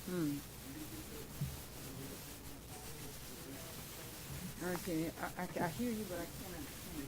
Hmm. Okay, I hear you, but I can't understand.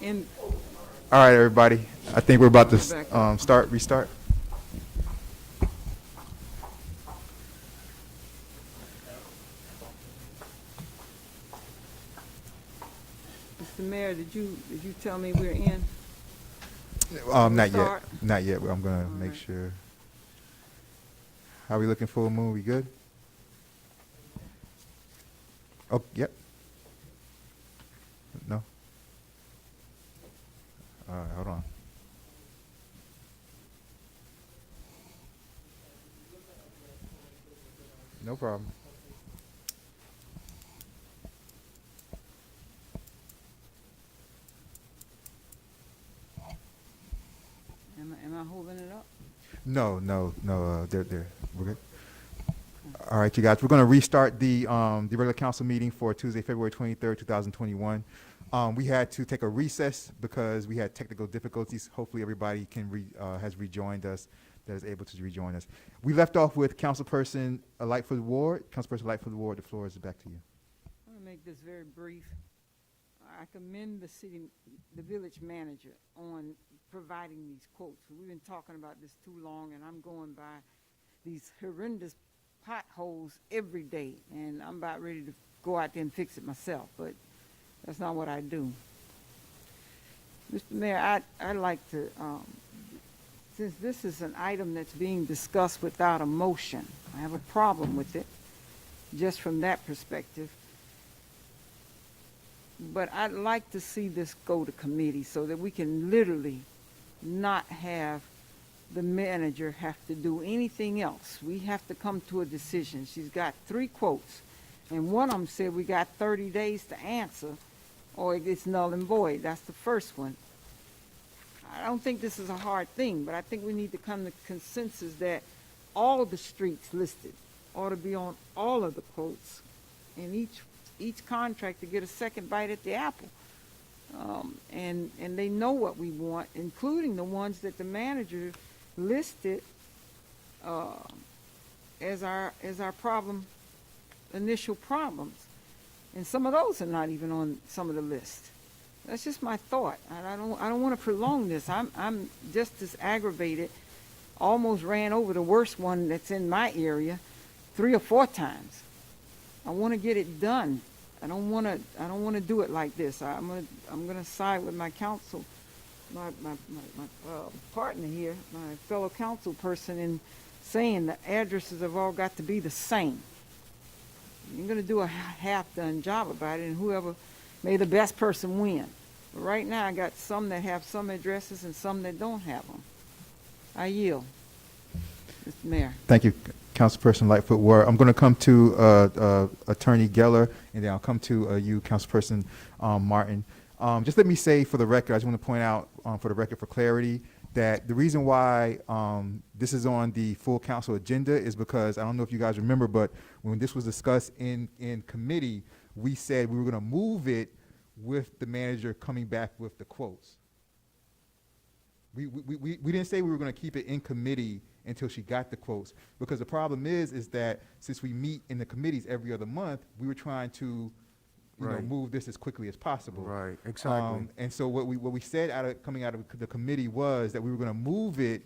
In All right, everybody. I think we're about to back up. restart. Mr. Mayor, did you tell me we're in? Not yet. Restart? Not yet. I'm gonna All make right. sure. How we looking, full moon? We good? Oh, yep. No. All right, hold on. No problem. Am I holding it up? No, no, no. There. We're good. All right, you guys. We're gonna restart the regular council meeting for Tuesday, February 23rd, 2021. We had to take a recess because we had technical difficulties. Hopefully, everybody has rejoined us. That is able to rejoin us. We left off with Councilperson Lightfoot Ward. Councilperson Lightfoot Ward, the floor is back to you. I'm gonna make this very brief. I commend the village manager on providing these quotes. We've been talking about this too long, and I'm going by these horrendous potholes every day, and I'm about ready to go out there and fix it myself, but that's not what I do. Mr. Mayor, I'd like to, since this is an item that's being discussed without a motion, I have a problem with it, just from that perspective. But I'd like to see this go to committee so that we can literally not have the manager have to do anything else. We have to come to a decision. She's got 3 quotes, and one of them said we got 30 days to answer, or it gets null and void. That's the first one. I don't think this is a hard thing, but I think we need to come to consensus that all the streets listed ought to be on all of the quotes, and each contractor get a second bite at the apple. And they know what we want, including the ones that the manager listed as our initial problems. And some of those are not even on some of the list. That's just my thought. I don't want to prolong this. I'm just as aggravated. Almost ran over the worst one that's in my area 3 or 4 times. I want to get it done. I don't want to do it like this. I'm gonna side with my council, my partner here, my fellow council person, in saying the addresses have all got to be the same. You're gonna do a half-done job about it, and whoever, may the best person win. But right now, I got some that have some addresses and some that don't have them. I yield, Mr. Mayor. Thank you, Councilperson Lightfoot Ward. I'm going to come to Attorney Geller, and then I'll come to you, Councilperson Martin. Just let me say for the record, I just want to point out for the record for clarity that the reason why this is on the full council agenda is because I don't know if you guys remember, but when this was discussed in committee, we said we were going to move it with the manager coming back with the quotes. We didn't say we were going to keep it in committee until she got the quotes, because the problem is that since we meet in the committees every other month, we were trying to Right. move this as quickly as possible. Right, exactly. And so what we said coming out of the committee was that we were going to move it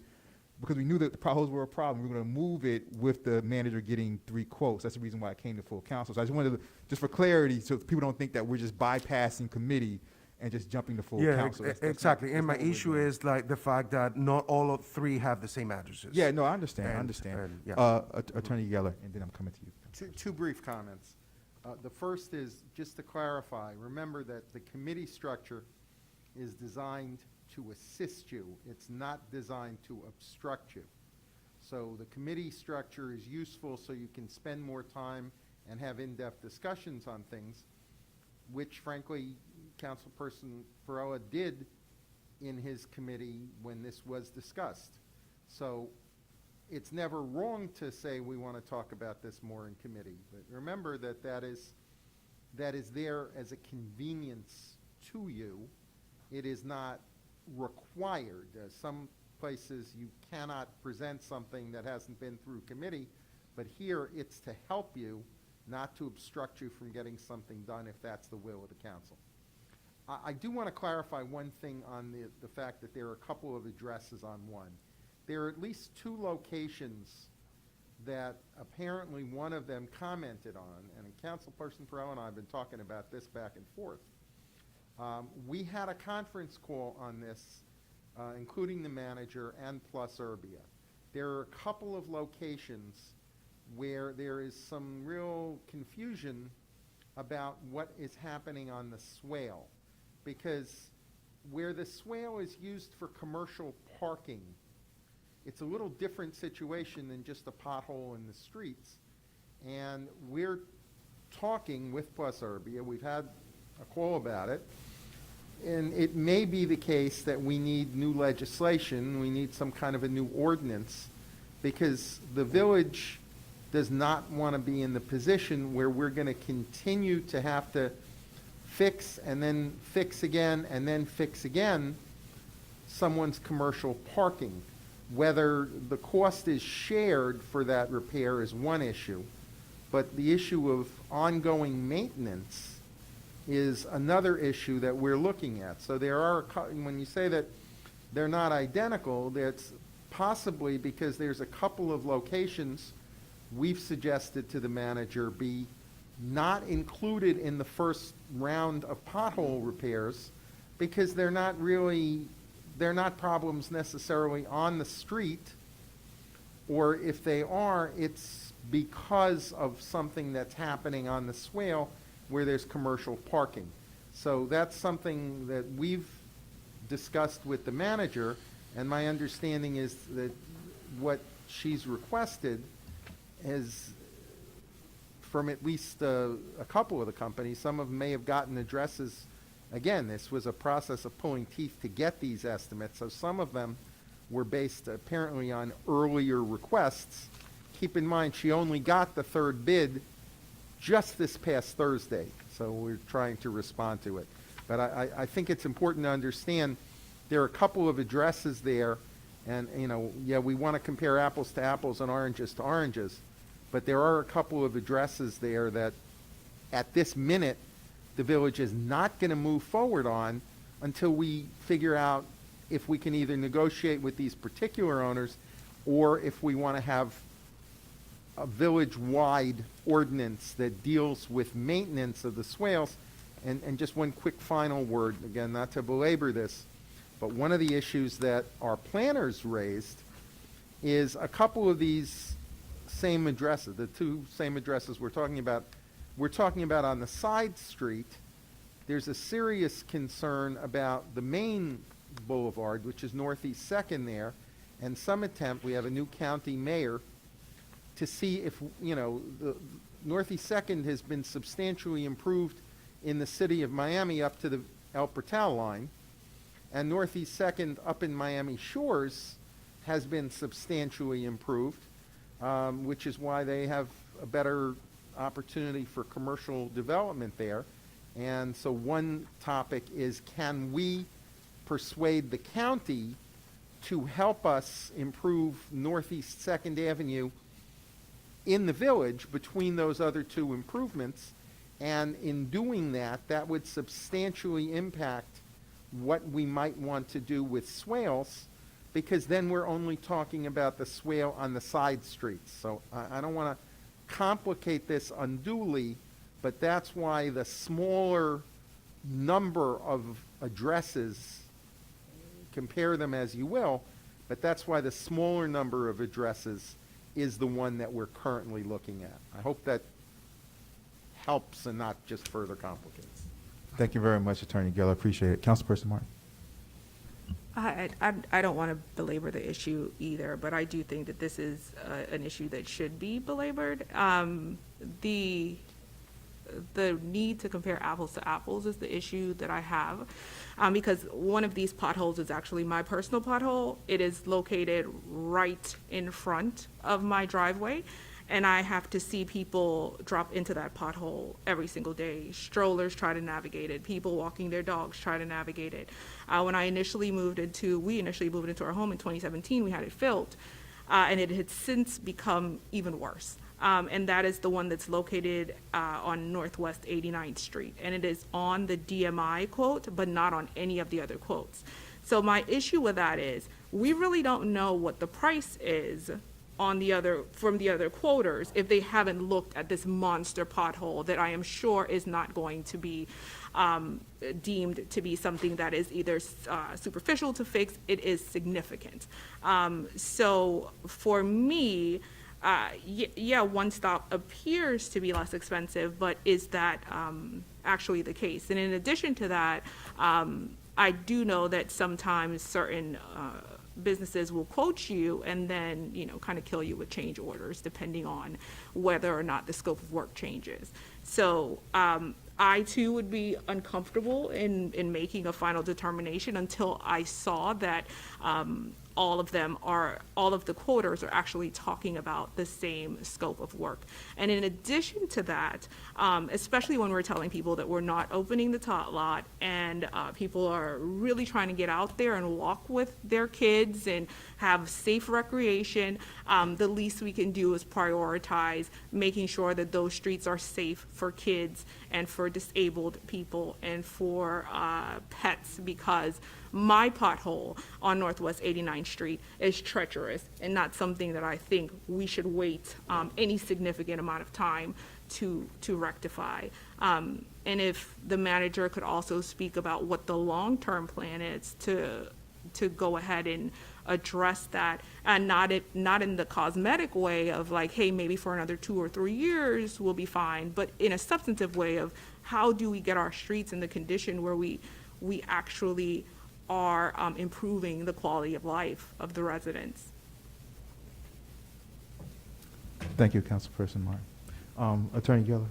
because we knew that the potholes were a problem. We were going to move it with the manager getting 3 quotes. That's the reason why it came to full council. So I just wanted to, just for clarity, so people don't think that we're just bypassing committee and just jumping to full Yeah, council. That's exactly. not- And that's my not what we're issue doing. is like the fact that not all of 3 have the same addresses. Yeah, no, I understand. I And- understand. and, yeah. Attorney Geller, and then I'm coming to you. Two brief comments. The first is, just to clarify, remember that the committee structure is designed to assist you. It's not designed to obstruct you. So the committee structure is useful so you can spend more time and have in-depth discussions on things, which frankly, Councilperson Varela did in his committee when this was discussed. So it's never wrong to say we want to talk about this more in committee, but remember that that is there as a convenience to you. It is not required. Some places you cannot present something that hasn't been through committee, but here it's to help you, not to obstruct you from getting something done if that's the will of the council. I do want to clarify one thing on the fact that there are a couple of addresses on one. There are at least 2 locations that apparently one of them commented on, and Councilperson Farrell and I have been talking about this back and forth. We had a conference call on this, including the manager and plus Urbia. There are a couple of locations where there is some real confusion about what is happening on the swale, because where the swale is used for commercial parking, it's a little different situation than just a pothole in the streets. And we're talking with Plus Urbia, we've had a call about it, and it may be the case that we need new legislation, we need some kind of a new ordinance, because the village does not want to be in the position where we're going to continue to have to fix and then fix again and then fix again someone's commercial parking. Whether the cost is shared for that repair is one issue, but the issue of ongoing maintenance is another issue that we're looking at. So there are, when you say that they're not identical, that's possibly because there's a couple of locations we've suggested to the manager be not included in the first round of pothole repairs because they're not problems necessarily on the street, or if they are, it's because of something that's happening on the swale where there's commercial parking. So that's something that we've discussed with the manager, and my understanding is that what she's requested is from at least a couple of the companies. Some of them may have gotten addresses. Again, this was a process of pulling teeth to get these estimates, so some of them were based apparently on earlier requests. Keep in mind, she only got the 3rd bid just this past Thursday, so we're trying to respond to it. But I think it's important to understand there are a couple of addresses there, and, yeah, we want to compare apples to apples and oranges to oranges, but there are a couple of addresses there that at this minute the village is not going to move forward on until we figure out if we can either negotiate with these particular owners or if we want to have a village-wide ordinance that deals with maintenance of the swales. And just one quick final word, again, not to belabor this, but one of the issues that our planners raised is a couple of these same addresses, the 2 same addresses we're talking about on the side street. There's a serious concern about the main boulevard, which is Northeast 2nd there, and some attempt, we have a new county mayor, to see if, the Northeast 2nd has been substantially improved in the city of Miami up to the El Portal line. And Northeast Second up in Miami Shores has been substantially improved, which is why they have a better opportunity for commercial development there. And so one topic is, can we persuade the county to help us improve Northeast Second Avenue in the village between those other two improvements? And in doing that, that would substantially impact what we might want to do with swales, because then we're only talking about the swale on the side streets. So I don't want to complicate this unduly, but that's why the smaller number of addresses, compare them as you will, but that's why the smaller number of addresses is the one that we're currently looking at. I hope that helps and not just further complicates. Thank you very much, Attorney Geller. Appreciate it. Councilperson Martin. I don't want to belabor the issue either, but I do think that this is an issue that should be belabored. The need to compare apples to apples is the issue that I have, because one of these potholes is actually my personal pothole. It is located right in front of my driveway, and I have to see people drop into that pothole every single day. Strollers try to navigate it. People walking their dogs try to navigate it. When we initially moved into our home in 2017, we had it filled, and it had since become even worse. And that is the one that's located on Northwest 89th Street. And it is on the DMI quote, but not on any of the other quotes. So my issue with that is, we really don't know what the price is from the other quoters if they haven't looked at this monster pothole that I am sure is not going to be deemed to be something that is either superficial to fix. It is significant. So for me, one stop appears to be less expensive, but is that actually the case? And in addition to that, I do know that sometimes certain businesses will quote you and then, kind of kill you with change orders depending on whether or not the scope of work changes. So I too would be uncomfortable in making a final determination until I saw that all of the quoters are actually talking about the same scope of work. And in addition to that, especially when we're telling people that we're not opening the tot lot and people are really trying to get out there and walk with their kids and have safe recreation, the least we can do is prioritize making sure that those streets are safe for kids and for disabled people and for pets, because my pothole on Northwest 89th Street is treacherous and not something that I think we should wait any significant amount of time to rectify. And if the manager could also speak about what the long-term plan is to go ahead and address that, and not in the cosmetic way of like, hey, maybe for another 2 or 3 years we'll be fine, but in a substantive way of how do we get our streets in the condition where we actually are improving the quality of life of the residents. Thank you, Councilperson Martin. Attorney Geller.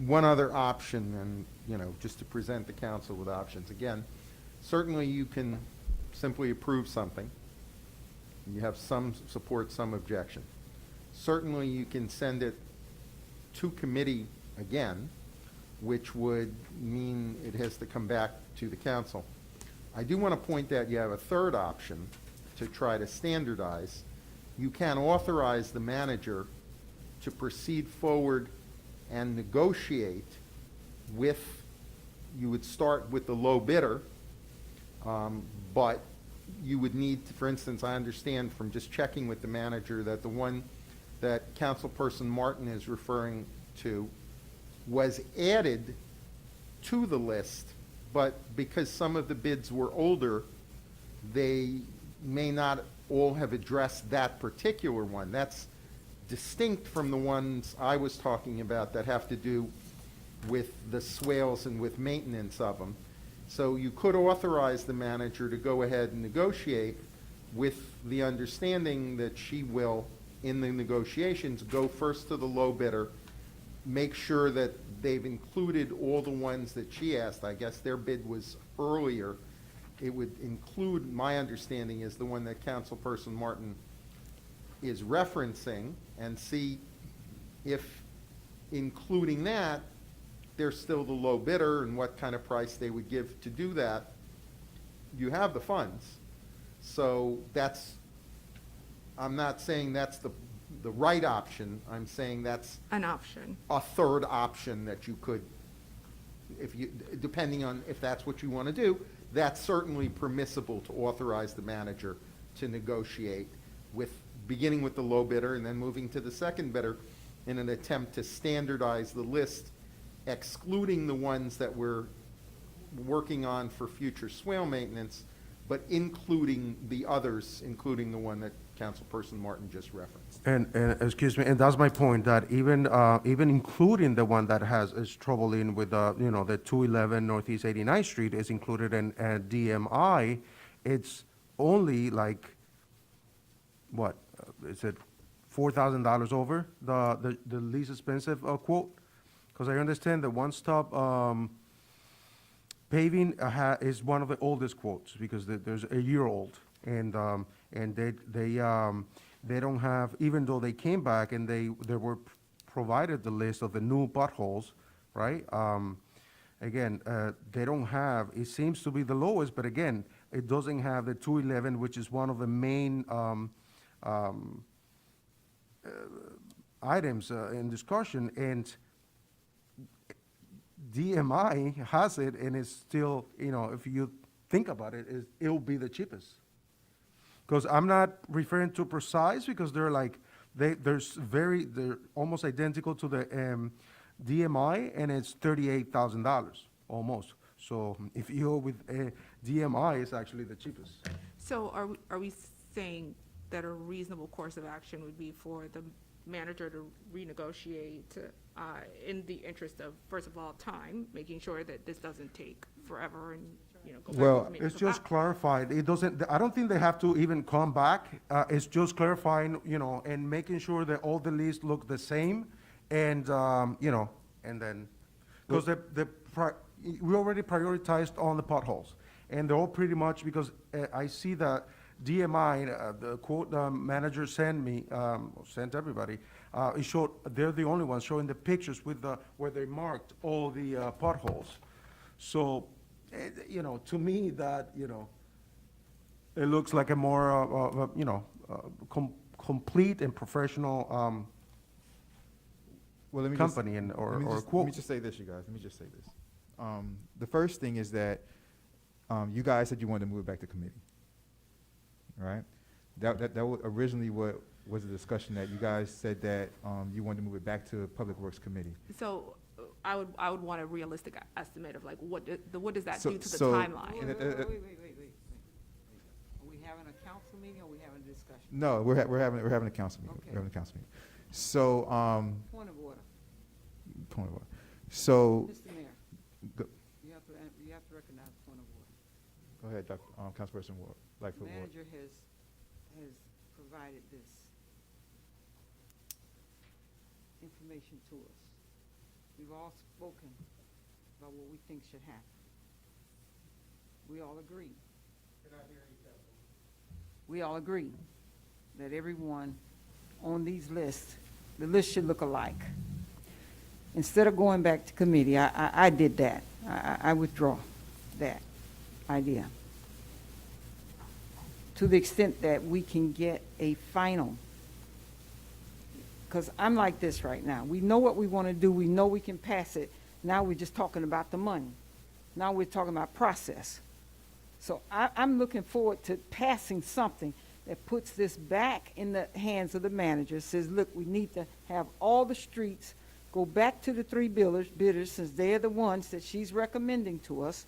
One other option, and, just to present the council with options. Again, certainly you can simply approve something. You have some support, some objection. Certainly you can send it to committee again, which would mean it has to come back to the council. I do want to point out you have a third option to try to standardize. You can authorize the manager to proceed forward and negotiate with, you would start with the low bidder, but you would need to, for instance, I understand from just checking with the manager that the one that Councilperson Martin is referring to was added to the list, but because some of the bids were older, they may not all have addressed that particular one. That's distinct from the ones I was talking about that have to do with the swales and with maintenance of them. So you could authorize the manager to go ahead and negotiate with the understanding that she will, in the negotiations, go first to the low bidder, make sure that they've included all the ones that she asked. I guess their bid was earlier, it would include, my understanding is the one that Councilperson Martin is referencing, and see if, including that, they're still the low bidder and what kind of price they would give to do that. You have the funds. So that's, I'm not saying that's the right option. I'm saying that's An option. a third option that you could, if you, depending on if that's what you want to do, that's certainly permissible to authorize the manager to negotiate with, beginning with the low bidder and then moving to the second bidder in an attempt to standardize the list, excluding the ones that we're working on for future swale maintenance, but including the others, including the one that Councilperson Martin just referenced. And excuse me, and that's my point, that even including the one that is troubling with, the 211 Northeast 89th Street is included in DMI, it's only like, what, is it $4,000 over the least expensive quote? Because I understand that one-stop paving is one of the oldest quotes, because there's a year old, and they don't have, even though they came back and they were provided the list of the new potholes, right? Again, they don't have, it seems to be the lowest, but again, it doesn't have the 211, which is one of the main items in discussion, and DMI has it, and it's still, if you think about it, it'll be the cheapest. Because I'm not referring to precise, because they're like, they're almost identical to the DMI, and it's $38,000 almost. So if you go with DMI, it's actually the cheapest. So are we saying that a reasonable course of action would be for the manager to renegotiate in the interest of, first of all, time, making sure that this doesn't take forever and, go back Well, to committee? It's just clarified. It doesn't, I don't think they have to even come back. It's just clarifying, and making sure that all the lists look the same, and, and then, because we already prioritized on the potholes, and they're all pretty much, because I see that DMI, the quote the manager sent everybody, it showed, they're the only ones showing the pictures with where they marked all the potholes. So, to me, that, it looks like a more, complete and professional Well, let me company just, and, let or me or just, quote. Let me just say this, you guys. Let me just say this. The first thing is that you guys said you wanted to move it back to committee, right? That was originally what was the discussion, that you guys said that you wanted to move it back to Public Works Committee. So I would want a realistic estimate of like, what does that So- do to the so- timeline? And Wait. Are we having a council meeting or are we having a discussion? No, we're having a council meeting. Okay. We're having a council meeting. So, Point of order. point of order. So, Mr. Mayor, go, you have to recognize point of order. go ahead, Councilperson Ward, The Lightfoot Ward. manager has provided this information to us. We've all spoken about what we think should happen. We all agree. We all agree that everyone on these lists, the list should look alike. Instead of going back to committee, I did that. I withdraw that idea. To the extent that we can get a final. Because I'm like this right now. We know what we want to do. We know we can pass it. Now we're just talking about the money. Now we're talking about process. So I'm looking forward to passing something that puts this back in the hands of the manager, says, look, we need to have all the streets go back to the three bidders, since they're the ones that she's recommending to us.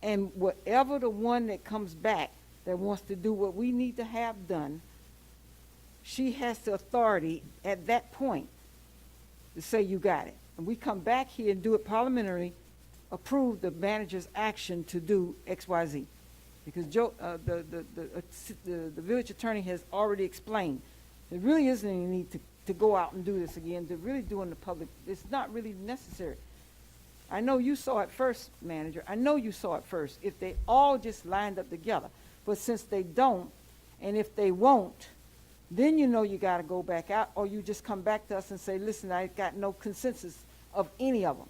And whatever the one that comes back that wants to do what we need to have done, she has the authority at that point to say, you got it. And we come back here and do it parliamentary, approve the manager's action to do X, Y, Z. Because the village attorney has already explained, there really isn't any need to go out and do this again. They're really doing the public, it's not really necessary. I know you saw it first, manager. I know you saw it first. If they all just lined up together. But since they don't, and if they won't, then you know you got to go back out, or you just come back to us and say, listen, I got no consensus of any of them.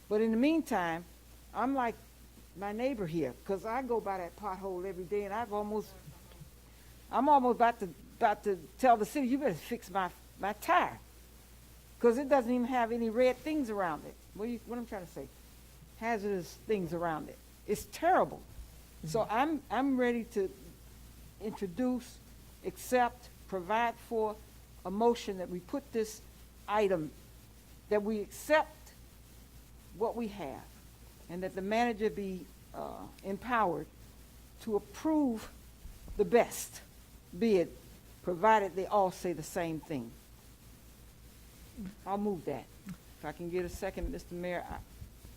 But in the meantime, I'm like my neighbor here, because I go by that pothole every day, and I'm almost about to tell the city, you better fix my tire, because it doesn't even have any red things around it. What I'm trying to say? Hazardous things around it. It's terrible. So I'm ready to introduce, accept, provide for a motion that we put this item, that we accept what we have, and that the manager be empowered to approve the best bid, provided they all say the same thing. I'll move that. If I can get a second, Mr. Mayor,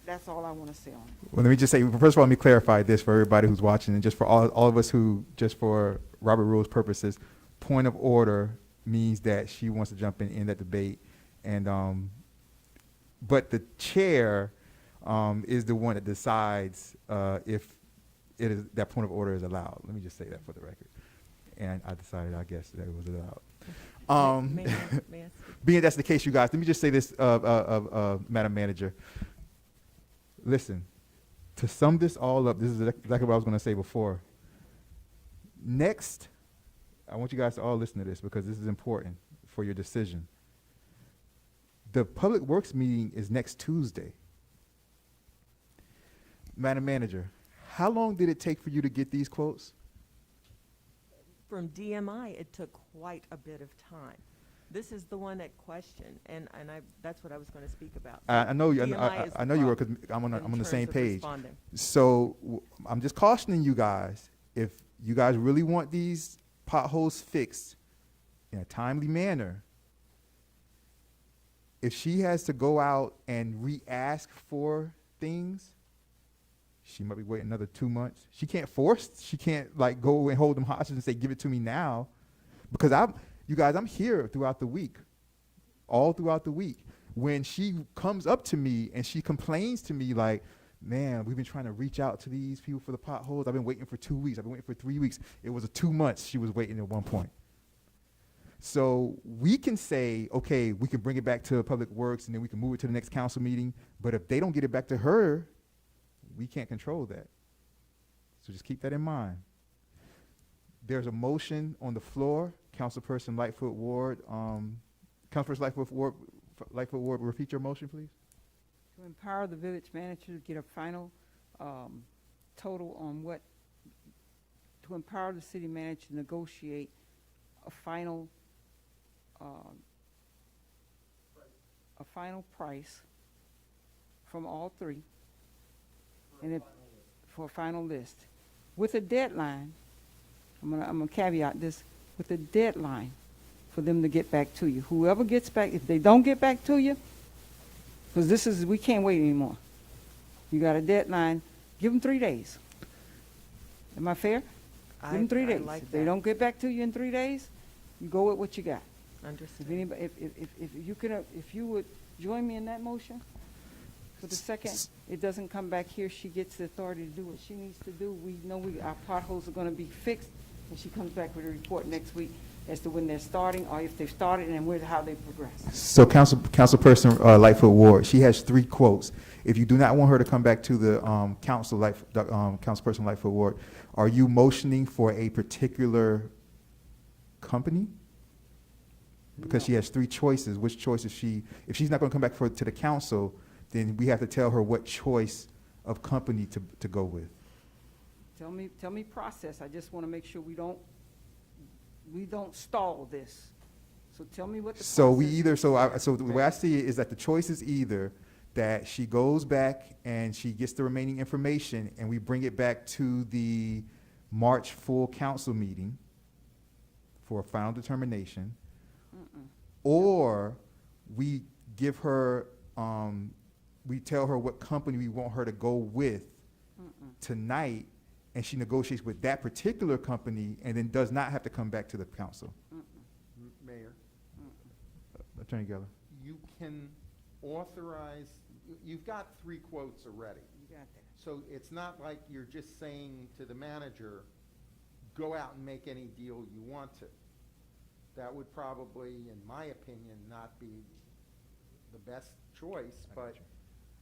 that's all I want to say on it. Well, let me just say, first of all, let me clarify this for everybody who's watching, and just for all of us who, just for Robert Rules purposes, point of order means that she wants to jump in that debate, and but the chair is the one that decides if it is, that point of order is allowed. Let me just say that for the record. And I decided, I guess, that it was allowed. May I speak? Being that's the case, you guys, let me just say this, Madam Manager. Listen, to sum this all up, this is exactly what I was going to say before. Next, I want you guys to all listen to this, because this is important for your decision. The Public Works meeting is next Tuesday. Madam Manager, how long did it take for you to get these quotes? From DMI, it took quite a bit of time. This is the one at question, and that's what I was going to speak about. I know you. DMI is I the know you were, because problem I'm on in the same terms of page. responding. So I'm just cautioning you guys. If you guys really want these potholes fixed in a timely manner, if she has to go out and re-ask for things, she might be waiting another 2 months. She can't like go and hold them hostage and say, give it to me now. Because you guys, I'm here throughout the week, all throughout the week. When she comes up to me and she complains to me like, man, we've been trying to reach out to these people for the potholes. I've been waiting for 2 weeks. I've been waiting for 3 weeks. It was 2 months she was waiting at one point. So we can say, okay, we can bring it back to Public Works and then we can move it to the next council meeting. But if they don't get it back to her, we can't control that. So just keep that in mind. There's a motion on the floor. Councilperson Lightfoot Ward, Councilperson Lightfoot Ward, repeat your motion, please. To empower the village manager to get a final total on what, to empower the city manager to negotiate a final price from all three, and for a final list, with a deadline. I'm gonna caveat this, with a deadline for them to get back to you. Whoever gets back, if they don't get back to you, because we can't wait anymore. You got a deadline, give them 3 days. Am I fair? Give them 3 days. Like If they don't get back to you in 3 days, you go with what you got. Understood. If anybody, if you would join me in that motion, for the second, it doesn't come back here, she gets the authority to do what she needs to do. We know our potholes are gonna be fixed, and she comes back with a report next week as to when they're starting, or if they've started, and how they progress. So Councilperson Lightfoot Ward, she has 3 quotes. If you do not want her to come back to the Councilperson Lightfoot Ward, are you motioning for a particular company? Because she has 3 choices. Which choice is she? If she's not going to come back to the council, then we have to tell her what choice of company to go with. Tell me process. I just want to make sure we don't stall this. So tell me what the So process is. the way I see it is that the choice is either that she goes back and she gets the remaining information and we bring it back to the March full council meeting for a final determination, or we give her, we tell her what company we want her to go with tonight, and she negotiates with that particular company and then does not have to come back to the council. Mayor, Attorney Geller. you can authorize, you've got 3 quotes already. You got that. So it's not like you're just saying to the manager, go out and make any deal you want to. That would probably, in my opinion, not be the best choice, but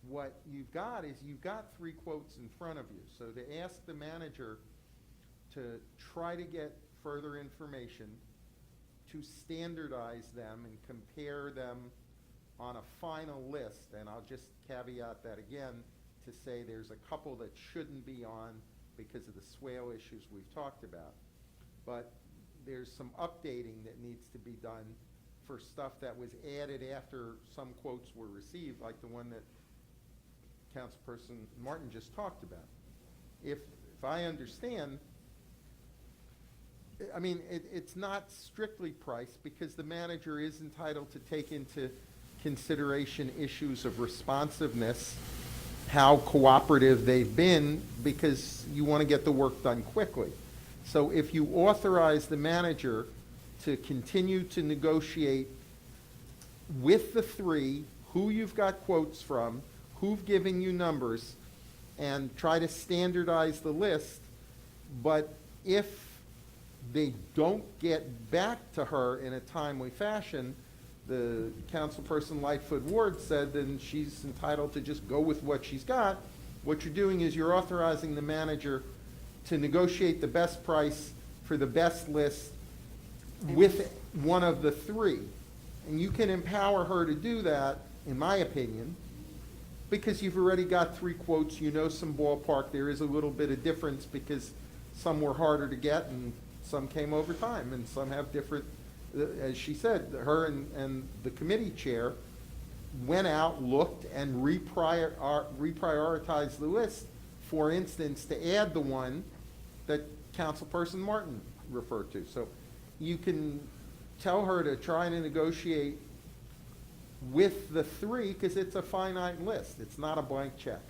what you've got is you've got 3 quotes in front of you. So to ask the manager to try to get further information, to standardize them and compare them on a final list, and I'll just caveat that again to say there's a couple that shouldn't be on because of the swale issues we've talked about. But there's some updating that needs to be done for stuff that was added after some quotes were received, like the one that Councilperson Martin just talked about. If I understand, I mean, it's not strictly price because the manager is entitled to take into consideration issues of responsiveness, how cooperative they've been, because you want to get the work done quickly. So if you authorize the manager to continue to negotiate with the 3 who you've got quotes from, who've given you numbers, and try to standardize the list, but if they don't get back to her in a timely fashion, the Councilperson Lightfoot Ward said then she's entitled to just go with what she's got. What you're doing is you're authorizing the manager to negotiate the best price for the best list with one of the 3. And you can empower her to do that, in my opinion, because you've already got 3 quotes, you know some ballpark. There is a little bit of difference because some were harder to get and some came over time, and some have different, as she said, her and the committee chair went out, looked, and reprioritized the list, for instance, to add the one that Councilperson Martin referred to. So you can tell her to try to negotiate with the 3, because it's a finite list. It's not a blank check.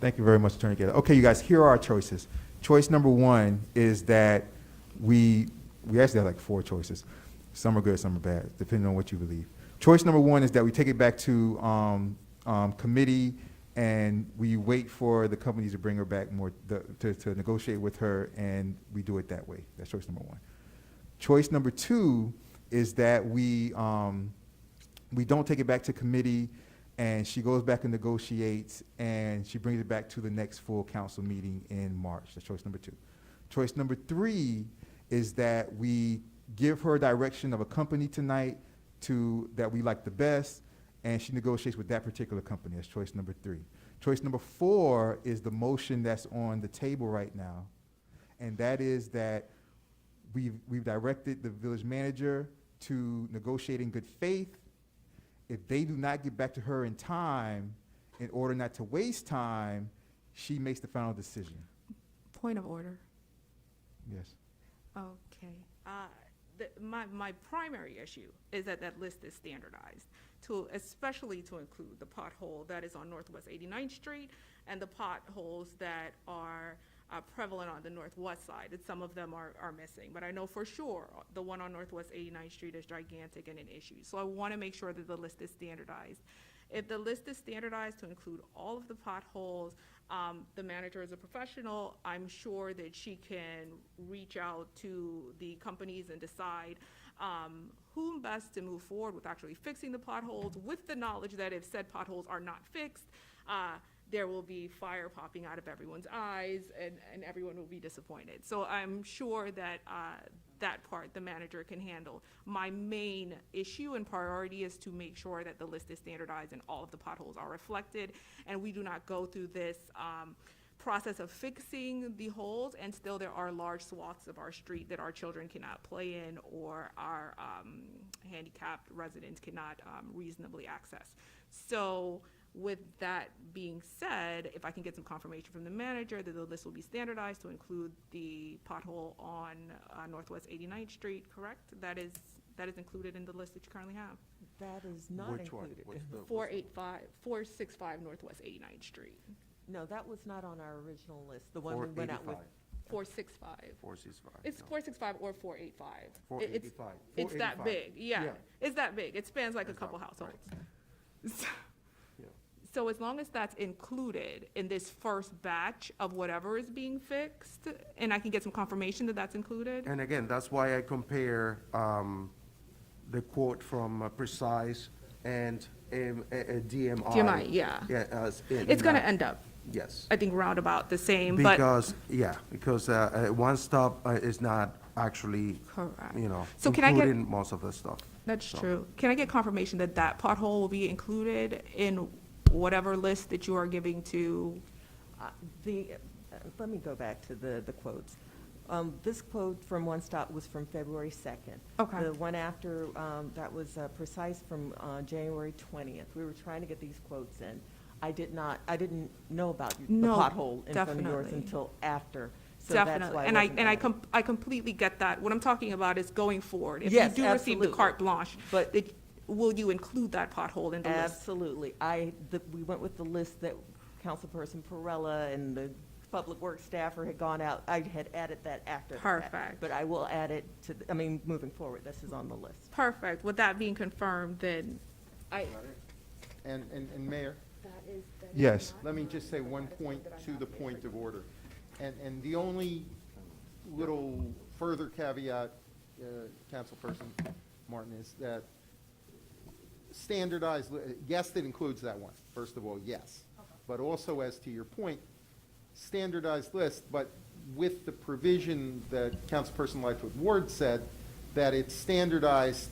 Thank you very much, Attorney Gaylor. Okay, you guys, here are our choices. Choice number 1 is that we actually have like 4 choices. Some are good, some are bad, depending on what you believe. Choice number 1 is that we take it back to committee and we wait for the companies to bring her back more, to negotiate with her, and we do it that way. That's choice number 1. Choice number 2 is that we don't take it back to committee and she goes back and negotiates and she brings it back to the next full council meeting in March. That's choice number 2. Choice number 3 is that we give her direction of a company tonight that we like the best, and she negotiates with that particular company. That's choice number 3. Choice number 4 is the motion that's on the table right now, and that is that we've directed the village manager to negotiate in good faith. If they do not get back to her in time, in order not to waste time, she makes the final decision. Point of order. Yes. Okay. My primary issue is that that list is standardized, especially to include the pothole that is on Northwest 89th Street and the potholes that are prevalent on the northwest side. And some of them are missing. But I know for sure the one on Northwest 89th Street is gigantic and an issue. So I want to make sure that the list is standardized. If the list is standardized to include all of the potholes, the manager is a professional. I'm sure that she can reach out to the companies and decide whom best to move forward with actually fixing the potholes, with the knowledge that if said potholes are not fixed, there will be fire popping out of everyone's eyes and everyone will be disappointed. So I'm sure that that part the manager can handle. My main issue and priority is to make sure that the list is standardized and all of the potholes are reflected, and we do not go through this process of fixing the holes and still there are large swaths of our street that our children cannot play in or our handicapped residents cannot reasonably access. So with that being said, if I can get some confirmation from the manager that the list will be standardized to include the pothole on Northwest 89th Street, correct? That is included in the list that you currently have. That is not Which one? included. What's the- 465 Northwest 89th Street. No, that was not on our original list, the one we went out with. 485. 465. 465. It's no. 465 or 485. 485. It's that 485. big, yeah. Yeah. It's that big. It spans like a It's couple not- households. Yeah. So as long as that's included in this first batch of whatever is being fixed, and I can get some confirmation that that's included? And again, that's why I compare the quote from Precise and DMI. DMI, yeah. Yeah, It's gonna end up, Yes. I think, roundabout the same, but. Because one stop is not actually, Correct. including So can I get- most of the stuff. That's So- true. Can I get confirmation that that pothole will be included in whatever list that you are giving to? Let me go back to the quotes. This quote from One Stop was from February 2nd. Okay. The one after, that was Precise from January 20th. We were trying to get these quotes in. I didn't know about the No, pothole in front of yours definitely. until after. So that's Definitely. why And wasn't added. I completely get that. What I'm talking about is going forward. If Yes, you do receive the absolutely. carte blanche, But- will you include that pothole in the list? Absolutely. We went with the list that Councilperson Perella and the Public Works staffer had gone out. I had added that after the fact. Perfect. But I will add it to, moving forward, this is on the list. Perfect. With that being confirmed, then And Mayor, Yes. let me just say one point to the point of order. And the only little further caveat, Councilperson Martin, is that standardized, yes, it includes that one, first of all, yes. But also, as to your point, standardized list, but with the provision that Councilperson Lightfoot Ward said, that it's standardized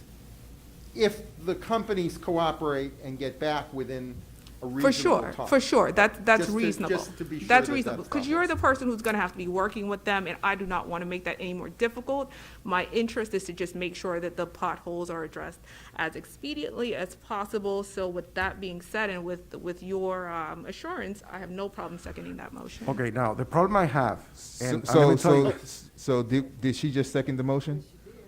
if the companies cooperate and get back within a reasonable time. for sure, that's Just to- reasonable. just to be sure That's that reasonable, that's because done. you're the person who's gonna have to be working with them, and I do not want to make that any more difficult. My interest is to just make sure that the potholes are addressed as expediently as possible. So with that being said, and with your assurance, I have no problem seconding that motion. Okay, now, the problem I have, So, and let so, me tell you, so did she just second the motion?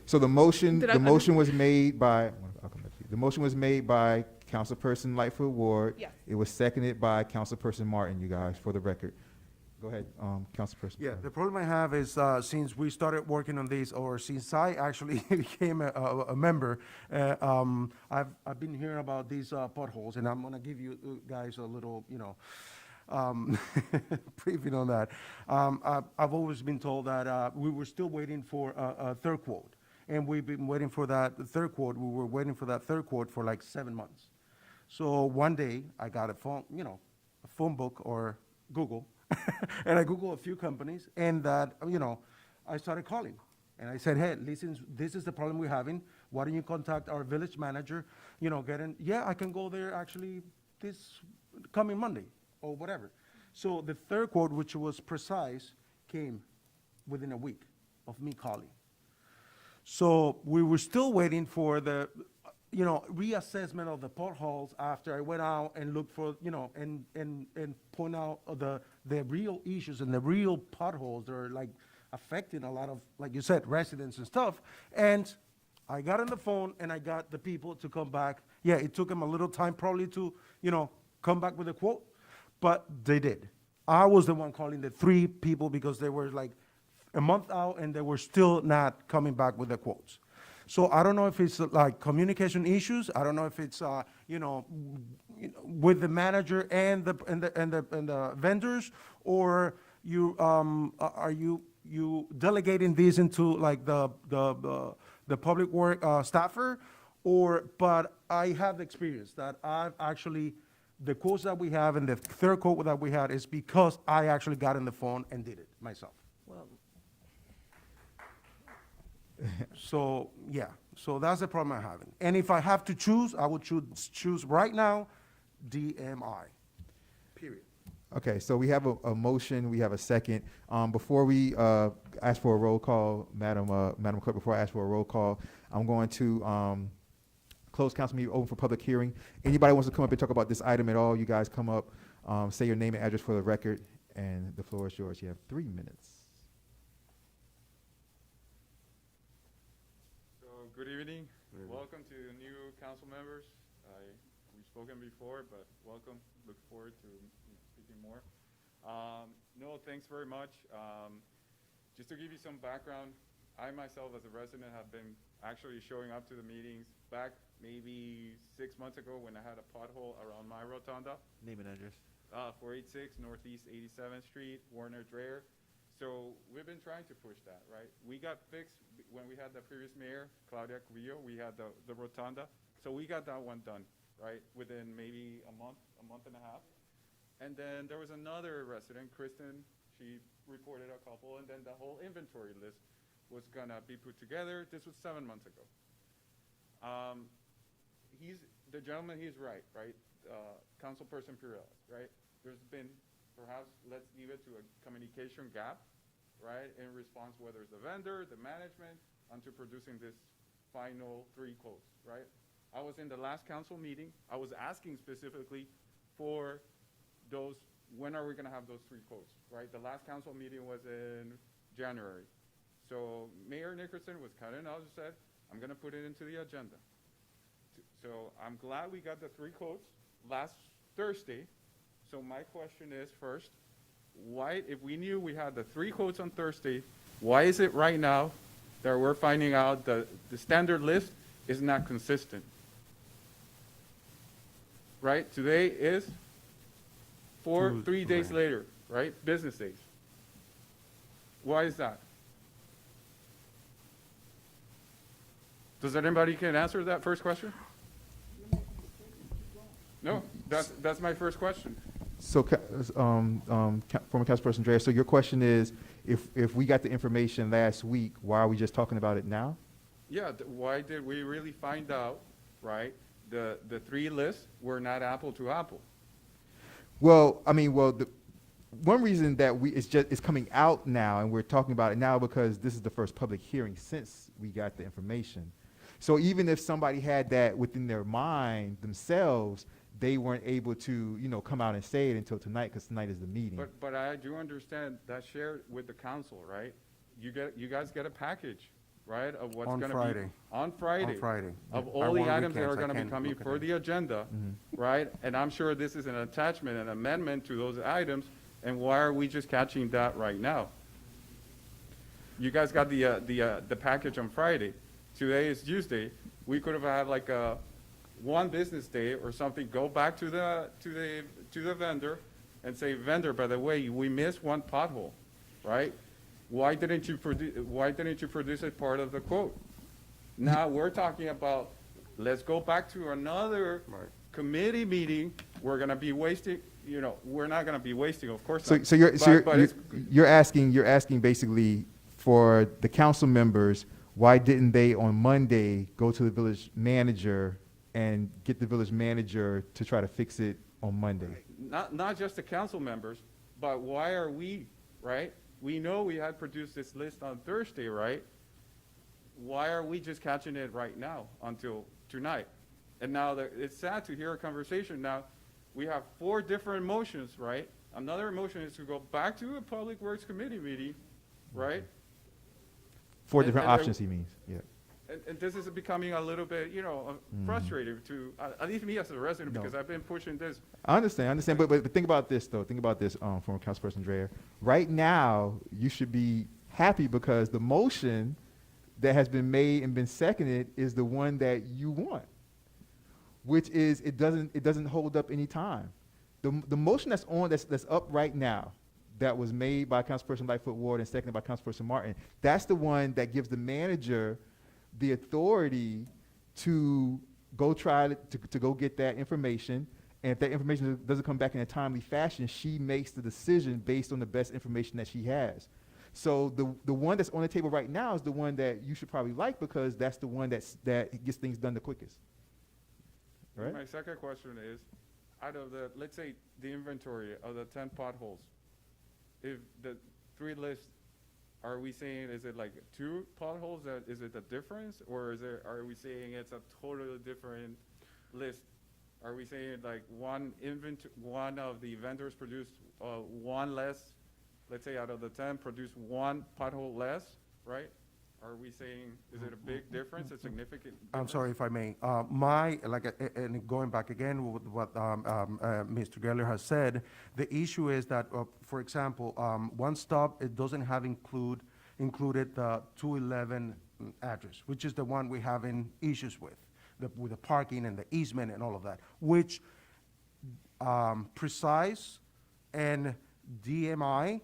So the motion, Did I- the motion was made by, I'll come back to you. The motion was made by Councilperson Lightfoot Ward. Yes. It was seconded by Councilperson Martin, you guys, for the record. Go ahead, Councilperson. yeah, the problem I have is, since we started working on this, or since I actually became a member, I've been hearing about these potholes, and I'm gonna give you guys a little, briefing on that. I've always been told that we were still waiting for a third quote, and we've been waiting for that third quote. We were waiting for that third quote for like 7 months. So one day, I got a phone book or Google, and I Googled a few companies, and that, I started calling. And I said, hey, listen, this is the problem we're having. Why don't you contact our village manager, yeah, I can go there actually this coming Monday, or whatever. So the third quote, which was Precise, came within a week of me calling. So we were still waiting for the, reassessment of the potholes after I went out and looked for, and point out the real issues and the real potholes that are like affecting a lot of, like you said, residents and stuff. And I got on the phone and I got the people to come back. Yeah, it took them a little time probably to, come back with a quote, but they did. I was the one calling the 3 people because they were like a month out and they were still not coming back with the quotes. So I don't know if it's like communication issues. I don't know if it's with the manager and the vendors, or are you delegating these into like the public work staffer, but I have experience that I've actually, the quotes that we have and the third quote that we had is because I actually got on the phone and did it myself. Well, So, yeah, so that's the problem I'm having. And if I have to choose, I would choose right now DMI, period. Okay, so we have a motion, we have a second. Before we ask for a roll call, Madam Clerk, before I ask for a roll call, I'm going to close council meeting, open for public hearing. Anybody wants to come up and talk about this item at all, you guys come up, say your name and address for the record, and the floor is yours. You have 3 minutes. So, good evening. Welcome to the new council members. We've spoken before, but welcome. Look forward to speaking more. No, thanks very much. Just to give you some background, I myself, as a resident, have been actually showing up to the meetings back maybe 6 months ago when I had a pothole around my rotunda. Name and address. 486 Northeast 87th Street, Warner Dreher. So we've been trying to push that, right? We got fixed when we had the previous mayor, Claudia Cubillo, we had the rotunda. So we got that one done, right? Within maybe a month and a half. And then there was another resident, Kristen, she reported a couple, and then the whole inventory list was gonna be put together. This was 7 months ago. The gentleman, he's right? Councilperson Pireles, right? There's been, perhaps, let's leave it to a communication gap, right? In response, whether it's the vendor, the management, onto producing this final 3 quotes, right? I was in the last council meeting. I was asking specifically for those, when are we gonna have those 3 quotes, right? The last council meeting was in January. So Mayor Nickerson was kind enough and said, I'm gonna put it into the agenda. So I'm glad we got the 3 quotes last Thursday. So my question is, first, why, if we knew we had the 3 quotes on Thursday, why is it right now that we're finding out the standard list is not consistent? Right, today is 3 days later, right, business days. Why is that? Does anybody can answer that first question? No, that's my first question. So, former Councilperson Dreher, so your question is, if we got the information last week, why are we just talking about it now? Yeah, why did we really find out, right, the 3 lists were not apple to apple? Well, the one reason that it's coming out now, and we're talking about it now because this is the first public hearing since we got the information. So even if somebody had that within their mind themselves, they weren't able to, come out and say it until tonight, because tonight is the meeting. But I do understand that's shared with the council, right? You guys get a package, right, of what's On gonna Friday. be on Friday. On Friday. Of I all the want items that are weekends. I gonna be can't coming look at for it. the agenda, right? And I'm sure this is an attachment, an amendment to those items, and why are we just catching that right now? You guys got the package on Friday. Today is Tuesday. We could have had like a 1 business day or something, go back to the vendor and say, vendor, by the way, we missed 1 pothole, right? Why didn't you produce it part of the quote? Now we're talking about, let's go back to another committee meeting. We're gonna be wasting, we're not gonna be wasting, of course not. So you're asking basically for the council members, why didn't they on Monday go to the village manager and get the village manager to try to fix it on Monday? Not just the council members, but why are we, right? We know we had produced this list on Thursday, right? Why are we just catching it right now until tonight? And now it's sad to hear a conversation. Now, we have 4 different motions, right? Another motion is to go back to a Public Works Committee meeting, right? 4 And- different and there- options, he means, yeah. And this is becoming a little bit, frustrating to, at least me as a resident, No. because I've been pushing this. I understand, but think about this, though. Think about this, former Councilperson Dreher. Right now, you should be happy because the motion that has been made and been seconded is the one that you want, which is it doesn't hold up any time. The motion that's up right now, that was made by Councilperson Lightfoot Ward and seconded by Councilperson Martin, that's the one that gives the manager the authority to go try to go get that information. And if that information doesn't come back in a timely fashion, she makes the decision based on the best information that she has. So the one that's on the table right now is the one that you should probably like, because that's the one that gets things done the quickest. Right? My second question is, out of let's say the inventory of the 10 potholes, if the 3 lists, are we saying, is it like 2 potholes, is it the difference? Or are we saying it's a totally different list? Are we saying like one of the vendors produced 1 less, let's say out of the 10 produced 1 pothole less, right? Are we saying, is it a big difference, a significant difference? I'm sorry if I may. And going back again with what Mr. Geller has said, the issue is that, for example, One Stop, it doesn't have include included the 211 address, which is the one we having issues with the parking and the easement and all of that, which Precise and DMI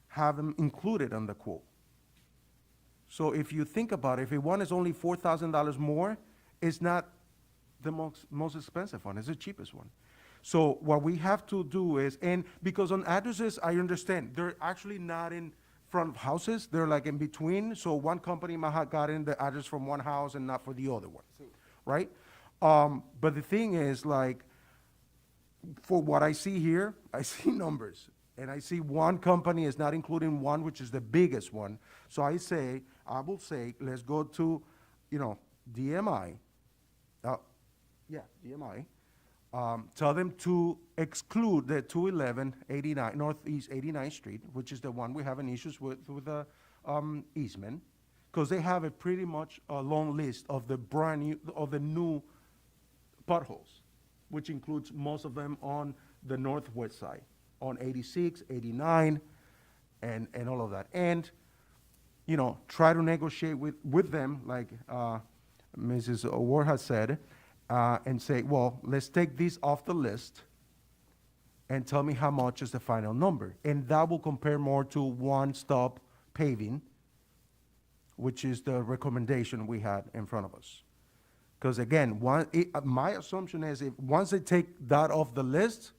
have them included on the quote. So if you think about it, if one is only $4,000 more, it's not the most expensive one, it's the cheapest one. So what we have to do is, and because on addresses, I understand, they're actually not in front of houses, they're like in between, so one company might have gotten the address from one house and not for the other one, right? But the thing is, like, for what I see here, I see numbers, and I see one company is not including one, which is the biggest one. So I will say, let's go to, DMI. DMI. Tell them to exclude the 211 Northeast 89th Street, which is the one we having issues with the easement, because they have a pretty much a long list of the new potholes, which includes most of them on the northwest side, on 86, 89, and all of that. And, try to negotiate with them, like Mrs. Ward has said, and say, well, let's take these off the list and tell me how much is the final number. And that will compare more to one-stop paving, which is the recommendation we had in front of us. Because again, my assumption is once they take that off the list,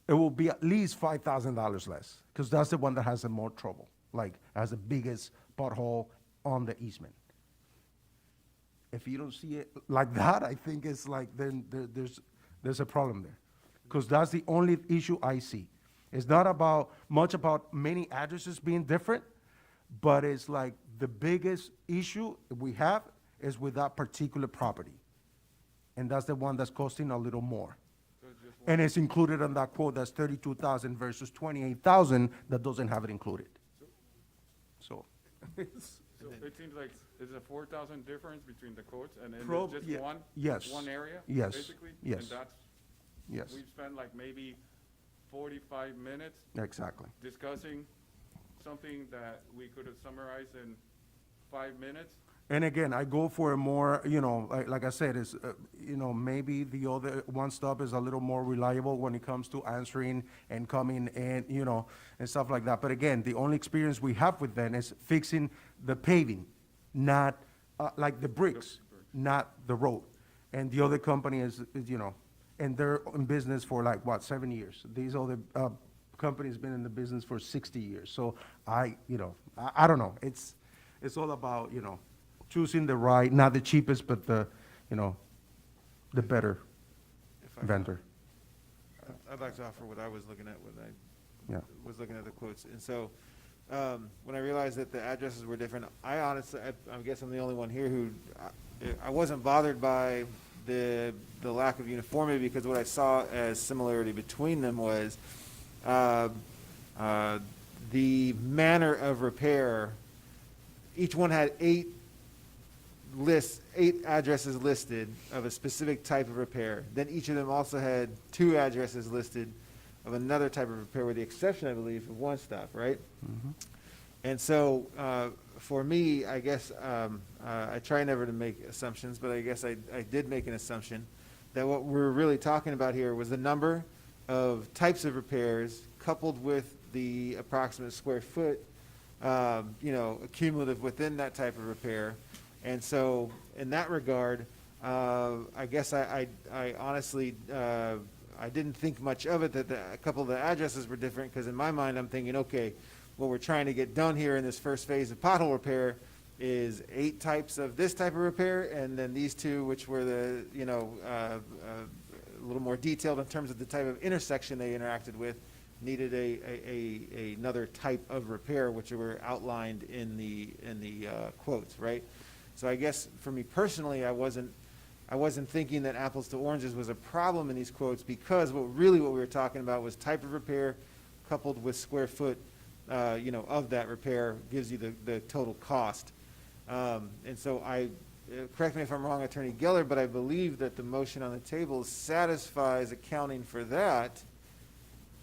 it will be at least $5,000 less, because that's the one that has the more trouble, like has the biggest pothole on the easement. If you don't see it like that, I think it's like then there's a problem there, because that's the only issue I see. It's not about many addresses being different, but it's like the biggest issue we have is with that particular property. And that's the one that's costing a little more. And it's included on that quote that's $32,000 versus $28,000 that doesn't have it included. So. So it seems like it's a 4,000 difference between the quotes, and then Prob- it's just yeah, one? yes, One area? yes, Basically? yes, And that's, Yes, we've spent like maybe 45 minutes exactly. discussing something that we could have summarized in 5 minutes? And again, I go for a more, like I said, is, maybe the other one stop is a little more reliable when it comes to answering and coming and, and stuff like that. But again, the only experience we have with them is fixing the paving, not, like the bricks, not the road. And the other company is, and they're in business for like, 7 years? These other, companies been in the business for 60 years. So I don't know. It's all about, choosing the right, not the cheapest, but the better If I may. vendor. I'd like to offer what I was looking at when Yeah. I was looking at the quotes. And so, when I realized that the addresses were different, I honestly, I guess I'm the only one here who, I wasn't bothered by the lack of uniformity, because what I saw as similarity between them was, the manner of repair. Each one had 8 addresses listed of a specific type of repair. Then each of them also had 2 addresses listed of another type of repair, with the exception, I believe, of one stop, right? Mm-hmm. And so, for me, I guess, I try never to make assumptions, but I guess I did make an assumption that what we're really talking about here was the number of types of repairs coupled with the approximate square foot, cumulative within that type of repair. And so, in that regard, I guess I honestly, I didn't think much of it, that a couple of the addresses were different, because in my mind, I'm thinking, okay, what we're trying to get done here in this first phase of pothole repair is 8 types of this type of repair, and then these 2, which were the, a little more detailed in terms of the type of intersection they interacted with, needed another type of repair, which were outlined in the quotes, right? So I guess for me personally, I wasn't thinking that apples to oranges was a problem in these quotes, because what we were talking about was type of repair coupled with square foot, of that repair gives you the total cost. And so correct me if I'm wrong, Attorney Geller, but I believe that the motion on the table satisfies accounting for that,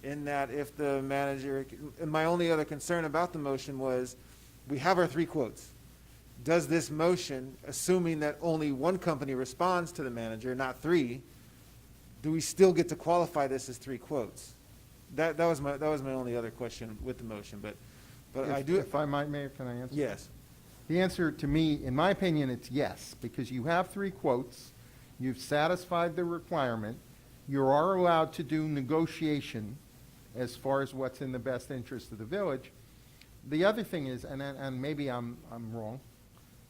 in that if the manager, and my only other concern about the motion was, we have our 3 quotes. Does this motion, assuming that only one company responds to the manager, not 3, do we still get to qualify this as 3 quotes? That was my only other question with the motion, but I do. If I might, Mayor, can I answer? Yes. The answer to me, in my opinion, it's yes, because you have 3 quotes, you've satisfied the requirement, you are allowed to do negotiation as far as what's in the best interest of the village. The other thing is, and maybe I'm wrong,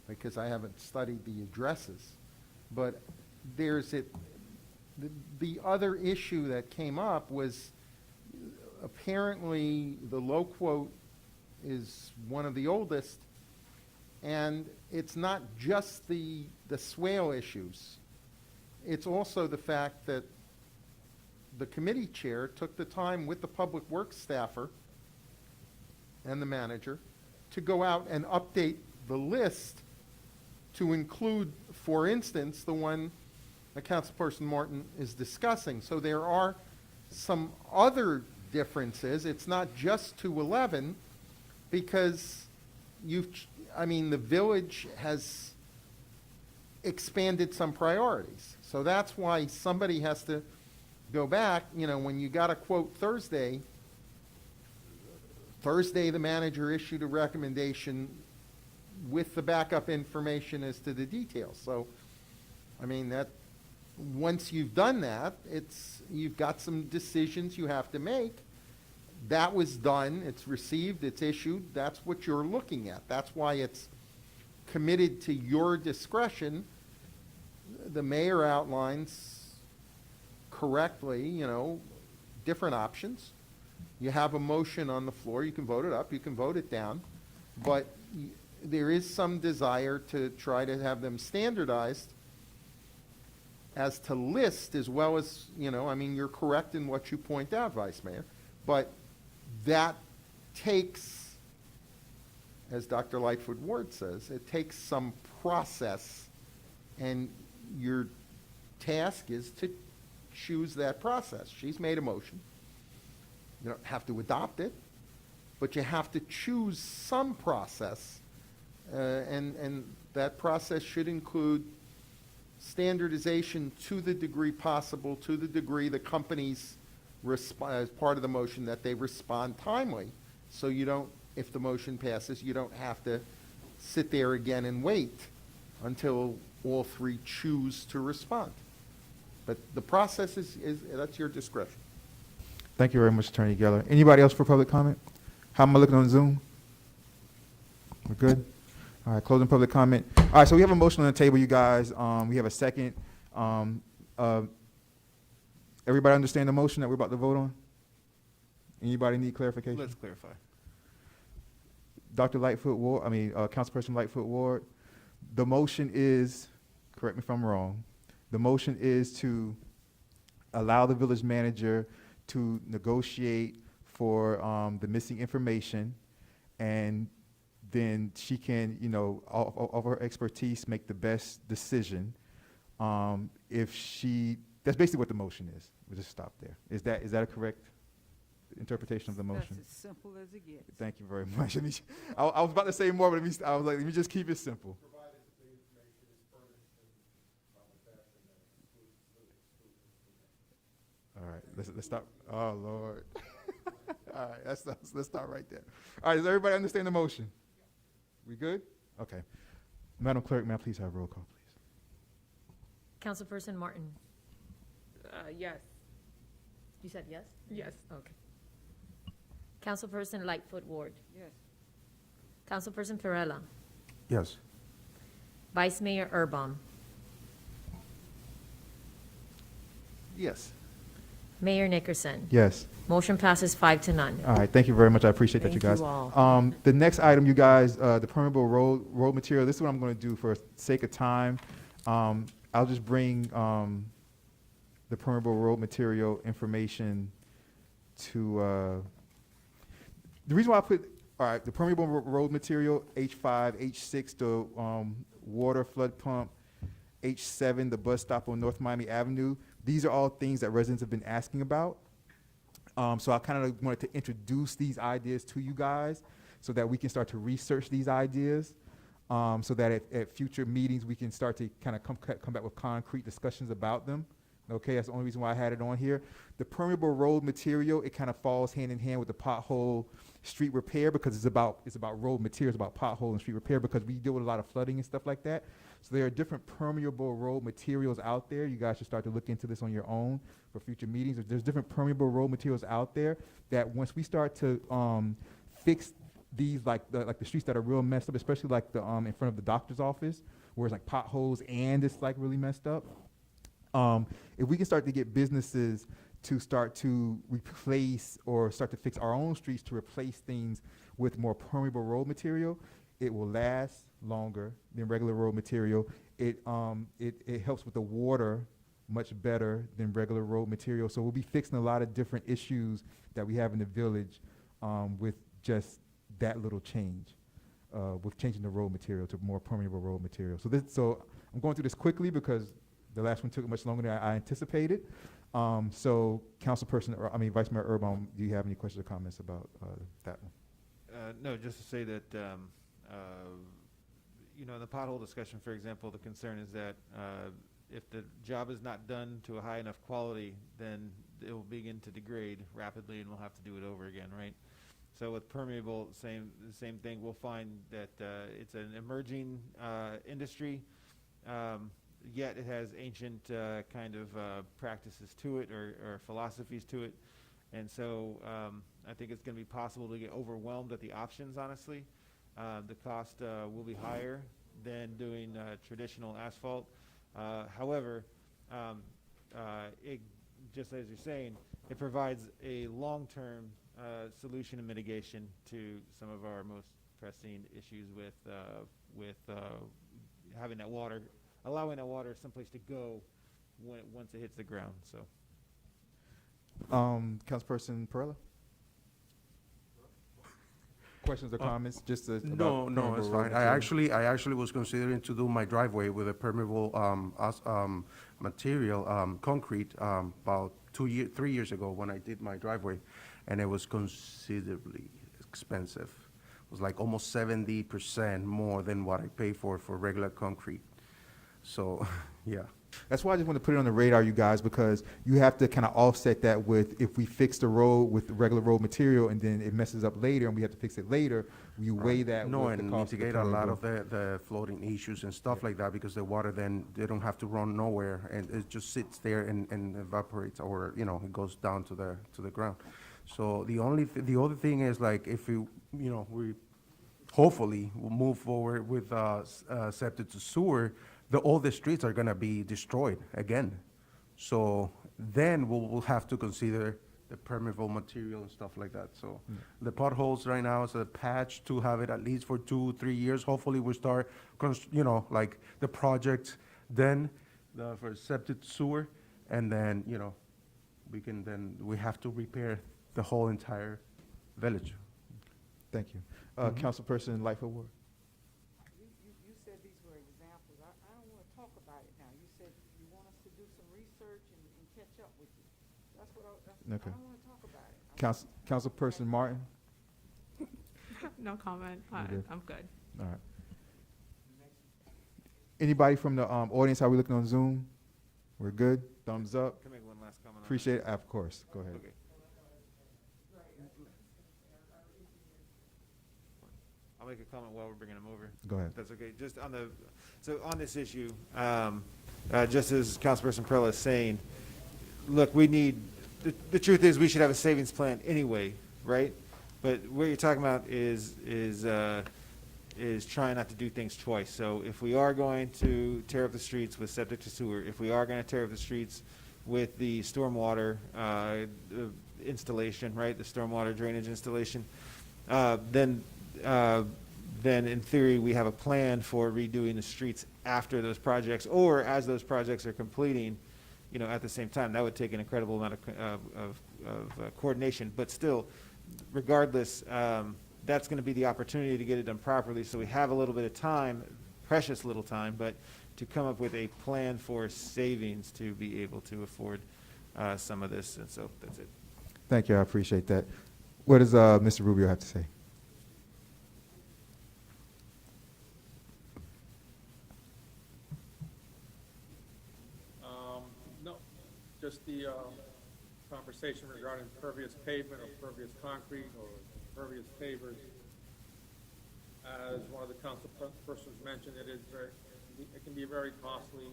because I haven't studied the addresses, but there's the other issue that came up was apparently the low quote is one of the oldest, and it's not just the swale issues. It's also the fact that the committee chair took the time with the public works staffer and the manager to go out and update the list to include, for instance, the one that Councilperson Martin is discussing. So there are some other differences. It's not just 211, because the village has expanded some priorities. So that's why somebody has to go back. When you got a quote Thursday, the manager issued a recommendation with the backup information as to the details. So, that once you've done that, you've got some decisions you have to make. That was done, it's received, it's issued, that's what you're looking at. That's why it's committed to your discretion. The mayor outlines correctly, different options. You have a motion on the floor, you can vote it up, you can vote it down, but there is some desire to try to have them standardized as to list, as well as, you're correct in what you point out, Vice Mayor, but that takes, as Dr. Lightfoot Ward says, it takes some process, and your task is to choose that process. She's made a motion. You don't have to adopt it, but you have to choose some process, and that process should include standardization to the degree possible, to the degree the companies as part of the motion that they respond timely. So you don't, if the motion passes, you don't have to sit there again and wait until all 3 choose to respond. But the process is that's your discretion. Thank you very much, Attorney Geller. Anybody else for public comment? How am I looking on Zoom? We're good? All right, closing public comment. All right, so we have a motion on the table, you guys. We have a second. Everybody understand the motion that we're about to vote on? Anybody need clarification? Let's clarify. Dr. Lightfoot Ward, Councilperson Lightfoot Ward, the motion is, correct me if I'm wrong, the motion is to allow the village manager to negotiate for the missing information, and then she can, of her expertise, make the best decision. That's basically what the motion is. We'll just stop there. Is that a correct interpretation of the motion? That's as simple as it gets. Thank you very much. I was about to say more, but I was like, let me just keep it simple. All right, let's stop. Oh, Lord. All right, let's start right there. All right, does everybody understand the motion? We good? Okay. Madam Clerk, may I please have roll call, please? Councilperson Martin, Yes. you said yes? Yes. Okay. Councilperson Lightfoot Ward, Yes. Councilperson Perella, Yes. Vice Mayor Erbaum, Yes. Mayor Nickerson. Yes. Motion passes 5-0. All right, thank you very much. I appreciate that, you Thank guys. you all. The next item, you guys, the permeable road material. This is what I'm going to do for sake of time. I'll just bring the permeable road material information to. The reason why I put the permeable road material H5, H6, the water flood pump, H7, the bus stop on North Miami Avenue. These are all things that residents have been asking about. So I kind of wanted to introduce these ideas to you guys. so that we can start to research these ideas, so that at future meetings, we can start to kind of come back with concrete discussions about them. Okay, that's the only reason why I had it on here. The permeable road material, it kind of falls hand in hand with the pothole street repair, because it's about road materials, about pothole and street repair, because we deal with a lot of flooding and stuff like that. So there are different permeable road materials out there. You guys should start to look into this on your own for future meetings. There's different permeable road materials out there that once we start to fix these, like the streets that are real messed up, especially like the in front of the doctor's office, where it's like potholes and it's like really messed up. If we can start to get businesses to start to replace or start to fix our own streets to replace things with more permeable road material, it will last longer than regular road material. It helps with the water much better than regular road material. So we'll be fixing a lot of different issues that we have in the village with just that little change, with changing the road material to more permeable road material. So I'm going through this quickly because the last one took much longer than I anticipated. So Vice Mayor Urban, do you have any questions or comments about that one? No, just to say that, in the pothole discussion, for example, the concern is that if the job is not done to a high enough quality, then it will begin to degrade rapidly and we'll have to do it over again, right? So with permeable, the same thing. We'll find that it's an emerging industry, yet it has ancient kind of practices to it or philosophies to it. And so I think it's going to be possible to get overwhelmed at the options, honestly. The cost will be higher than doing traditional asphalt. However, it, just as you're saying, it provides a long-term solution and mitigation to some of our most pressing issues with having that water, allowing that water someplace to go once it hits the ground. So, Councilperson Perella? Questions or comments? Just No, about no, permeable it's road fine. I material? actually was considering to do my driveway with a permeable material, concrete, about 3 years ago when I did my driveway, and it was considerably expensive. It was like almost 70% more than what I pay for regular concrete. So, yeah. That's why I just want to put it on the radar, you guys, because you have to kind of offset that with, if we fix the road with the regular road material and then it messes up later and we have to fix it later, you weigh that No, with the and cost of the mitigate a lot permeable. of the flooding issues and stuff like that, because the water then, they don't have to run nowhere, and it just sits there and evaporates, or, it goes down to the ground. So the other thing is, like, if we hopefully will move forward with septic to sewer, all the streets are gonna be destroyed again. So then we'll have to consider the permeable material and stuff like that. So the potholes right now is a patch to have it at least for 2-3 years. Hopefully we start, like the project then for septic sewer, and then, we have to repair the whole entire village. Thank you. Councilperson Lightfoot Ward? You said these were examples. I don't want to talk about it now. You said you want us to do some research and catch up with you. That's what Okay. I don't want to talk about it. Councilperson Martin? No comment. good? I'm good. All right. Anybody from the audience, how we looking on Zoom? We're good? Thumbs up? can I make one last comment on that? Appreciate it. Of course. Go ahead. Okay. I'll make a comment while we're bringing them over. Go ahead. If that's okay. Just on this issue, just as Councilperson Perella is saying, look, the truth is we should have a savings plan anyway, right? But what you're talking about is trying not to do things twice. So if we are going to tear up the streets with septic to sewer, if we are going to tear up the streets with the stormwater installation, right, the stormwater drainage installation, then in theory we have a plan for redoing the streets after those projects, or as those projects are completing, at the same time. That would take an incredible amount of coordination, but still, regardless, that's going to be the opportunity to get it done properly. So we have a little bit of time, precious little time, but to come up with a plan for savings to be able to afford some of this. And so that's it. Thank you. I appreciate that. What does Mr. Rubio have to say? just the conversation regarding pervious pavement or pervious concrete or pervious pavers. As one of the council persons mentioned, it can be very costly.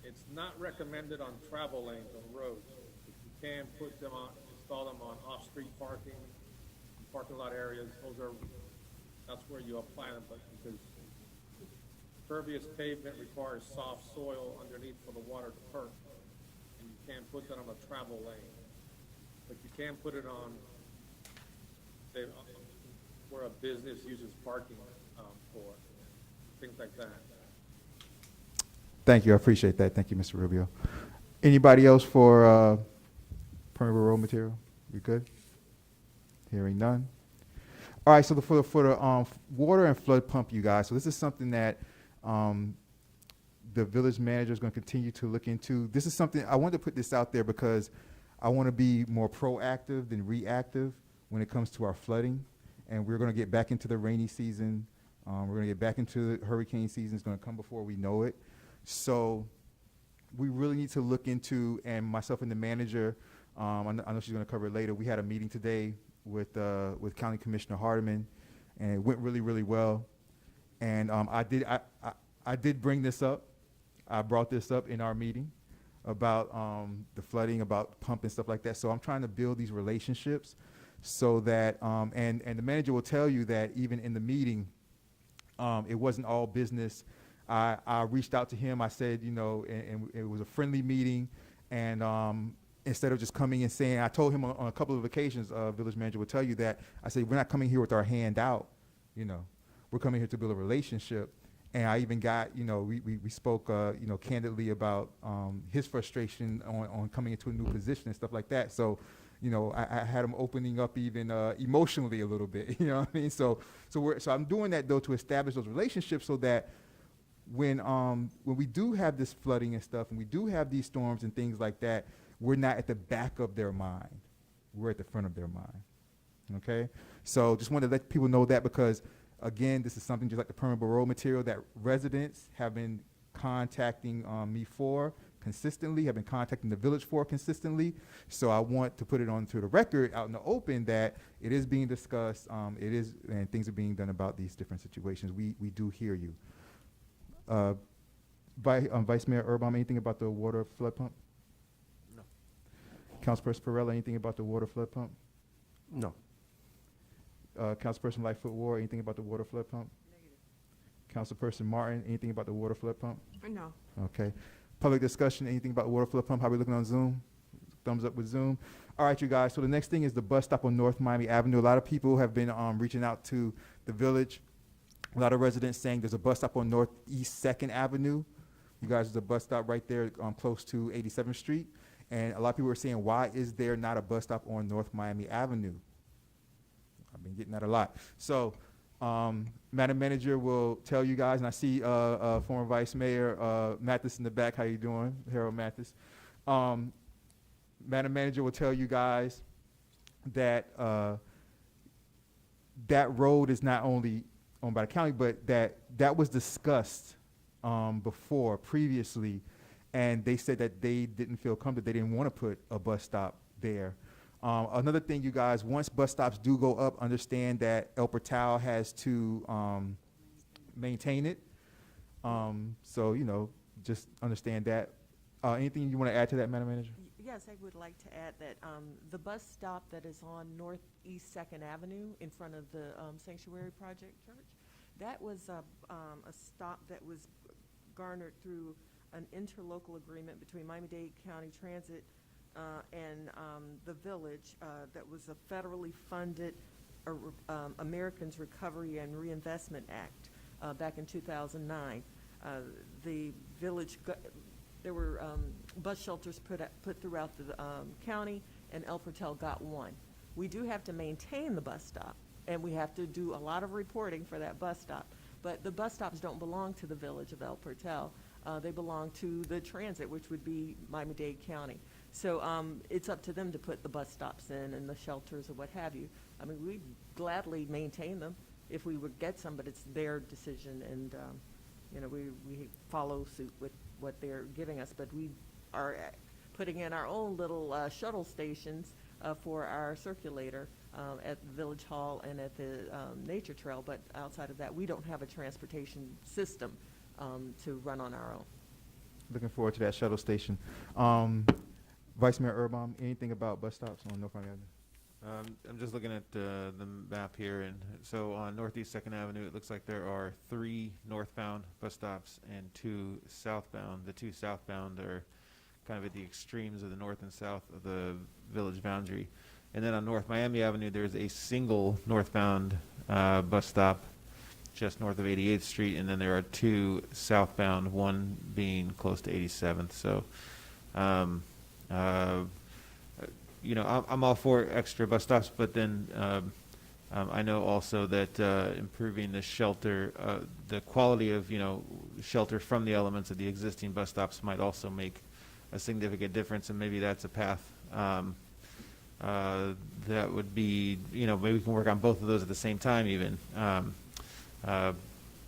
It's not recommended on travel lanes on roads. If you can install them on off-street parking lot areas, that's where you apply them, but because pervious pavement requires soft soil underneath for the water to perk, and you can't put that on a travel lane. But you can put it on, say, where a business uses parking for, things like that. Thank you. I appreciate that. Thank you, Mr. Rubio. Anybody else for permeable road material? We good? Hearing none. All right. So for the water and flood pump, you guys. So this is something that the village manager is going to continue to look into. This is something I wanted to put this out there because I want to be more proactive than reactive when it comes to our flooding. And we're going to get back into the rainy season. We're going to get back into the hurricane season. It's going to come before we know it. So we really need to look into, and myself and the manager, I know she's going to cover it later. We had a meeting today with County Commissioner Hardiman, and it went really, really well. And I did bring this up. I brought this up in our meeting about the flooding, about pump and stuff like that. So I'm trying to build these relationships so that, and the manager will tell you that even in the meeting, it wasn't all business. I reached out to him. I said, and it was a friendly meeting. And instead of just coming and saying, I told him on a couple of occasions, village manager will tell you that, I said, we're not coming here with our hand out, We're coming here to build a relationship. And I even got, we spoke, candidly about his frustration on coming into a new position and stuff like that. So, I had him opening up even emotionally a little bit, you know what I mean? So I'm doing that though to establish those relationships so that when we do have this flooding and stuff, and we do have these storms and things like that, we're not at the back of their mind. We're at the front of their mind. Okay? So just wanted to let people know that because, again, this is something just like the permeable road material that residents have been contacting me for consistently, have been contacting the village for consistently. So I want to put it onto the record out in the open that it is being discussed, and things are being done about these different situations. We do hear you. Vice Mayor Urbom, anything about the water flood pump? No. Councilperson Perella, anything about the water flood pump? No. Councilperson Lightfoot Ward, anything about the water flood pump? Negative. Councilperson Martin, anything about the water flood pump? No. Okay. Public discussion, anything about water flood pump? How we looking on Zoom? Thumbs up with Zoom. All right, you guys. So the next thing is the bus stop on North Miami Avenue. A lot of people have been reaching out to the village. A lot of residents saying there's a bus stop on Northeast 2nd Avenue. You guys, there's a bus stop right there close to 87th Street. And a lot of people are saying, why is there not a bus stop on North Miami Avenue? I've been getting that a lot. So, Madam Manager will tell you guys, and I see former Vice Mayor Mathis in the back. How you doing, Harold Mathis? Madam Manager will tell you guys that that road is not only owned by the county, but that was discussed previously, and they said that they didn't feel comfortable. They didn't want to put a bus stop there. Another thing, you guys, once bus stops do go up, understand that El Portal has to maintain it. So, just understand that. Anything you want to add to that, Madam Manager? Yes, I would like to add that the bus stop that is on Northeast 2nd Avenue in front of the Sanctuary Project Church, that was a stop that was garnered through an interlocal agreement between Miami-Dade County Transit and the village that was a federally funded Americans Recovery and Reinvestment Act back in 2009. The village, there were bus shelters put throughout the county, and El Portal got one. We do have to maintain the bus stop, and we have to do a lot of reporting for that bus stop. But the bus stops don't belong to the village of El Portal. They belong to the transit, which would be Miami-Dade County. So it's up to them to put the bus stops in and the shelters or what have you. I mean, we'd gladly maintain them if we would get some, but it's their decision, and we follow suit with what they're giving us. But we are putting in our own little shuttle stations for our circulator at the Village Hall and at the Nature Trail, but outside of that, we don't have a transportation system to run on our own. Looking forward to that shuttle station. Vice Mayor Urbom, anything about bus stops on North Miami Avenue? I'm just looking at the map here, and so on Northeast Second Avenue, it looks like there are 3 northbound bus stops and 2 southbound. The 2 southbound are kind of at the extremes of the north and south of the village boundary. And then on North Miami Avenue, there's a single northbound bus stop just north of 88th Street, and then there are 2 southbound, one being close to 87th. So, you know, I'm all for extra bus stops, but then I know also that improving the shelter, the quality of, you know, shelter from the elements of the existing bus stops might also make a significant difference, and maybe that's a path that would be, you know, maybe we can work on both of those at the same time even.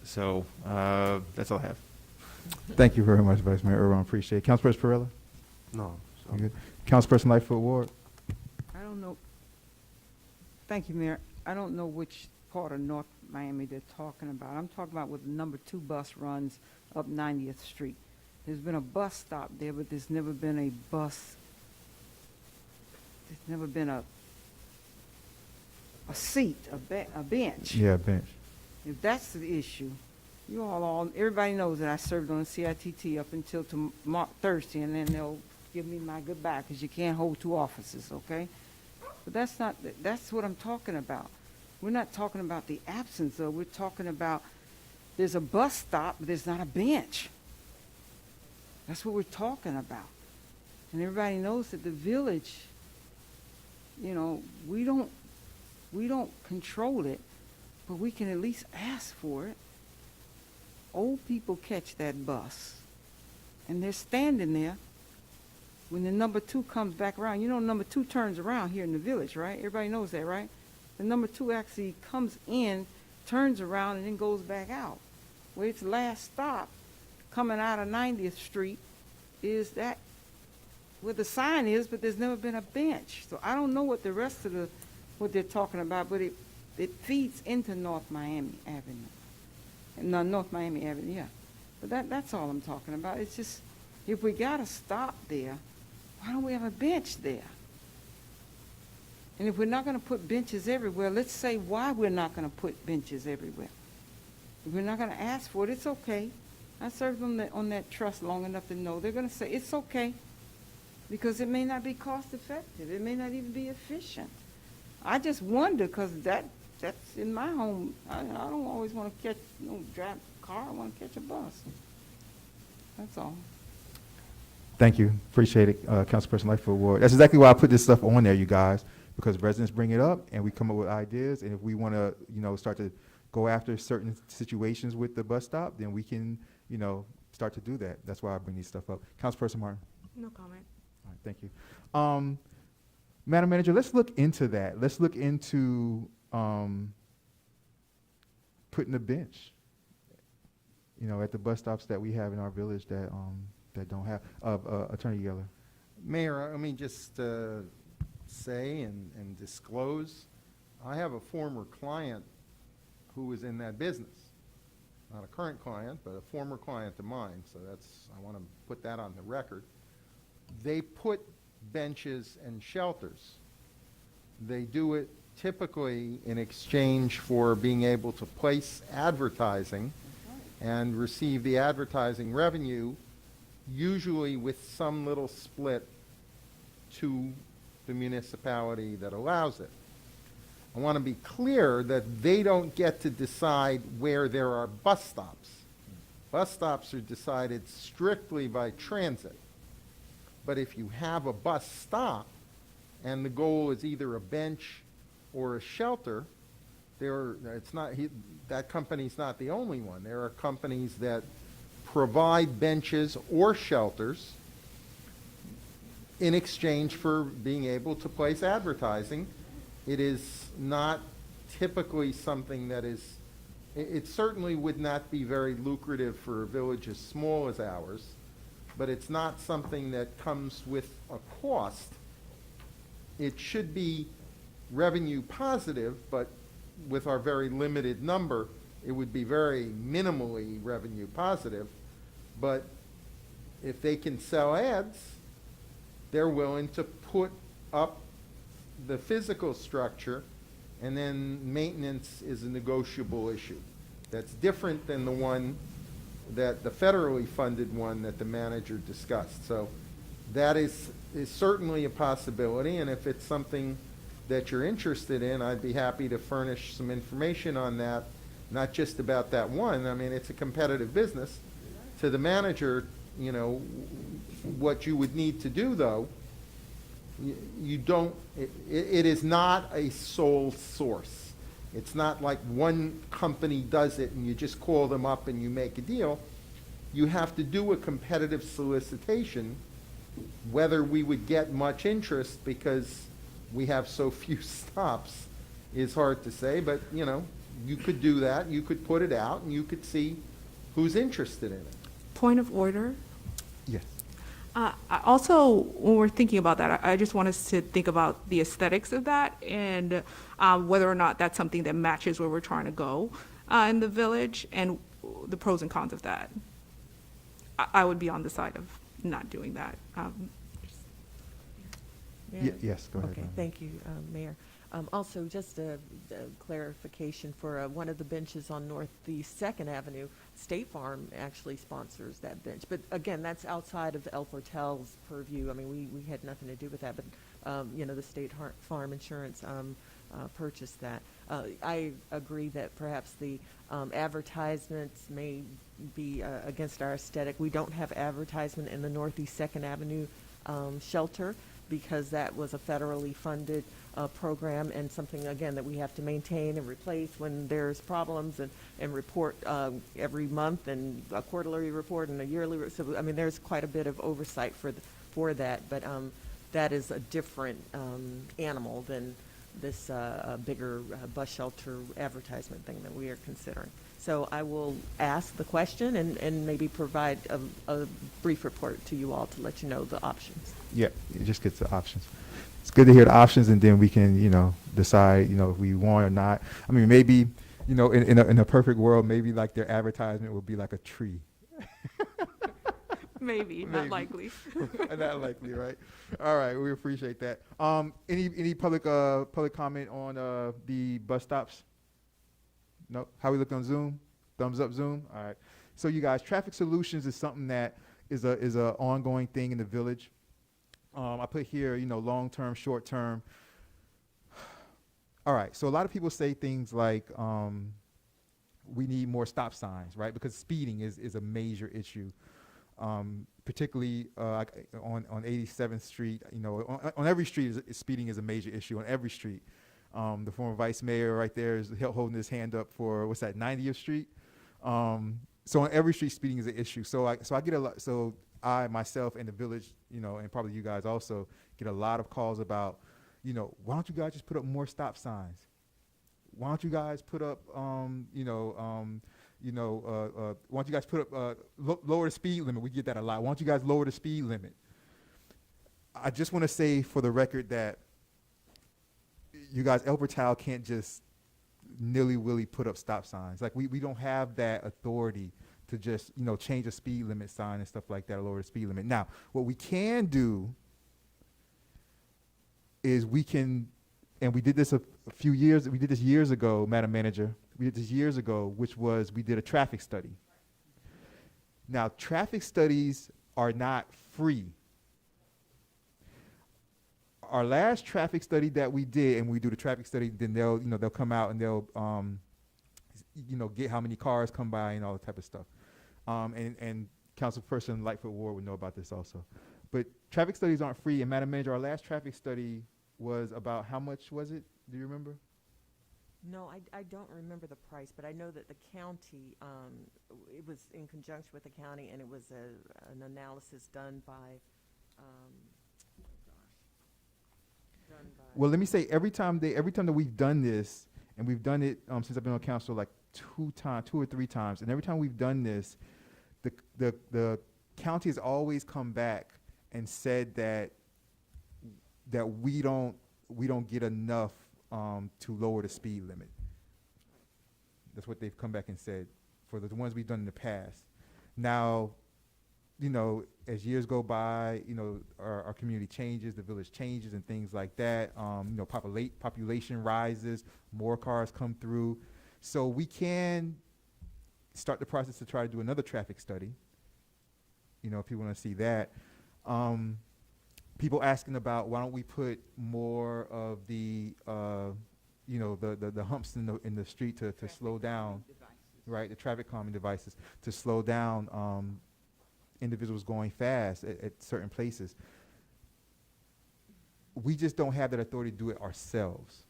So that's all I have. Thank you very much, Vice Mayor Urbom. Appreciate it. Councilperson Perrella? No. You good? Councilperson Lightfoot Ward? I don't know. Thank you, Mayor. I don't know which part of North Miami they're talking about. I'm talking about where the number 2 bus runs up 90th Street. There's been a bus stop there, but there's never been a bus. There's never been a seat, a bench. Yeah, bench. If that's the issue, you all, everybody knows that I served on the CITT up until Thursday, and then they'll give me my goodbye, because you can't hold 2 offices, okay? But that's what I'm talking about. We're not talking about the absence of, we're talking about there's a bus stop, but there's not a bench. That's what we're talking about. And everybody knows that the village, you know, we don't control it, but we can at least ask for it. Old people catch that bus, and they're standing there when the number 2 comes back around. You know, number 2 turns around here in the village, right? Everybody knows that, right? The number 2 actually comes in, turns around, and then goes back out. Where its last stop, coming out of 90th Street, is that where the sign is, but there's never been a bench. So I don't know what the rest of what they're talking about, but it feeds into North Miami Avenue. No, North Miami Avenue, yeah. But that's all I'm talking about. It's just, if we got to stop there, why don't we have a bench there? And if we're not going to put benches everywhere, let's say why we're not going to put benches everywhere. If we're not going to ask for it, it's okay. I served on that trust long enough to know they're going to say it's okay, because it may not be cost effective. It may not even be efficient. I just wonder, because that's in my home. I don't always want to drive a car. I want to catch a bus. That's all. Thank you. Appreciate it, Councilperson Lightfoot Ward. That's exactly why I put this stuff on there, you guys, because residents bring it up and we come up with ideas. And if we want to, you know, start to go after certain situations with the bus stop, then we can, you know, start to do that. That's why I bring these stuff up. Councilperson Martin. No comment. All right, thank you. Madam Manager, let's look into that. Let's look into putting a bench, you know, at the bus stops that we have in our village that don't have. Attorney Geller. Mayor, let me just say and disclose, I have a former client who was in that business. Not a current client, but a former client of mine, so I want to put that on the record. They put benches and shelters. They do it typically in exchange for being able to place advertising and receive the advertising revenue, usually with some little split to the municipality that allows it. I want to be clear that they don't get to decide where there are bus stops. Bus stops are decided strictly by transit. But if you have a bus stop and the goal is either a bench or a shelter, that company's not the only one. There are companies that provide benches or shelters in exchange for being able to place advertising. It is not typically something that is, it certainly would not be very lucrative for a village as small as ours, but it's not something that comes with a cost. It should be revenue positive, but with our very limited number, it would be very minimally revenue positive. But if they can sell ads, they're willing to put up the physical structure, and then maintenance is a negotiable issue. That's different than the one that, the federally funded one that the manager discussed. So that is certainly a possibility, and if it's something that you're interested in, I'd be happy to furnish some information on that, not just about that one. I mean, it's a competitive business. To the manager, you know, what you would need to do, though, you don't, it is not a sole source. It's not like one company does it and you just call them up and you make a deal. You have to do a competitive solicitation. Whether we would get much interest because we have so few stops is hard to say, but, you know, you could do that. You could put it out and you could see who's interested in it. Point of order. Yes. Also, when we're thinking about that, I just want us to think about the aesthetics of that and whether or not that's something that matches where we're trying to go in the village and the pros and cons of that. I would be on the side of not doing that. Yeah. Yes, go ahead. Okay, Madam. thank you, Mayor. Also, just a clarification for one of the benches on Northeast Second Avenue, State Farm actually sponsors that bench. But again, that's outside of El Fortel's purview. I mean, we had nothing to do with that, but, you know, the State Farm Insurance purchased that. I agree that perhaps the advertisements may be against our aesthetic. We don't have advertisement in the Northeast Second Avenue shelter because that was a federally funded program and something, again, that we have to maintain and replace when there's problems and report every month, and a quarterly report and a yearly. So, I mean, there's quite a bit of oversight for that, but that is a different animal than this bigger bus shelter advertisement thing that we are considering. So I will ask the question and maybe provide a brief report to you all to let you know the options. Yeah, it just gets the options. It's good to hear the options, and then we can, you know, decide, you know, if we want or not. I mean, maybe, you know, in a perfect world, maybe like their advertisement would be like a tree. Maybe, not likely. Not likely, right? All right, we appreciate that. Any public comment on the bus stops? No. How we look on Zoom? Thumbs up, Zoom. All right. So you guys, traffic solutions is something that is a ongoing thing in the village. I put here, you know, long term, short term. All right. So a lot of people say things like we need more stop signs, right? Because speeding is a major issue. Particularly on 87th Street, you know, on every street, speeding is a major issue on every street. The former vice mayor right there is holding his hand up for, what's that, 90th Street? So on every street, speeding is an issue. So I get a lot, so I, myself, and the village, you know, and probably you guys also get a lot of calls about, you know, why don't you guys just put up more stop signs? Why don't you guys put up, why don't you guys put up, lower the speed limit? We get that a lot. Why don't you guys lower the speed limit? I just want to say for the record that you guys, El Portal can't just nilly-willy put up stop signs. Like, we don't have that authority to just, you know, change a speed limit sign and stuff like that, or lower the speed limit. Now, what we can do is we can, and we did this we did this years ago, Madam Manager. We did this years ago, which was we did a traffic study. Now, traffic studies are not free. Our last traffic study that we did, and we do the traffic study, then they'll come out and they'll, get how many cars come by and all that type of stuff. And Councilperson Lightfoot Ward would know about this also. But traffic studies aren't free. And Madam Manager, our last traffic study was about how much was it? Do you remember? No, I don't remember the price, but I know that the county, it was in conjunction with the county, and it was an analysis done by, Well, let me say, every time that we've done this, and we've done it since I've been on council like two or three times, and every time we've done this, the county has always come back and said that we don't get enough to lower the speed limit. That's what they've come back and said for the ones we've done in the past. Now, you know, as years go by, you know, our community changes, the village changes and things like that. You know, population rises, more cars come through. So we can start the process to try to do another traffic study. You know, if people want to see that. People asking about why don't we put more of the, you know, the humps in the street to slow down, right? The traffic calming devices to slow down individuals going fast at certain places. We just don't have that authority to do it ourselves.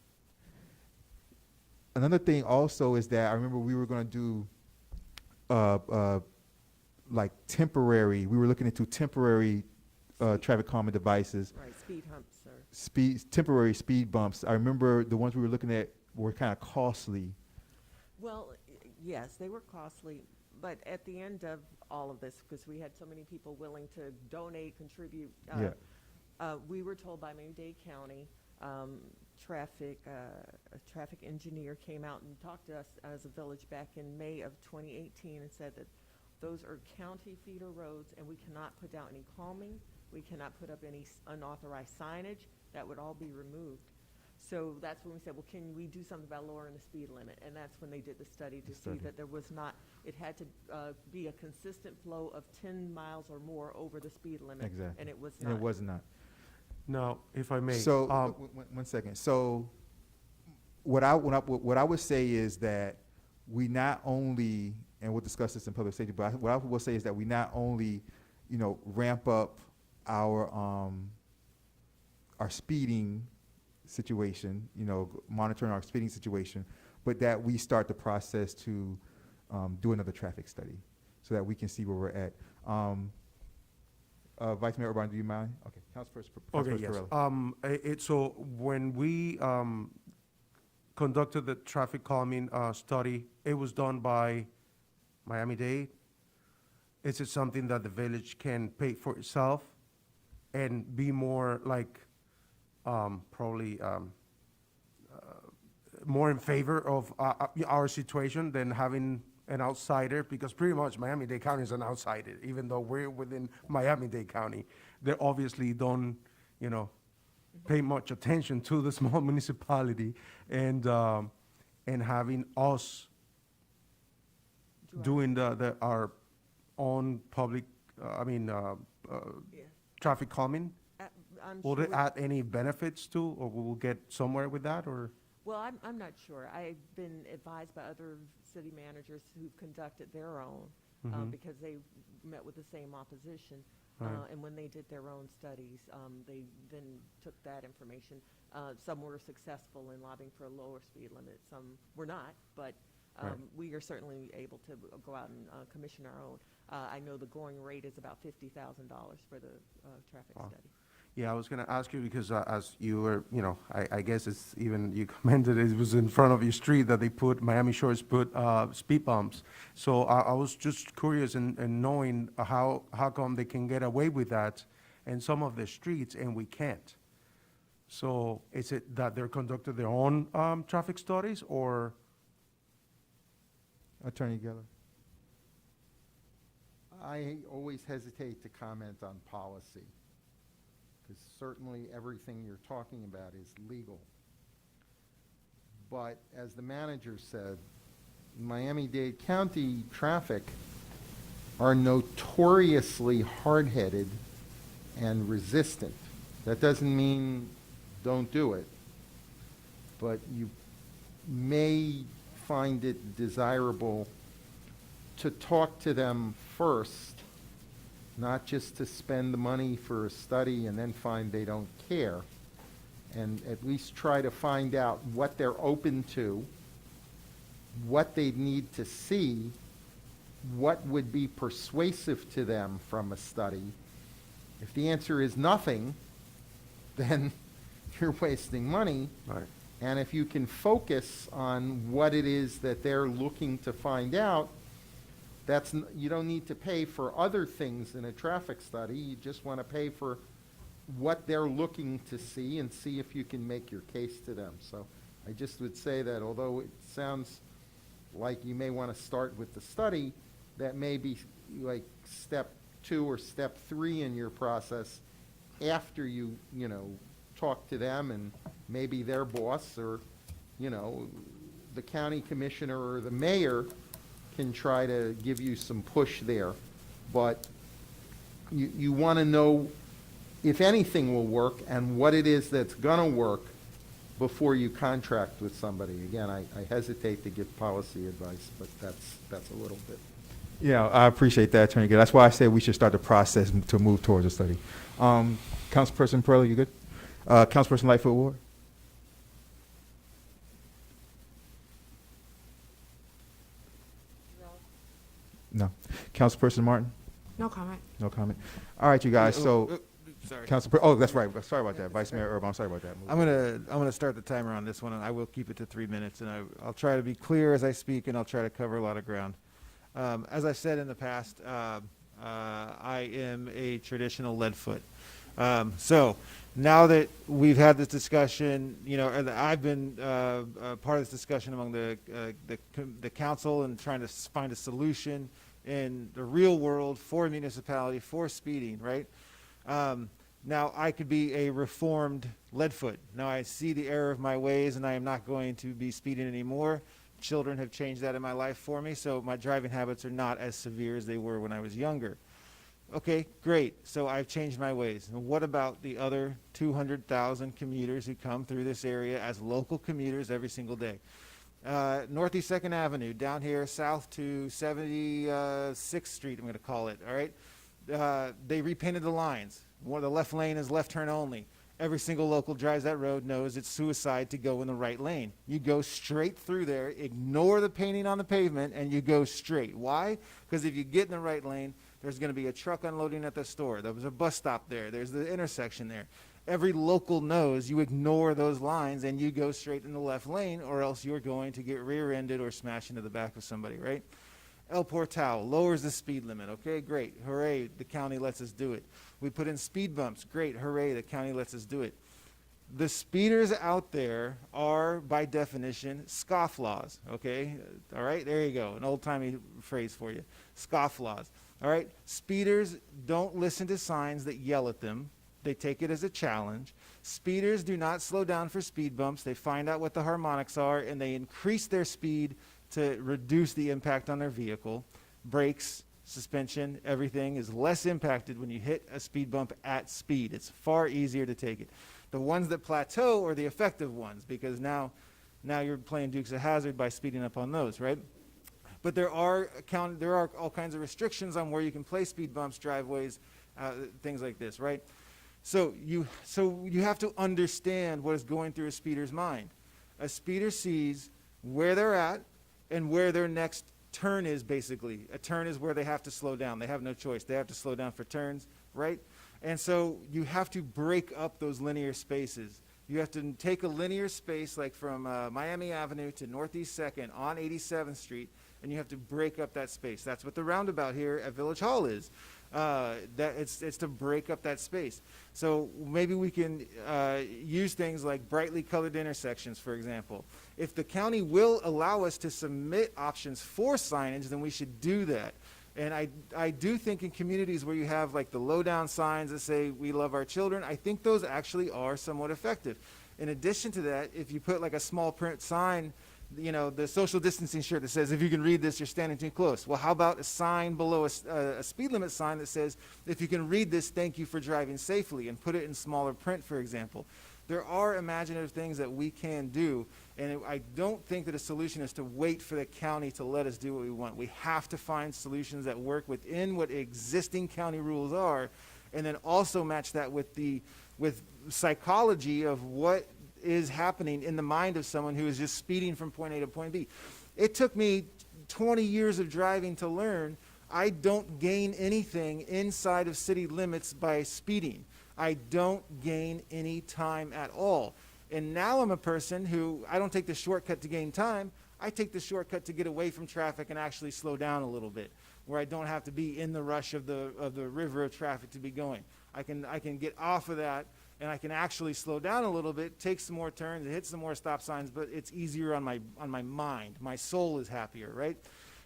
Another thing also is that I remember we were going to do like temporary. We were looking into temporary traffic calming devices. Right, speed humps or. Temporary speed bumps. I remember the ones we were looking at were kind of costly. Well, yes, they were costly, but at the end of all of this, because we had so many people willing to donate, contribute, we were told by Miami-Dade County, a traffic engineer came out and talked to us as a village back in May of 2018 and said that those are county feeder roads and we cannot put down any calming, we cannot put up any unauthorized signage, that would all be removed. So that's when we said, well, can we do something about lowering the speed limit? And that's when they did the study to see that there was not, it had to be a consistent flow of 10 miles or more over the speed limit. Exactly. And it was And not. it was not. Now, if I may. So, one second. So, what I would say is that we not only, and we'll discuss this in public safety, but what I will say is that we not only, you know, ramp up our speeding situation, you know, monitoring our speeding situation, but that we start the process to do another traffic study so that we can see where we're at. Vice Mayor Urban, do you mind? Okay, Councilperson Yes. So when we conducted the traffic calming study, it was done by Miami-Dade. Is it something that the village can pay for itself and be more like probably more in favor of our situation than having an outsider? Because pretty much Miami-Dade County is an outsider, even though we're within Miami-Dade County. They obviously don't, you know, pay much attention to the small municipality, and having us doing our own public, traffic calming. I'm Will sure it add any benefits to, or we'll get somewhere with that, or? Well, I'm not sure. I've been advised by other city managers who've conducted their own, because they met with the same opposition. Right. And when they did their own studies, they then took that information. Some were successful in lobbying for a lower speed limit, some were not, but Right. we are certainly able to go out and commission our own. I know the going rate is about $50,000 for the traffic Wow. study. Yeah, I was going to ask you because as you were, you know, I guess it's even, you commented it was in front of your street that they put, Miami Shores put speed bumps. So I was just curious in knowing how come they can get away with that in some of the streets and we can't? So is it that they're conducting their own traffic studies, or? Attorney Geller. I always hesitate to comment on policy, because certainly everything you're talking about is legal. But as the manager said, Miami-Dade County traffic are notoriously hard-headed and resistant. That doesn't mean don't do it, but you may find it desirable to talk to them first, not just to spend the money for a study and then find they don't care, and at least try to find out what they're open to, what they need to see, what would be persuasive to them from a study. If the answer is nothing, then you're wasting money. Right. And if you can focus on what it is that they're looking to find out, you don't need to pay for other things in a traffic study. You just want to pay for what they're looking to see and see if you can make your case to them. So I just would say that although it sounds like you may want to start with the study, that may be like step 2 or step 3 in your process after you talk to them and maybe their boss or, the county commissioner or the mayor can try to give you some push there. But you want to know if anything will work and what it is that's going to work before you contract with somebody. Again, I hesitate to give policy advice, but that's a little bit. Yeah, I appreciate that, Attorney Gill. That's why I said we should start the process to move towards a study. Councilperson Pearl, you good? Councilperson Lightfoot Ward? No. Councilperson Martin? No comment. No comment. All right, you guys, so, Sorry. that's right. Sorry about that. Vice Mayor Erb, I'm sorry about that. I'm gonna start the timer on this one, and I will keep it to 3 minutes, and I'll try to be clear as I speak, and I'll try to cover a lot of ground. As I've said in the past, I am a traditional leadfoot. So now that we've had this discussion, and I've been part of this discussion among the council and trying to find a solution in the real world for a municipality for speeding, right? Now I could be a reformed leadfoot. Now I see the error of my ways, and I am not going to be speeding anymore. Children have changed that in my life for me, so my driving habits are not as severe as they were when I was younger. Okay, great. So I've changed my ways. And what about the other 200,000 commuters who come through this area as local commuters every single day? Northeast 2nd Avenue, down here south to 76th Street, I'm going to call it, all right? They repainted the lines. The left lane is left turn only. Every single local drives that road knows it's suicide to go in the right lane. You go straight through there, ignore the painting on the pavement, and you go straight. Why? Because if you get in the right lane, there's going to be a truck unloading at the store. There was a bus stop there. There's the intersection there. Every local knows you ignore those lines and you go straight in the left lane, or else you're going to get rear-ended or smash into the back of somebody, right? El Portal lowers the speed limit. Okay, great. Hooray, the county lets us do it. We put in speed bumps. Great. Hooray, the county lets us do it. The speeders out there are, by definition, scofflaws. Okay? All right, there you go. An old-timey phrase for you. Scofflaws. All right? Speeders don't listen to signs that yell at them. They take it as a challenge. Speeders do not slow down for speed bumps. They find out what the harmonics are, and they increase their speed to reduce the impact on their vehicle. Brakes, suspension, everything is less impacted when you hit a speed bump at speed. It's far easier to take it. The ones that plateau are the effective ones, because now you're playing Dukes of Hazzard by speeding up on those, right? But there are all kinds of restrictions on where you can place speed bumps, driveways, things like this, right? So you have to understand what is going through a speeder's mind. A speeder sees where they're at and where their next turn is, basically. A turn is where they have to slow down. They have no choice. They have to slow down for turns, right? And so you have to break up those linear spaces. You have to take a linear space like from Miami Avenue to Northeast 2nd on 87th Street, and you have to break up that space. That's what the roundabout here at Village Hall is. It's to break up that space. So maybe we can use things like brightly colored intersections, for example. If the county will allow us to submit options for signage, then we should do that. And I do think in communities where you have like the low-down signs that say, "We love our children," I think those actually are somewhat effective. In addition to that, if you put like a small print sign, the social distancing shirt that says, "If you can read this, you're standing too close." Well, how about a sign below a speed limit sign that says, "If you can read this, thank you for driving safely," and put it in smaller print, for example. There are imaginative things that we can do, and I don't think that a solution is to wait for the county to let us do what we want. We have to find solutions that work within what existing county rules are, and then also match that with psychology of what is happening in the mind of someone who is just speeding from point A to point B. It took me 20 years of driving to learn I don't gain anything inside of city limits by speeding. I don't gain any time at all. And now I'm a person who, I don't take the shortcut to gain time. I take the shortcut to get away from traffic and actually slow down a little bit, where I don't have to be in the rush of the river of traffic to be going. I can get off of that, and I can actually slow down a little bit, take some more turns, hit some more stop signs, but it's easier on my mind. My soul is happier, right?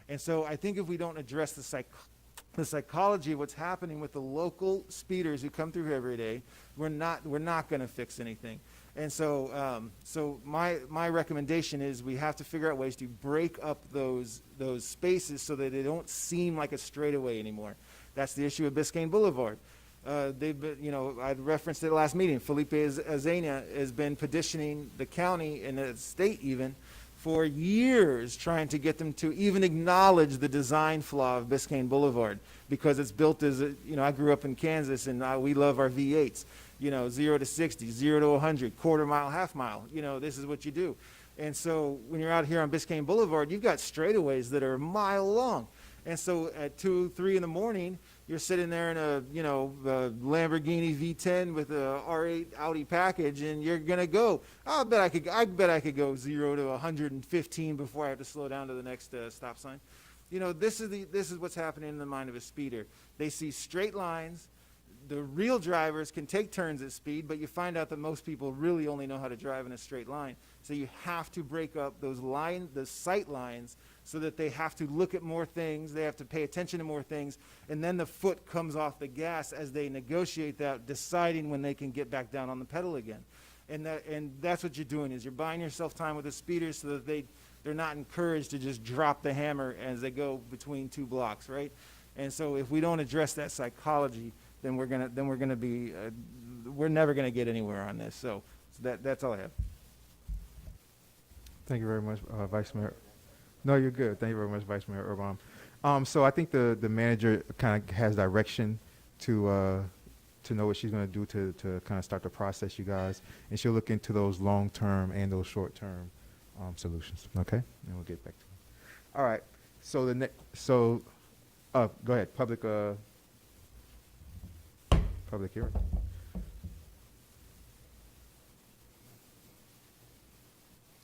And so I think if we don't address the psychology of what's happening with the local speeders who come through here every day, we're not going to fix anything. And so, my recommendation is we have to figure out ways to break up those spaces so that they don't seem like a straightaway anymore. That's the issue of Biscayne Boulevard. They've been, I referenced it last meeting. Felipe Azania has been petitioning the county and the state even for years, trying to get them to even acknowledge the design flaw of Biscayne Boulevard, because it's built as I grew up in Kansas, and we love our V8s. 0 to 60, 0 to 100, quarter mile, half mile. This is what you do. And so when you're out here on Biscayne Boulevard, you've got straightaways that are a mile long. And so at 2, 3 in the morning, you're sitting there in a Lamborghini V10 with a R8 Audi package, and you're gonna go. I bet I could go 0 to 115 before I have to slow down to the next stop sign. This is what's happening in the mind of a speeder. They see straight lines. The real drivers can take turns at speed, but you find out that most people really only know how to drive in a straight line. So you have to break up the sight lines, so that they have to look at more things, they have to pay attention to more things, and then the foot comes off the gas as they negotiate that, deciding when they can get back down on the pedal again. And that's what you're doing, is you're buying yourself time with the speeders so that they're not encouraged to just drop the hammer as they go between 2 blocks, right? And so if we don't address that psychology, then we're never gonna get anywhere on this. So that's all I have. Thank you very much, Vice Mayor. No, you're good. Thank you very much, Vice Mayor Urban. So I think the manager kind of has direction to know what she's going to do to kind of start the process, you guys, and she'll look into those long-term and those short-term solutions. Okay, and we'll get back to it. All right. So go ahead. Public hearing.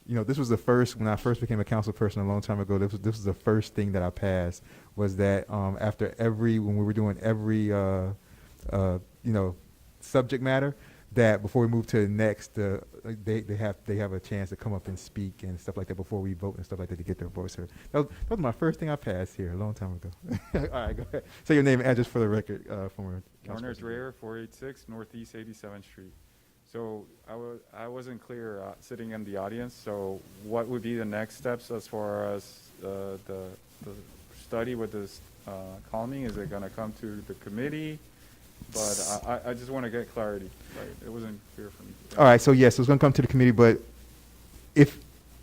This was the first, when I first became a council person a long time ago, this was the first thing that I passed, was that when we were doing every subject matter, that before we move to the next, they have a chance to come up and speak and stuff like that before we vote and stuff like that, to get their voice heard. That was my first thing I passed here a long time ago. All right, go ahead. Say your name and address for the record, former Warner councilperson. Dreyer, 486 Northeast 87th Street. So I wasn't clear sitting in the audience. So what would be the next steps as far as the study with this calming? Is it going to come to the committee? But I just want to get clarity. Right? It wasn't clear for me. All right, so yes, it's going to come to the committee, but if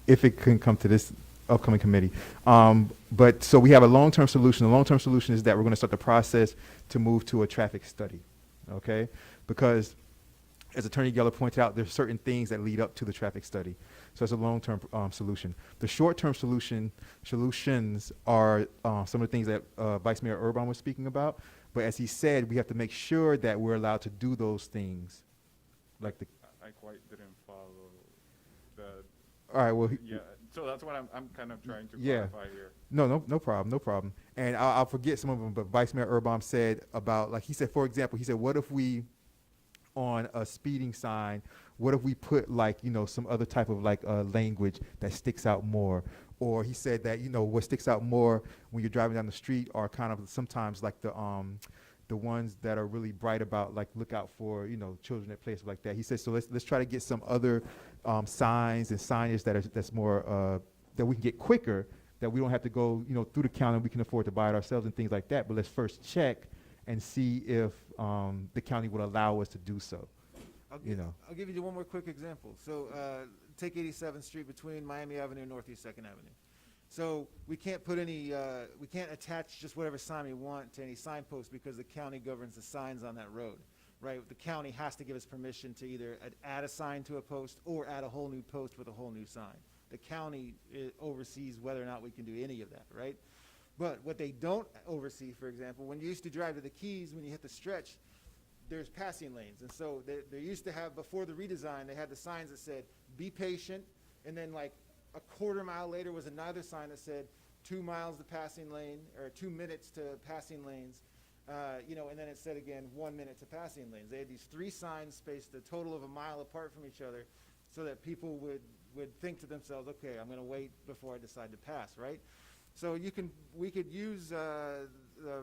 it can come to this upcoming committee. But so we have a long-term solution. The long-term solution is that we're going to start the process to move to a traffic study, okay? Because as Attorney Geller pointed out, there's certain things that lead up to the traffic study. So it's a long-term solution. The short-term solutions are some of the things that Vice Mayor Urban was speaking about. But as he said, we have to make sure that we're allowed to do those things. I quite didn't follow the. All right, well. Yeah, so that's what I'm kind of trying to yeah. clarify here. No problem. And I'll forget some of them, but Vice Mayor Urban said about, he said, for example, what if we, on a speeding sign, what if we put some other type of language that sticks out more? Or he said that, what sticks out more when you're driving down the street are kind of sometimes the ones that are really bright about, look out for, children at places like that. He said, so let's try to get some other signs and signage that's more, that we can get quicker, that we don't have to go, through the county, we can afford to buy it ourselves and things like that. But let's first check and see if the county would allow us to do so. I'll give you one more quick example. So take 87th Street between Miami Avenue and Northeast 2nd Avenue. So we can't put we can't attach just whatever sign we want to any signpost, because the county governs the signs on that road, right? The county has to give us permission to either add a sign to a post or add a whole new post with a whole new sign. The county oversees whether or not we can do any of that, right? But what they don't oversee, for example, when you used to drive to the Keys, when you hit the stretch, there's passing lanes. And so they used to have, before the redesign, they had the signs that said, be patient, and then a quarter mile later was another sign that said 2 miles to passing lane, or 2 minutes to passing lanes, and then it said again 1 minute to passing lanes. They had these 3 signs spaced a total of a mile apart from each other, so that people would think to themselves, okay, I'm going to wait before I decide to pass, right? So we could use the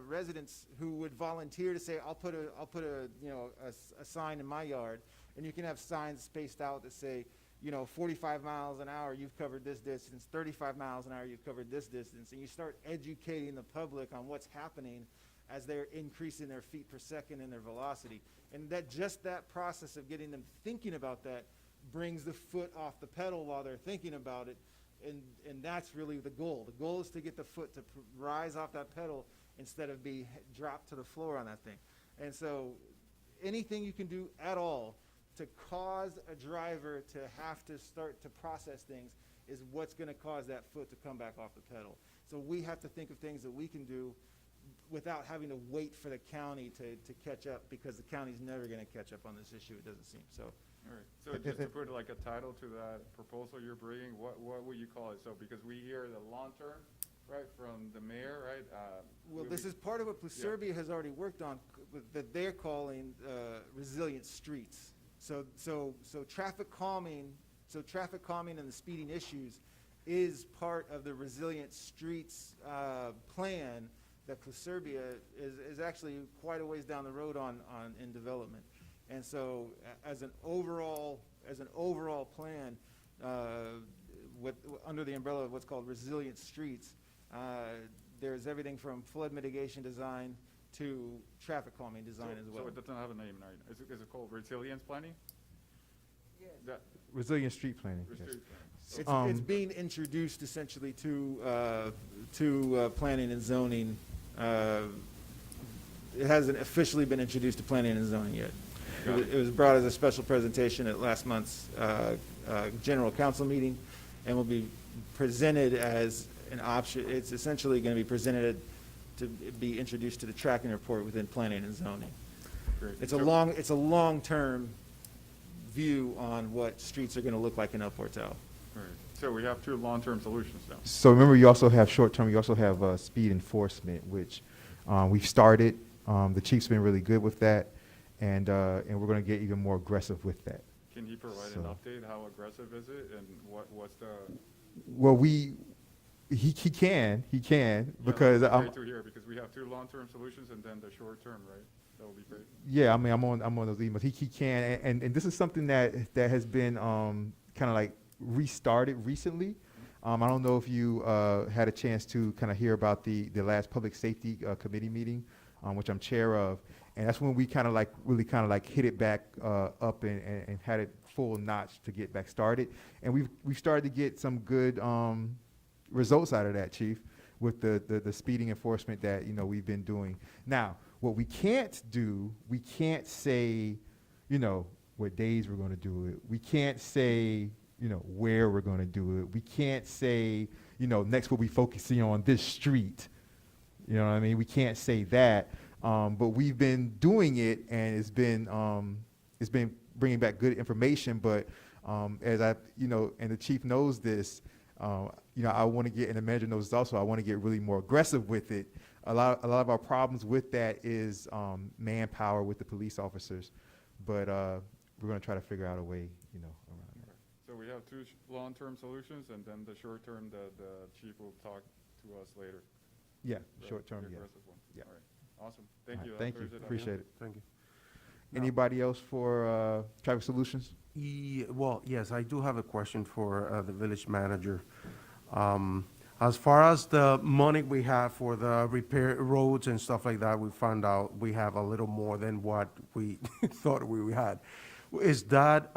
residents who would volunteer to say, I'll put a sign in my yard, and you can have signs spaced out that say, 45 miles an hour, you've covered this distance, 35 miles an hour, you've covered this distance, and you start educating the public on what's happening as they're increasing their feet per second and their velocity. And that process of getting them thinking about that brings the foot off the pedal while they're thinking about it, and that's really the goal. The goal is to get the foot to rise off that pedal instead of be dropped to the floor on that thing. And so anything you can do at all to cause a driver to have to start to process things is what's going to cause that foot to come back off the pedal. So we have to think of things that we can do without having to wait for the county to catch up, because the county's never going to catch up on this issue, it doesn't seem. So, All right, so just to put like a title to that proposal you're bringing, what would you call it? So, because we hear the long term, right, from the mayor, right? well, this is part of what Pluserbia has already worked on, that they're calling resilient streets. So traffic calming and the speeding issues is part of the resilient streets plan that Pluserbia is actually quite a ways down the road on in development. And so as an overall plan, under the umbrella of what's called resilient streets, there's everything from flood mitigation design to traffic calming design as well. So it doesn't have a name, right? Is it called resilience planning? Yes. Resilient street planning. Yes. It's being introduced essentially to planning and zoning. It hasn't officially been introduced to planning and zoning yet. It was brought as a special presentation at last month's general council meeting, and will be presented as an option. It's essentially going to be presented to be introduced to the tracking report within planning and zoning. Great. It's a long-term view on what streets are going to look like in El Portal. Right. So we have 2 long-term solutions now. So remember, you also have short-term, you also have speed enforcement, which we've started. The chief's been really good with that, and we're going to get even more aggressive with that. Can you provide an update? How aggressive is it, and what's the? Well, he can because Yeah, great to hear, because we have 2 long-term solutions and then the short-term, right? That would be great. yeah, I mean, I'm on those emails. He can, and this is something that has been kind of like restarted recently. I don't know if you had a chance to kind of hear about the last public safety committee meeting, which I'm chair of, and that's when we kind of like really kind of like hit it back up and had it full notch to get back started, and we've started to get some good results out of that, Chief, with the speeding enforcement that we've been doing. Now, what we can't do, we can't say, what days we're going to do it. We can't say, where we're going to do it. We can't say, next we'll be focusing on this street. You know what I mean? We can't say that. But we've been doing it, and it's been bringing back good information. But as I, and the chief knows this, I want to get, and the manager knows this also, I want to get really more aggressive with it. A lot of our problems with that is manpower with the police officers, but we're going to try to figure out a way, around that. So we have 2 long-term solutions, and then the short-term, the chief will talk to us later. Yeah, Right, short term, the yeah. aggressive one. Yeah. All right. Awesome. Thank All you. right, That thank you. clears it up. Appreciate it. Thank you. Anybody else for traffic solutions? Well, yes, I do have a question for the village manager. As far as the money we have for the repair roads and stuff like that, we found out we have a little more than what we thought we had. Is that,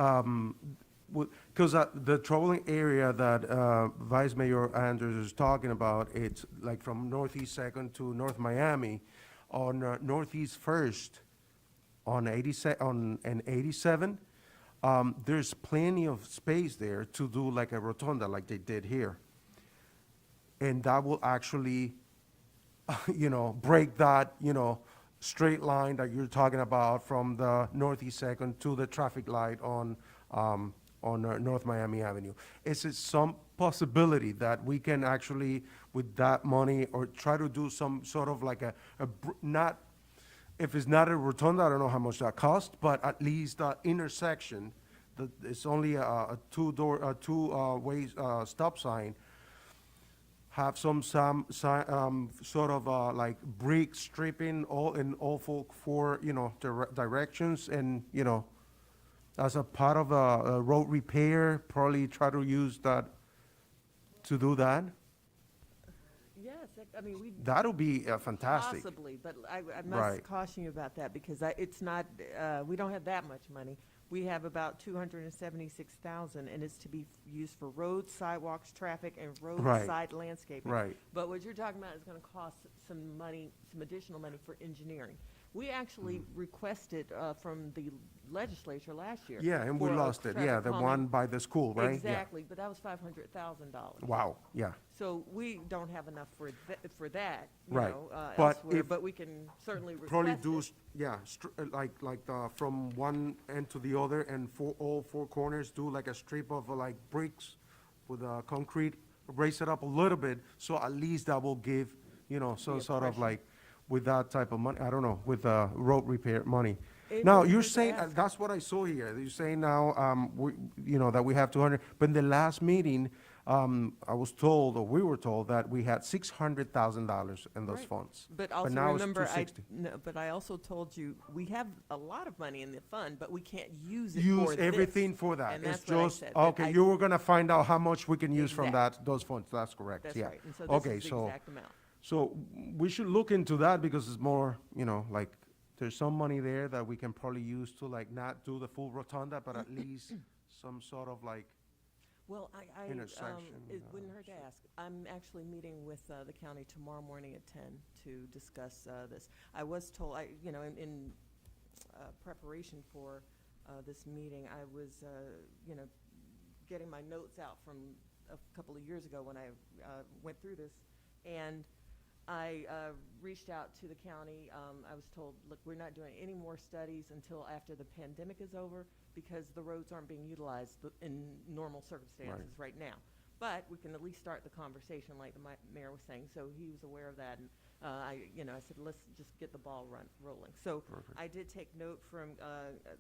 because the troubling area that Vice Mayor Anders is talking about, it's like from Northeast 2nd to North Miami on Northeast 1st on 87. There's plenty of space there to do like a rotunda like they did here. And that will actually, break that, straight line that you're talking about from the Northeast 2nd to the traffic light on North Miami Avenue. Is it some possibility that we can actually, with that money, or try to do some sort of like not, if it's not a rotunda, I don't know how much that costs, but at least the intersection, it's only a two-way stop sign, have some sort of like brick stripping in all four directions, and as a part of a road repair, probably try to use that to do that. Yes, I mean, we. That'll be fantastic. Possibly, but I Right. must caution you about that, because it's not, we don't have that much money. We have about 276,000, and it's to be used for roads, sidewalks, traffic, and roadside landscaping. Right. But what you're talking about is gonna cost some money, some additional money for engineering. We actually requested, from the legislature last year. Yeah, and we for a lost it. Yeah, traffic the calming- one by the school, right? Yeah. Exactly, but that was $500,000. Wow, yeah. So we don't have enough for that, Right. But elsewhere, if- but we can certainly Probably request do, it. from one end to the other, and all four corners, do like a strip of like bricks with concrete, raise it up a little bit, so at least that will give, some sort of impression. like, with that type of money, I don't know, with road repair money. It Now, wouldn't you're hurt to saying, ask. that's what I saw here, you're saying now, that we have 200, but in the last meeting, I was told, or we were told, that we had $600,000 in those Right. funds. But also now it's remember, 260. but I also told you, we have a lot of money in the fund, but we can't use it Use for this. everything for that. And It's that's what I just, said, that okay, I- you were gonna find out how much we can use from Exact. those funds, that's correct, That's yeah. right, and so this Okay, is the so, exact amount. so we should look into that, because it's more, like, there's some money there that we can probably use to like not do the full rotunda, but at least some sort of like, Well, intersection, it wouldn't hurt to ask. I'm actually meeting with the county tomorrow morning at 10 to discuss this. I was told, in preparation for this meeting, I was, getting my notes out from a couple of years ago when I went through this, and I reached out to the county. I was told, look, we're not doing any more studies until after the pandemic is over, because the roads aren't being utilized in normal circumstances right now. But we can at least start the conversation, like the mayor was saying, so he was aware of that, and I said, let's just get the ball rolling. So I did take note from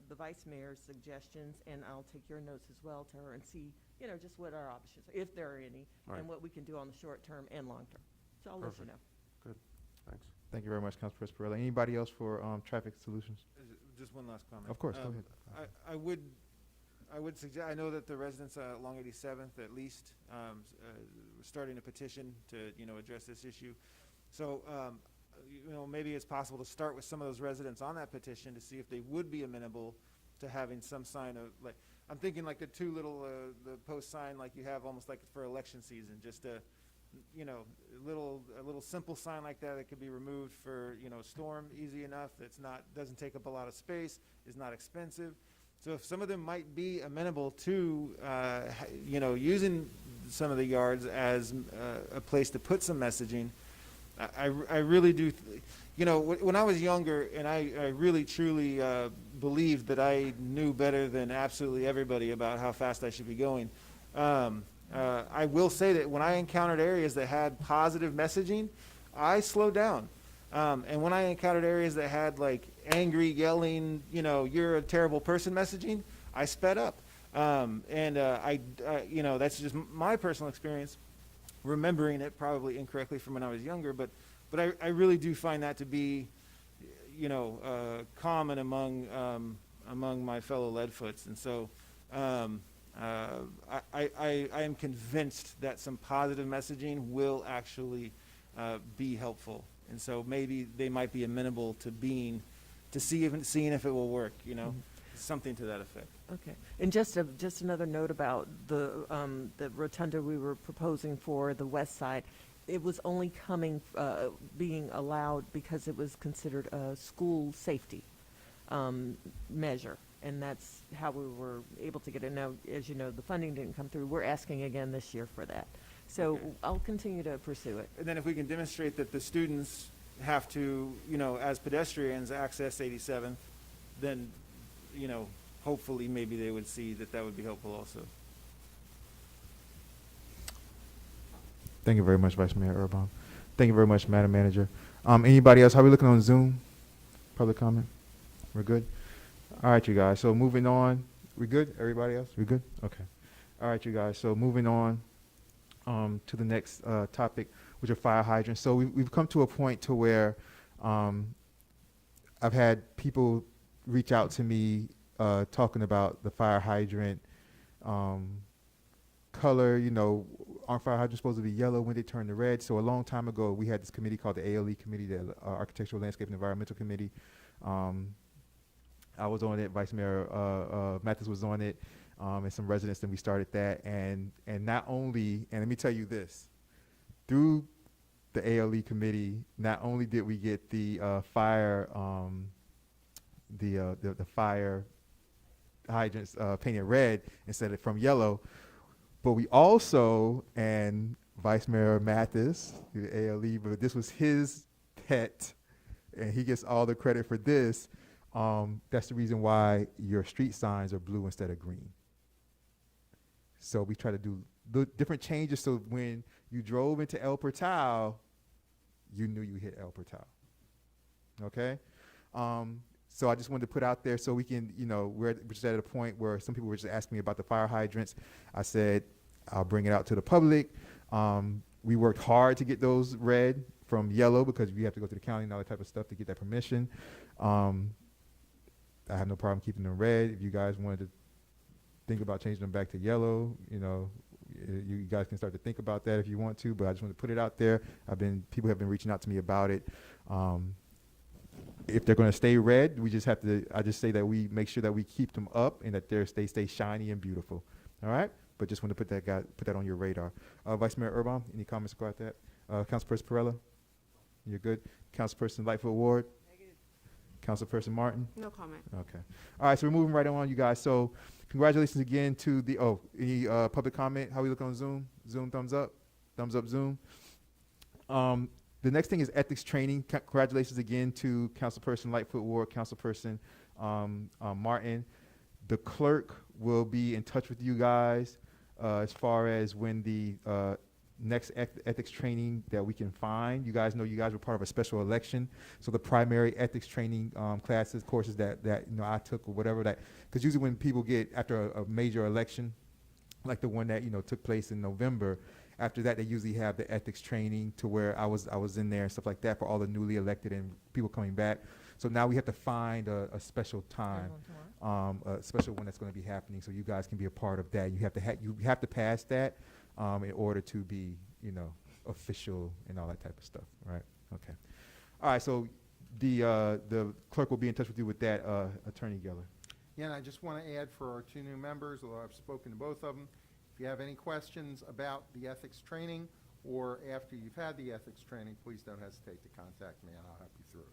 the vice mayor's suggestions, and I'll take your notes as well to her and see, just what our options, if there are any, Right. and what we can do on the short term and long term. So I'll let you Perfect. know. good, thanks. Thank you very much, Councilperson Pereira. Anybody else for traffic solutions? Just one last comment. Of course, go ahead. I would suggest, I know that the residents along 87th, at least, starting a petition to, address this issue. So, maybe it's possible to start with some of those residents on that petition to see if they would be amenable to having some sign of, like, I'm thinking like the two little, the post sign like you have almost like for election season, just a little simple sign like that could be removed for, storm, easy enough, doesn't take up a lot of space, is not expensive. So if some of them might be amenable to, using some of the yards as a place to put some messaging, I really do, when I was younger, and I really truly believed that I knew better than absolutely everybody about how fast I should be going. I will say that when I encountered areas that had positive messaging, I slowed down. And when I encountered areas that had like angry, yelling, you're a terrible person messaging, I sped up. That's just my personal experience, remembering it probably incorrectly from when I was younger, but I really do find that to be, common among my fellow Leadfoots. And so, I am convinced that some positive messaging will actually be helpful, and so maybe they might be amenable to seeing if it will work. Something to that effect. Okay, and just another note about the rotunda we were proposing for the west side. It was only being allowed because it was considered a school safety measure. And that's how we were able to get it. Now, as you know, the funding didn't come through. We're asking again this year for that. So Okay. I'll continue to pursue it. And then if we can demonstrate that the students have to, as pedestrians, access 87th, then, hopefully maybe they would see that would be helpful also. Thank you very much, Vice Mayor Urban. Thank you very much, Madam Manager. Anybody else? How are we looking on Zoom? Public comment? We're good? All right, you guys. So moving on. We good? Everybody else? We good? Okay. All right, you guys. So moving on to the next topic, which are fire hydrants. So we've come to a point to where I've had people reach out to me talking about the fire hydrant color. You know, aren't fire hydrants supposed to be yellow when they turn to red? So a long time ago, we had this committee called the ALE Committee, the Architectural, Landscape, and Environmental Committee. I was on it. Vice Mayor Mathis was on it, and some residents. Then we started that, and not only, and let me tell you this, through the ALE committee, not only did we get the fire hydrants painted red instead of from yellow, but we also, and Vice Mayor Mathis, the ALE, but this was his pet, and he gets all the credit for this. That's the reason why your street signs are blue instead of green. So we try to do different changes so when you drove into El Portal, you knew you hit El Portal. Okay? So I just wanted to put out there so we can, you know, we're just at a point where some people were just asking me about the fire hydrants. I said, I'll bring it out to the public. We worked hard to get those red from yellow because we have to go to the county and all that type of stuff to get that permission. I have no problem keeping them red. If you guys wanted to think about changing them back to yellow, you know, you guys can start to think about that if you want to, but I just want to put it out there. People have been reaching out to me about it. If they're going to stay red, I just say that we make sure that we keep them up and that they stay shiny and beautiful. All right? But just want to put that on your radar. Vice Mayor Urban, any comments about that? Councilperson Perella? You're good. Councilperson Lightfoot Ward? Negative. Councilperson Martin? No comment. Okay. All right, so we're moving right on, you guys. So congratulations again to any public comment? How we look on Zoom? Zoom, thumbs up? Thumbs up, Zoom. The next thing is ethics training. Congratulations again to Councilperson Lightfoot Ward, Councilperson Martin. The clerk will be in touch with you guys as far as when the next ethics training that we can find. You guys know you guys were part of a special election, so the primary ethics training courses that you know I took or whatever that, because usually when people get after a major election, like the one that took place in November. After that, they usually have the ethics training to where I was in there and stuff like that for all the newly elected and people coming back. So now we have to find a special time, a special one that's going to be happening, so you guys can be a part of that. You have to pass that in order to be official and all that type of stuff, right? Okay. All right. So the clerk will be in touch with you with that, Attorney Geller. Yeah, and I just want to add for our two new members, although I've spoken to both of them, if you have any questions about the ethics training or after you've had the ethics training, please don't hesitate to contact me and I'll help you through it.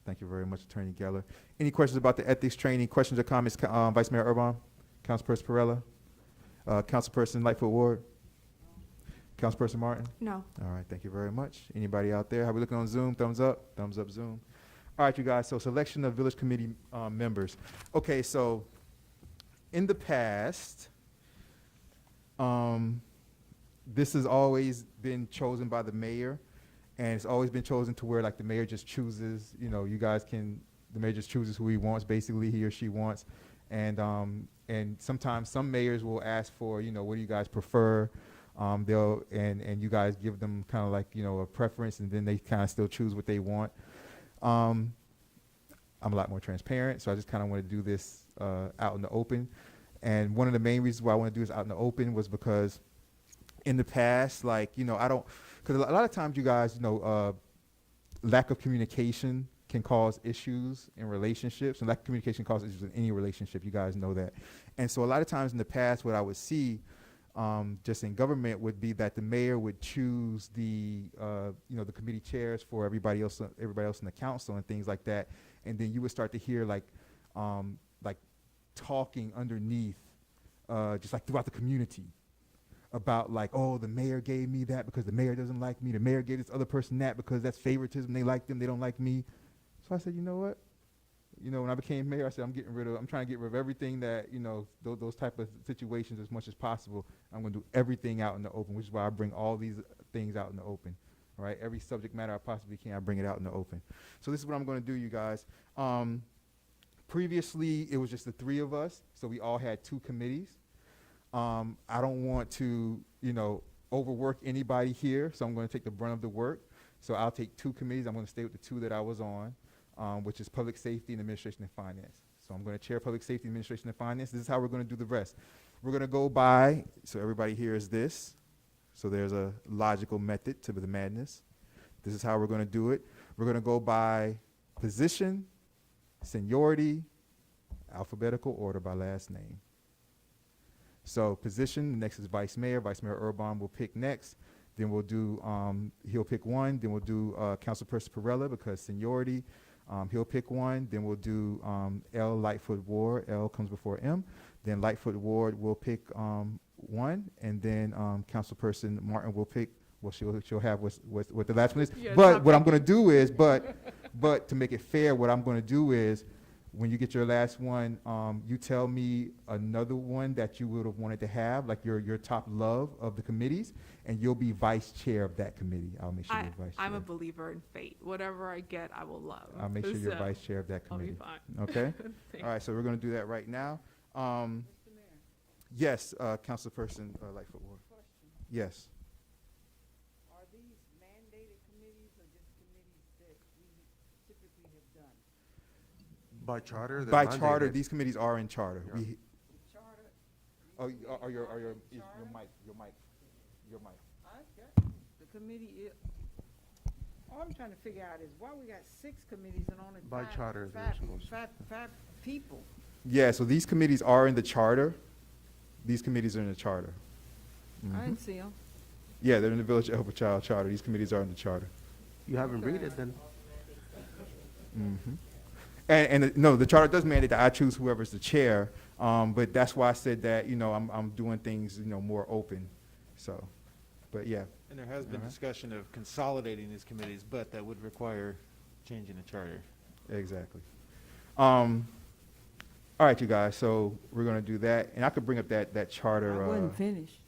Thank you very much, Attorney Geller. Any questions about the ethics training? Questions or comments, Vice Mayor Urban? Councilperson Perella? Councilperson Lightfoot Ward? Councilperson Martin? No. All right, thank you very much. Anybody out there? How we looking on Zoom? Thumbs up? Thumbs up, Zoom. All right, you guys, so selection of village committee members. Okay, so in the past, this has always been chosen by the mayor, and it's always been chosen to where like the mayor just chooses, the mayor just chooses who he wants, basically he or she wants. And sometimes some mayors will ask for, what do you guys prefer? And you guys give them kind of like, a preference, and then they kind of still choose what they want. I'm a lot more transparent, so I just kind of want to do this out in the open. And one of the main reasons why I want to do this out in the open was because in the past, because a lot of times you guys, lack of communication can cause issues in relationships, and lack of communication causes issues in any relationship. You guys know that. And so a lot of times in the past, what I would see just in government would be that the mayor would choose the committee chairs for everybody else in the council and things like that. And then you would start to hear like talking underneath, just like throughout the community about like, oh, the mayor gave me that because the mayor doesn't like me. The mayor gave this other person that because that's favoritism. They like them. They don't like me. So I said, you know what? when I became mayor, I said, I'm trying to get rid of everything that, those type of situations as much as possible. I'm going to do everything out in the open, which is why I bring all these things out in the open, all right? Every subject matter I possibly can, I bring it out in the open. So this is what I'm going to do, you guys. Previously, it was just the three of us, so we all had 2 committees. I don't want to, overwork anybody here, so I'm going to take the brunt of the work. So I'll take 2 committees. I'm going to stay with the 2 that I was on, which is Public Safety and Administration and Finance. So I'm going to chair Public Safety, Administration, and Finance. This is how we're going to do the rest. We're going to go by, so everybody hears this. So there's a logical method to the madness. This is how we're going to do it. We're going to go by position, seniority, alphabetical order by last name. So position, next is Vice Mayor. Vice Mayor Urban will pick next. Then we'll do, he'll pick one. Then we'll do Councilperson Perella because seniority. He'll pick one. Then we'll do L. Lightfoot Ward. L comes before M. Then Lightfoot Ward will pick one. And then Councilperson Martin will pick, well, she'll have what the last one is. Yeah, But what I'm going to do is, but to make it fair, what I'm going to do is, when you get your last one, you tell me another one that you would have wanted to have, like your top love of the committees, and you'll be vice chair of that committee. I'll make sure you're vice chair. I'm a believer in fate. Whatever I get, I will love. I'll make sure you're So, vice chair of that I'll be committee. fine. Okay? Thanks. All right, so we're going to do that right now. Yes, Councilperson Lightfoot Ward. Yes. Are these mandated committees or just committees that we typically have done? By charter? they're By charter, mandated. these committees are in charter. Yeah. We, The charter? oh, your mic. I got you. The committee is, all I'm trying to figure out is why we got 6 committees and only By charter, they're supposed to. five people. Yeah, so these committees are in the charter. These committees are in the charter. I didn't see them. Yeah, they're in the Village Elder Child Charter. These committees are in the charter. You haven't read it then? No, the charter does mandate that I choose whoever's the chair, but that's why I said that, I'm doing things, more open. So, but yeah. And there has been Uh-huh. discussion of consolidating these committees, but that would require changing the charter. Exactly. All right, you guys, so we're going to do that. And I could bring up that charter. I wasn't finished.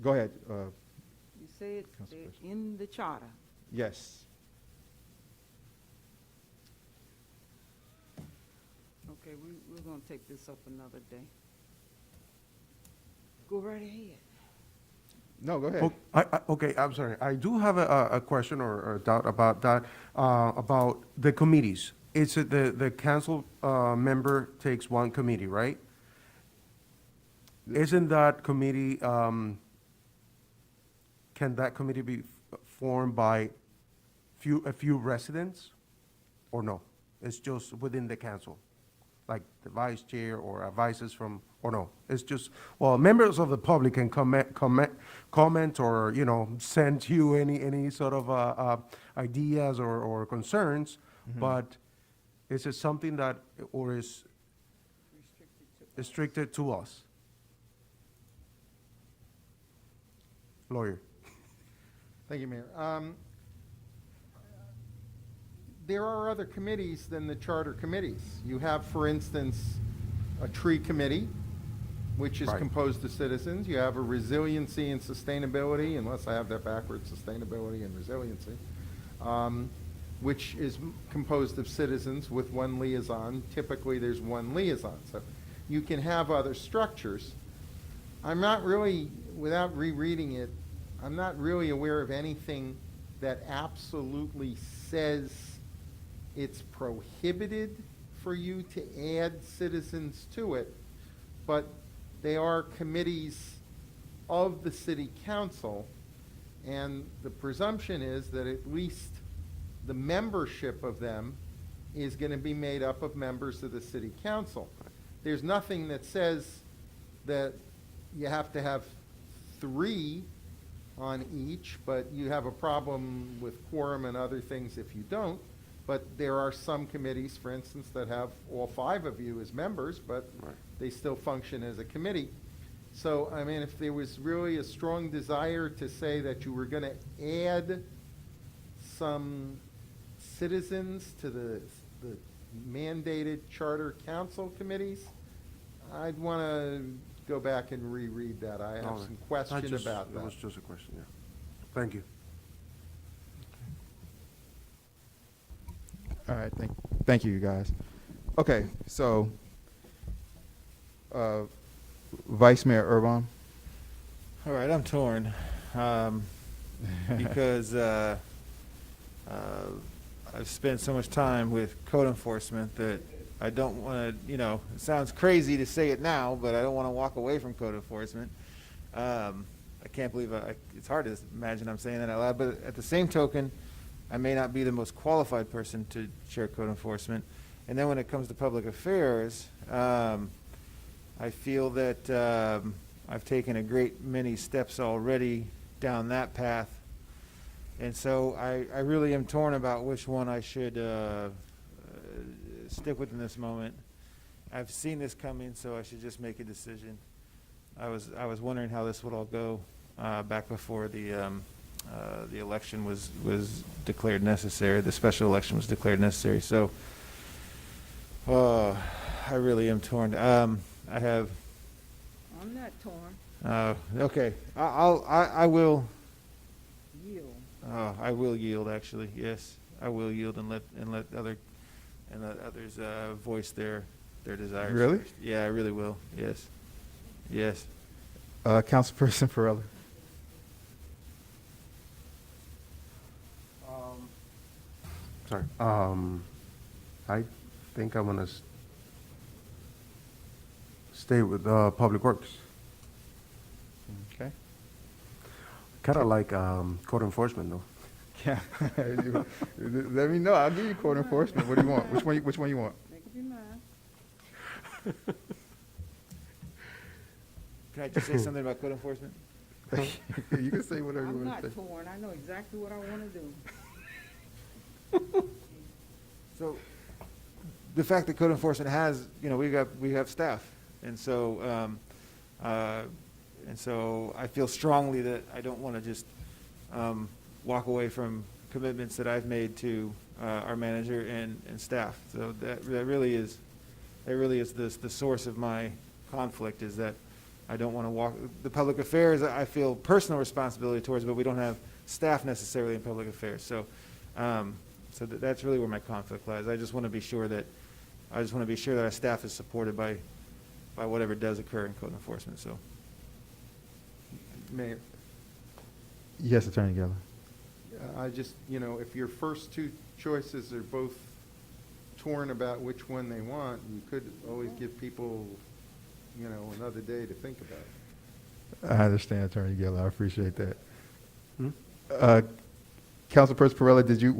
Go ahead. You said they're Councilperson. in the charter. Yes. Okay, we're gonna take this up another day. Go right ahead. No, go ahead. Okay, I'm sorry. I do have a question or a doubt about that, about the committees. It's the council member takes one committee, right? Isn't that committee, can that committee be formed by a few residents? Or no? It's just within the council? Like the vice chair or advices from, or no? It's just, well, members of the public can comment or, send you any sort of ideas or concerns, but is it something that, or is restricted to us? Lawyer. Thank you, Mayor. There are other committees than the charter committees. You have, for instance, a tree committee, which is Right. composed of citizens. You have a resiliency and sustainability, unless I have that backwards, sustainability and resiliency, which is composed of citizens with one liaison. Typically, there's one liaison. So you can have other structures. I'm not really, without rereading it, I'm not really aware of anything that absolutely says it's prohibited for you to add citizens to it, but they are committees of the city council, and the presumption is that at least the membership of them is going to be made up of members of the city council. There's nothing that says that you have to have 3 on each, but you have a problem with quorum and other things if you don't. But there are some committees, for instance, that have all 5 of you as members, but they still function as a committee. So, I mean, if there was really a strong desire to say that you were going to add some citizens to the mandated charter council committees, I'd want to go back and reread that. I All have right. some question about That was that. just a question, yeah. Thank you. All right, thank you, you guys. Okay, so, Vice Mayor Urban. All right, I'm torn, because I've spent so much time with code enforcement that I don't want to, it sounds crazy to say it now, but I don't want to walk away from code enforcement. I can't believe it's hard to imagine I'm saying that out loud, but at the same token, I may not be the most qualified person to chair code enforcement. And then when it comes to public affairs, I feel that I've taken a great many steps already down that path. And so I really am torn about which one I should stick with in this moment. I've seen this coming, so I should just make a decision. I was wondering how this would all go back before the election was declared necessary. The special election was declared necessary. So I really am torn. I have. I'm not torn. Okay, I will. Yield. I will yield. Actually, yes, I will yield and let others voice their desires. Really? first. Yeah, I really will. Yes, yes. Councilperson Farrella. Sorry. I think I'm gonna stay with Public Works. Okay. Kind of like code enforcement, though. Yeah. Let me know. I'll give you code enforcement. What do you want? Which one you want? Make up your mind. Can I just say something about code enforcement? You can say whatever you I'm want to not say. torn. I know exactly what I want to do. So, the fact that code enforcement has, we have staff, and so I feel strongly that I don't want to just walk away from commitments that I've made to our manager and staff. So that really is the source of my conflict, is that I don't want to walk the public affairs. I feel personal responsibility towards, but we don't have staff necessarily in public affairs. So. So that's really where my conflict lies. I just want to be sure that our staff is supported by whatever does occur in code enforcement. So, Mayor, Yes, Attorney Geller. I just, if your first two choices are both torn about which one they want, you could always give people, another day to think about it. I understand, Attorney Geller. I appreciate that. Hmm? Councilperson Perrella, did you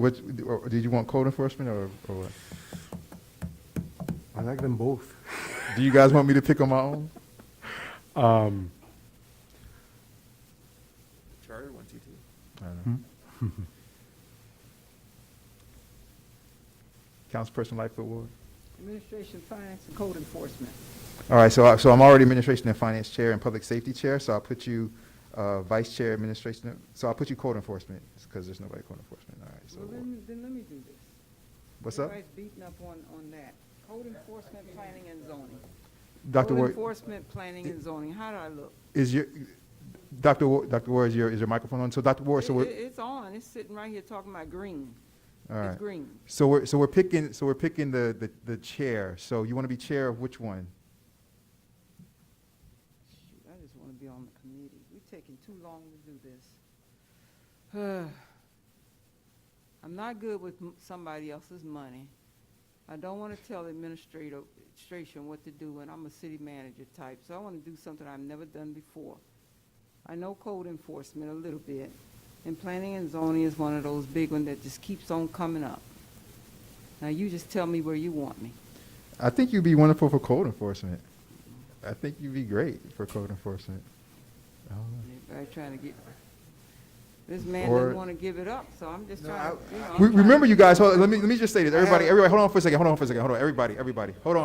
want code enforcement or what? I like them both. Do you guys want me to pick on my own? Charter 122. I don't know. Councilperson Lightfoot Ward. Administration, Finance, and Code Enforcement. All right, so I'm already Administration and Finance Chair and Public Safety Chair, so I'll put you Vice Chair Administration. So I'll put you Code Enforcement because there's nobody Code Enforcement. All right. So Well, then let me do this. what's up, Everybody's beating up on that. Code Enforcement, Planning, and Zoning. Dr. Code Ward? Enforcement, Planning, and Zoning. How do I look? Is your Dr. Ward, is your microphone on? So Dr. Ward, so we're It's on. It's sitting right here talking about green. all It's right. green. So we're picking the chair. So you want to be chair of which one? Shoot, I just want to be on the committee. We're taking too long to do this. I'm not good with somebody else's money. I don't want to tell administration what to do, and I'm a city manager type, so I want to do something I've never done before. I know code enforcement a little bit, and planning and zoning is one of those big ones that just keeps on coming up. Now, you just tell me where you want me. I think you'd be wonderful for code enforcement. I think you'd be great for code enforcement. I don't know. Everybody trying to get, this man Or- doesn't want to give it up, so I'm just trying to, I'm trying Remember, to- you guys. Let me just say this. Everybody, hold on for a second. Hold on. Everybody. Hold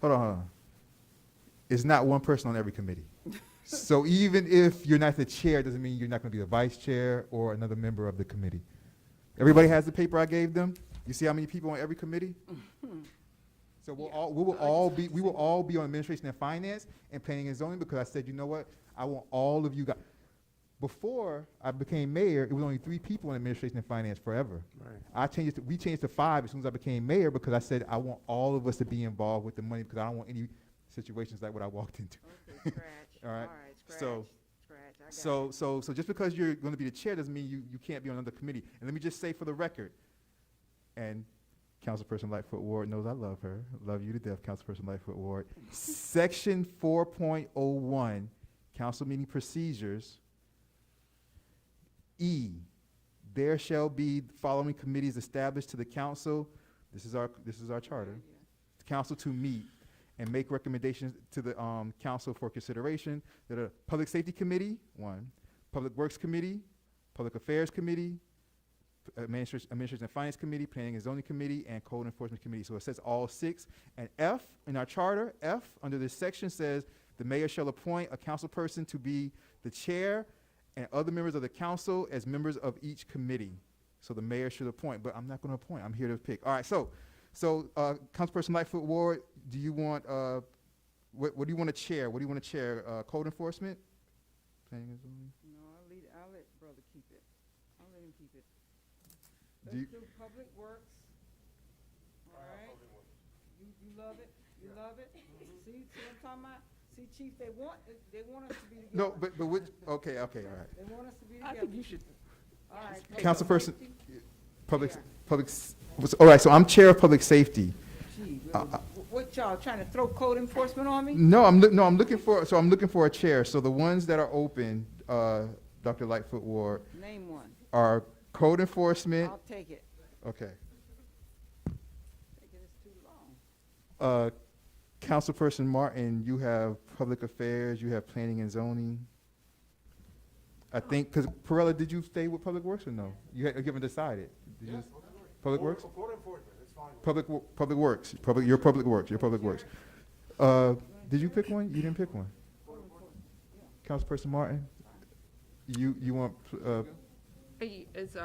on. It's not one person on every committee. So even if you're not the chair, doesn't mean you're not going to be the vice chair or another member of the committee. Everybody has the paper I gave them. You see how many people on every committee? So Yeah. we will all be on administration and finance and planning and zoning, because I said, you know what? I want all of you guys. Before I became mayor, it was only 3 people in administration and finance forever. Right. We changed to 5 as soon as I became mayor, because I said I want all of us to be involved with the money, because I don't want any situations like what I walked into. Okay, scratch. All right. Scratch. So- Scratch. I got it. So just because you're going to be the chair doesn't mean you can't be on another committee. And let me just say for the record, and Councilperson Lightfoot Ward knows I love her. Love you to death, Councilperson Lightfoot Ward. Section 4.01, council meeting procedures. E, there shall be the following committees established to the council. This is our charter. The council to meet and make recommendations to the council for consideration. That are Public Safety Committee, 1, Public Works Committee, Public Affairs Committee, Administration and Finance Committee, Planning and Zoning Committee, and Code Enforcement Committee. So it says all 6. And F in our charter, F under this section says the mayor shall appoint a council person to be the chair and other members of the council as members of each committee. So the mayor should appoint, but I'm not going to appoint. I'm here to pick. All right. So Councilperson Lightfoot Ward, do you want what do you want to chair? What do you want to chair? Code Enforcement? Planning and zoning? No, I'll let brother keep it. I'll let him keep it. Do you- Let's do Public Works. All right? You love it? You love it? See what I'm talking about? See, Chief, they want us to be together. No, but which? Okay. All right. They want us to be together. I think you should, All right. Councilperson, Public public. All right. So I'm chair of public safety. Gee, what y'all trying to throw code enforcement on me? No, I'm looking for a chair. So the ones that are open, Dr. Lightfoot Ward, Name one. are code enforcement. I'll take it. Okay. Take it, it's too long. Councilperson Martin, you have public affairs, you have planning and zoning. I think, because Perella, did you stay with public works or no? You haven't decided. Did you? Public works? Code enforcement, it's fine. Public works. Your public works. Did you pick one? You didn't pick one. Councilperson Martin, you want? is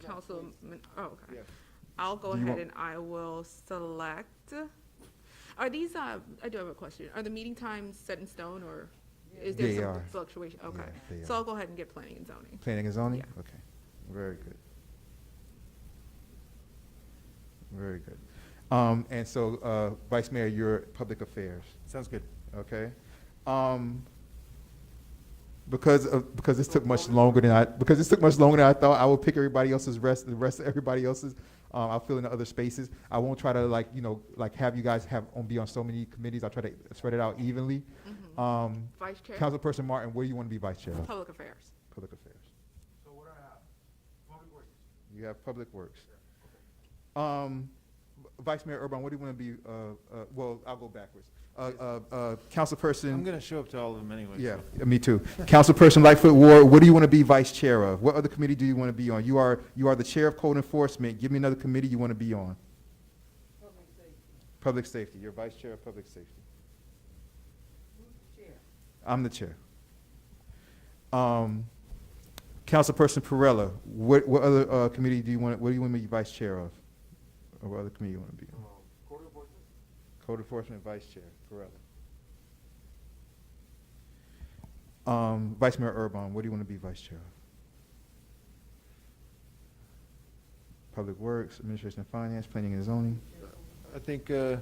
Councilman, oh, okay. Yeah. I'll go Do you ahead want- and I will select. Are these, I do have a question. Are the meeting times set in stone, or is there They some are. fluctuation? Okay. Yeah, they So are. I'll go ahead and get planning and zoning. Planning and zoning? Yeah. Okay, very good. Very good. And so, Vice Mayor, you're public affairs, Sounds good. okay? Because this took much longer than I thought, I will pick the rest of everybody else's. I'll fill in the other spaces. I won't try to have you guys be on so many committees. I'll try to spread it out evenly. Vice Chair, Councilperson Martin, where do you want to be vice chair of? Public Affairs. Public affairs. So what do I have? Public works. You have public works. Vice Mayor Urban, what do you want to be, well, I'll go backwards. Councilperson. I'm going to show up to all of them anyway. Yeah, so. me too. Councilperson Lightfoot Ward, what do you want to be vice chair of? What other committee do you want to be on? You are the chair of code enforcement. Give me another committee you want to be on. Public safety. Public safety. You're vice chair of public safety. Who's the chair? I'm the chair. Councilperson Perella, what other committee do you want? What do you want to be vice chair of? Or what other committee you want to be on? Code enforcement. Code enforcement vice chair, Perella. Vice Mayor Urban, what do you want to be vice chair of? Public Works, Administration and Finance, Planning and Zoning. I think, what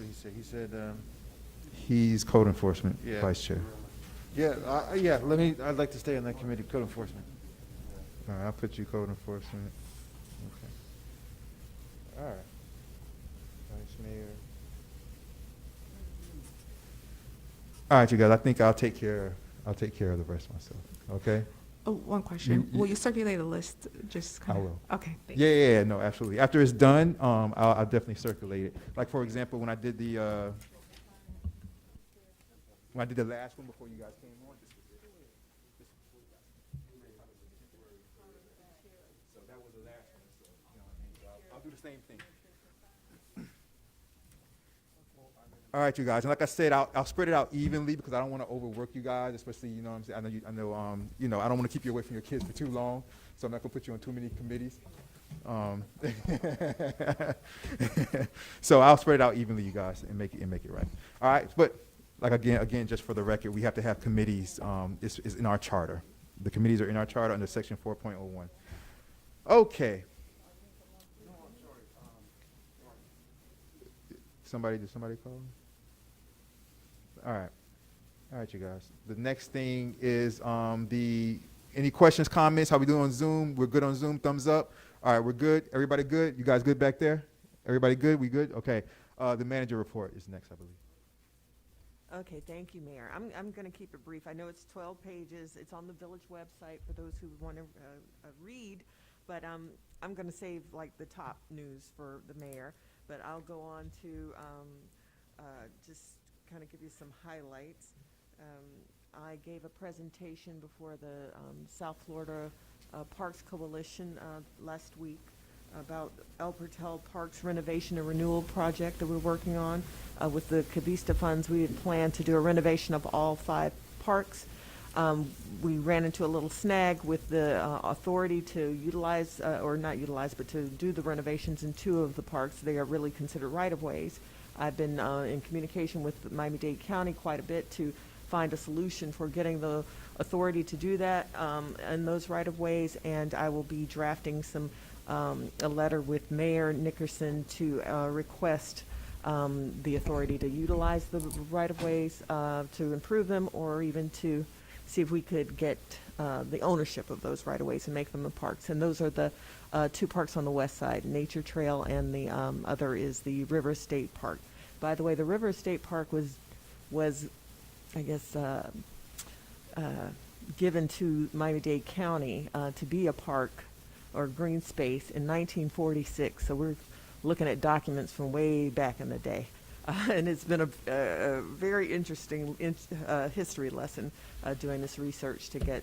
did he say? He said, He's Code Enforcement Yeah. Vice Chair. I'd like to stay on that committee, code enforcement. All right, I'll put you Code Enforcement. Okay. All right. Vice Mayor. All right, you guys, I think I'll take care of the rest myself, okay? Oh, one question. You- Will you circulate a list, just I kind of? will. Okay, thanks. Yeah, no, absolutely. After it's done, I'll definitely circulate it. Like, for example, when I did the last one before you guys came on, this was it. So that was the last one, so, you know what I mean? So I'll do the same thing. All right, you guys. And like I said, I'll spread it out evenly because I don't want to overwork you guys, especially, you know what I'm saying? I don't want to keep you away from your kids for too long, so I'm not going to put you on too many committees. So I'll spread it out evenly, you guys, and make it right. All right, but like again, just for the record, we have to have committees. It's in our charter. The committees are in our charter under section 4.01. Okay. Did somebody call? All right, you guys. The next thing is any questions, comments? How we doing on Zoom? We're good on Zoom. Thumbs up. All right, we're good. Everybody good? You guys good back there? Everybody good? We good? Okay. The manager report is next, I believe. Okay, thank you, Mayor. I'm going to keep it brief. I know it's 12 pages. It's on the village website for those who want to read, but I'm going to save like the top news for the mayor. But I'll go on to just kind of give you some highlights. I gave a presentation before the South Florida Parks Coalition last week about El Portal Parks renovation and renewal project that we're working on. With the Cavista funds, we had planned to do a renovation of all 5 parks. We ran into a little snag with the authority to utilize, or not utilize, but to do the renovations in 2 of the parks. They are really considered right-of-ways. I've been in communication with Miami-Dade County quite a bit to find a solution for getting the authority to do that in those right-of-ways, and I will be drafting a letter with Mayor Nickerson to request the authority to utilize the right-of-ways to improve them, or even to see if we could get the ownership of those right-of-ways and make them the parks. And those are the 2 parks on the west side, Nature Trail, and the other is the River State Park. By the way, the River State Park was I guess, given to Miami-Dade County to be a park or green space in 1946. So we're looking at documents from way back in the day. And it's been a very interesting history lesson doing this research to get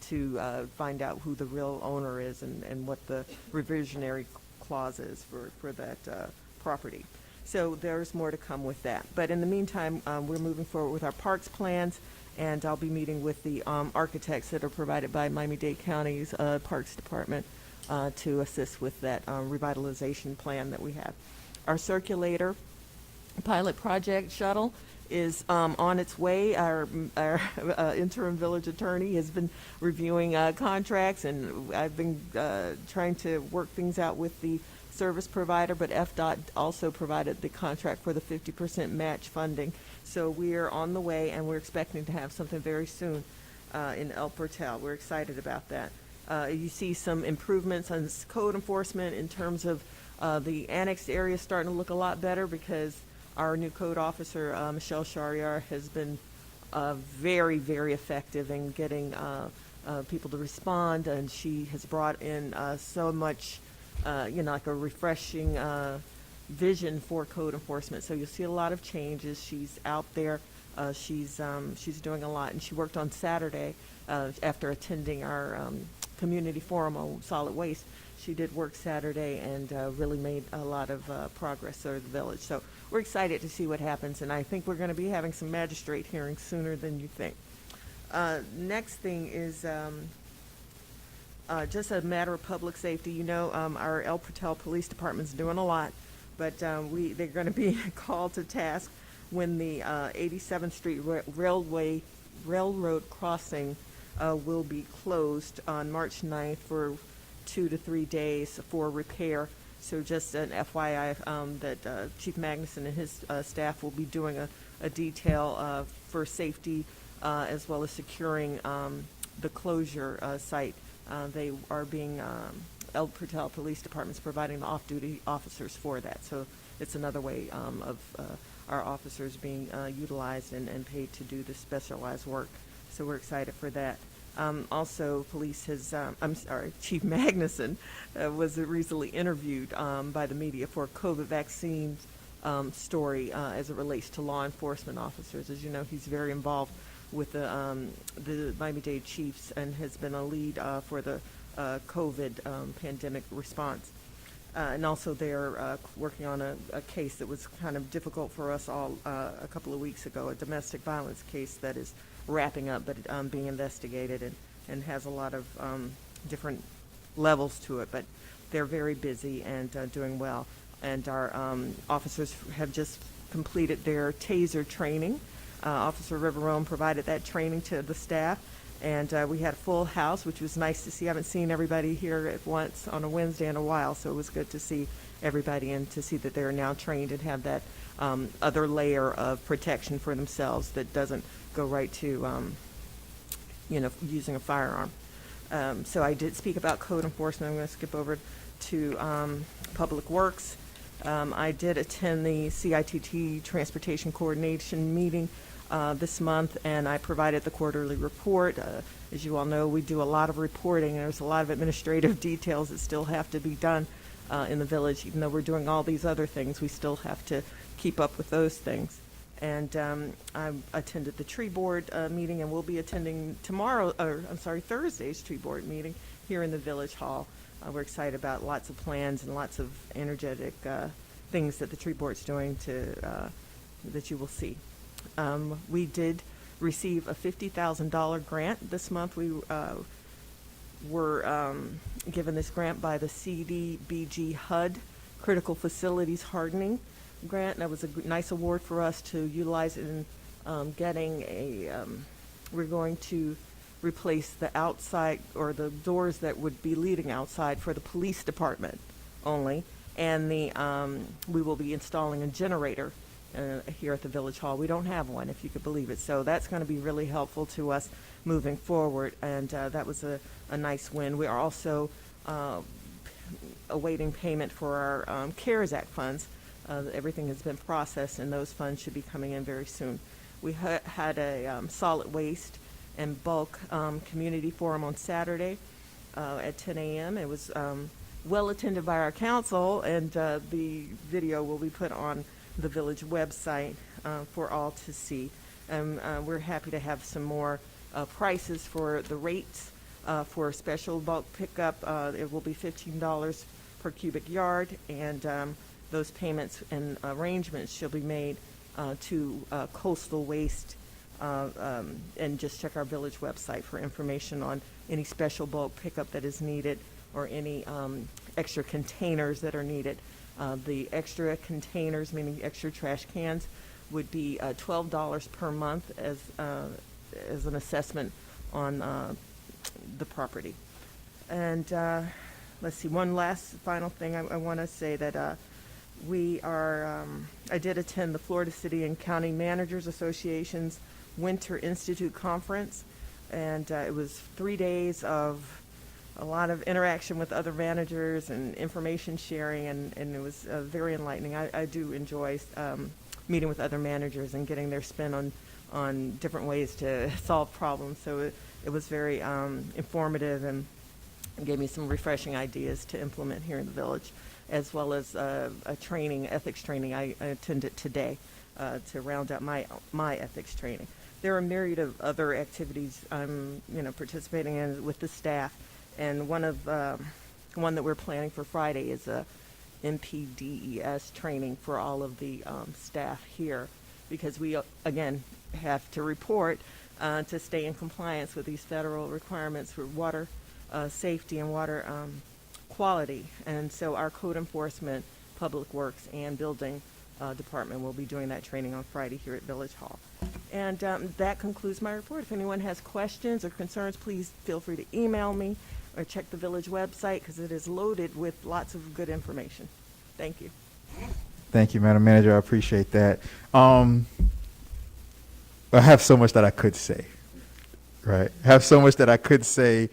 to find out who the real owner is and what the reversionary clause is for that property. So there's more to come with that. But in the meantime, we're moving forward with our parks plans, and I'll be meeting with the architects that are provided by Miami-Dade County's Parks Department to assist with that revitalization plan that we have. Our circulator pilot project shuttle is on its way. Our interim village attorney has been reviewing contracts, and I've been trying to work things out with the service provider, but FDOT also provided the contract for the 50% match funding. So we are on the way, and we're expecting to have something very soon in El Portal. We're excited about that. You see some improvements on code enforcement in terms of the annexed area starting to look a lot better because our new code officer, Michelle Shariar, has been very, very effective in getting people to respond, and she has brought in so much like a refreshing vision for code enforcement. So you'll see a lot of changes. She's out there. She's doing a lot, and she worked on Saturday after attending our community forum on solid waste. She did work Saturday and really made a lot of progress through the village. So we're excited to see what happens, and I think we're going to be having some magistrate hearings sooner than you think. Next thing is just a matter of public safety. You know, our El Portal Police Department's doing a lot, but they're going to be called to task when the 87th Street Railroad crossing will be closed on March 9th for 2 to 3 days for repair. So just an FYI that Chief Magnuson and his staff will be doing a detail for safety as well as securing the closure site. They are being, El Portal Police Department's providing the off-duty officers for that. So it's another way of our officers being utilized and paid to do this specialized work. So we're excited for that. Also, police has, Chief Magnuson was recently interviewed by the media for a COVID vaccine story as it relates to law enforcement officers. As you know, he's very involved with the Miami-Dade Chiefs and has been a lead for the COVID pandemic response. And also they're working on a case that was kind of difficult for us all a couple of weeks ago, a domestic violence case that is wrapping up, but being investigated and has a lot of different levels to it. But they're very busy and doing well. And our officers have just completed their taser training. Officer Riverone provided that training to the staff. And we had a full house, which was nice to see. I haven't seen everybody here at once on a Wednesday in a while, so it was good to see everybody and to see that they're now trained and have that other layer of protection for themselves that doesn't go right to, using a firearm. So I did speak about code enforcement. I'm going to skip over to Public Works. I did attend the CITT Transportation Coordination meeting this month, and I provided the quarterly report. As you all know, we do a lot of reporting. There's a lot of administrative details that still have to be done in the village. Even though we're doing all these other things, we still have to keep up with those things. And I attended the tree board meeting, and we'll be attending Thursday's tree board meeting here in the village hall. We're excited about lots of plans and lots of energetic things that the tree board's doing that you will see. We did receive a $50,000 grant this month. We were given this grant by the CDBG HUD, Critical Facilities Hardening Grant. That was a nice award for us to utilize in getting we're going to replace the outside or the doors that would be leading outside for the police department only. And we will be installing a generator here at the Village Hall. We don't have one, if you could believe it. So that's going to be really helpful to us moving forward, and that was a nice win. We are also awaiting payment for our CARES Act funds. Everything has been processed, and those funds should be coming in very soon. We had a solid waste and bulk community forum on Saturday at 10 a.m. It was well attended by our council, and the video will be put on the village website for all to see. And we're happy to have some more prices for the rates for special bulk pickup. It will be $15 per cubic yard, and those payments and arrangements shall be made to Coastal Waste, and just check our village website for information on any special bulk pickup that is needed or any extra containers that are needed. The extra containers, meaning extra trash cans, would be $12 per month as an assessment on the property. And let's see, one last final thing I want to say that I did attend the Florida City and County Managers Association's Winter Institute Conference, and it was 3 days of a lot of interaction with other managers and information sharing, and it was very enlightening. I do enjoy meeting with other managers and getting their spin on different ways to solve problems. So it was very informative and gave me some refreshing ideas to implement here in the village, as well as a training, ethics training I attended today to round out my ethics training. There are a myriad of other activities I'm participating in with the staff. And one that we're planning for Friday is a MPDES training for all of the staff here, because we, again, have to report to stay in compliance with these federal requirements for water safety and water quality. And so our code enforcement, public works, and building department will be doing that training on Friday here at Village Hall. And that concludes my report. If anyone has questions or concerns, please feel free to email me or check the village website, because it is loaded with lots of good information. Thank you. Thank you, Madam Manager. I appreciate that. I have so much that I could say, right? I have so much that I could say.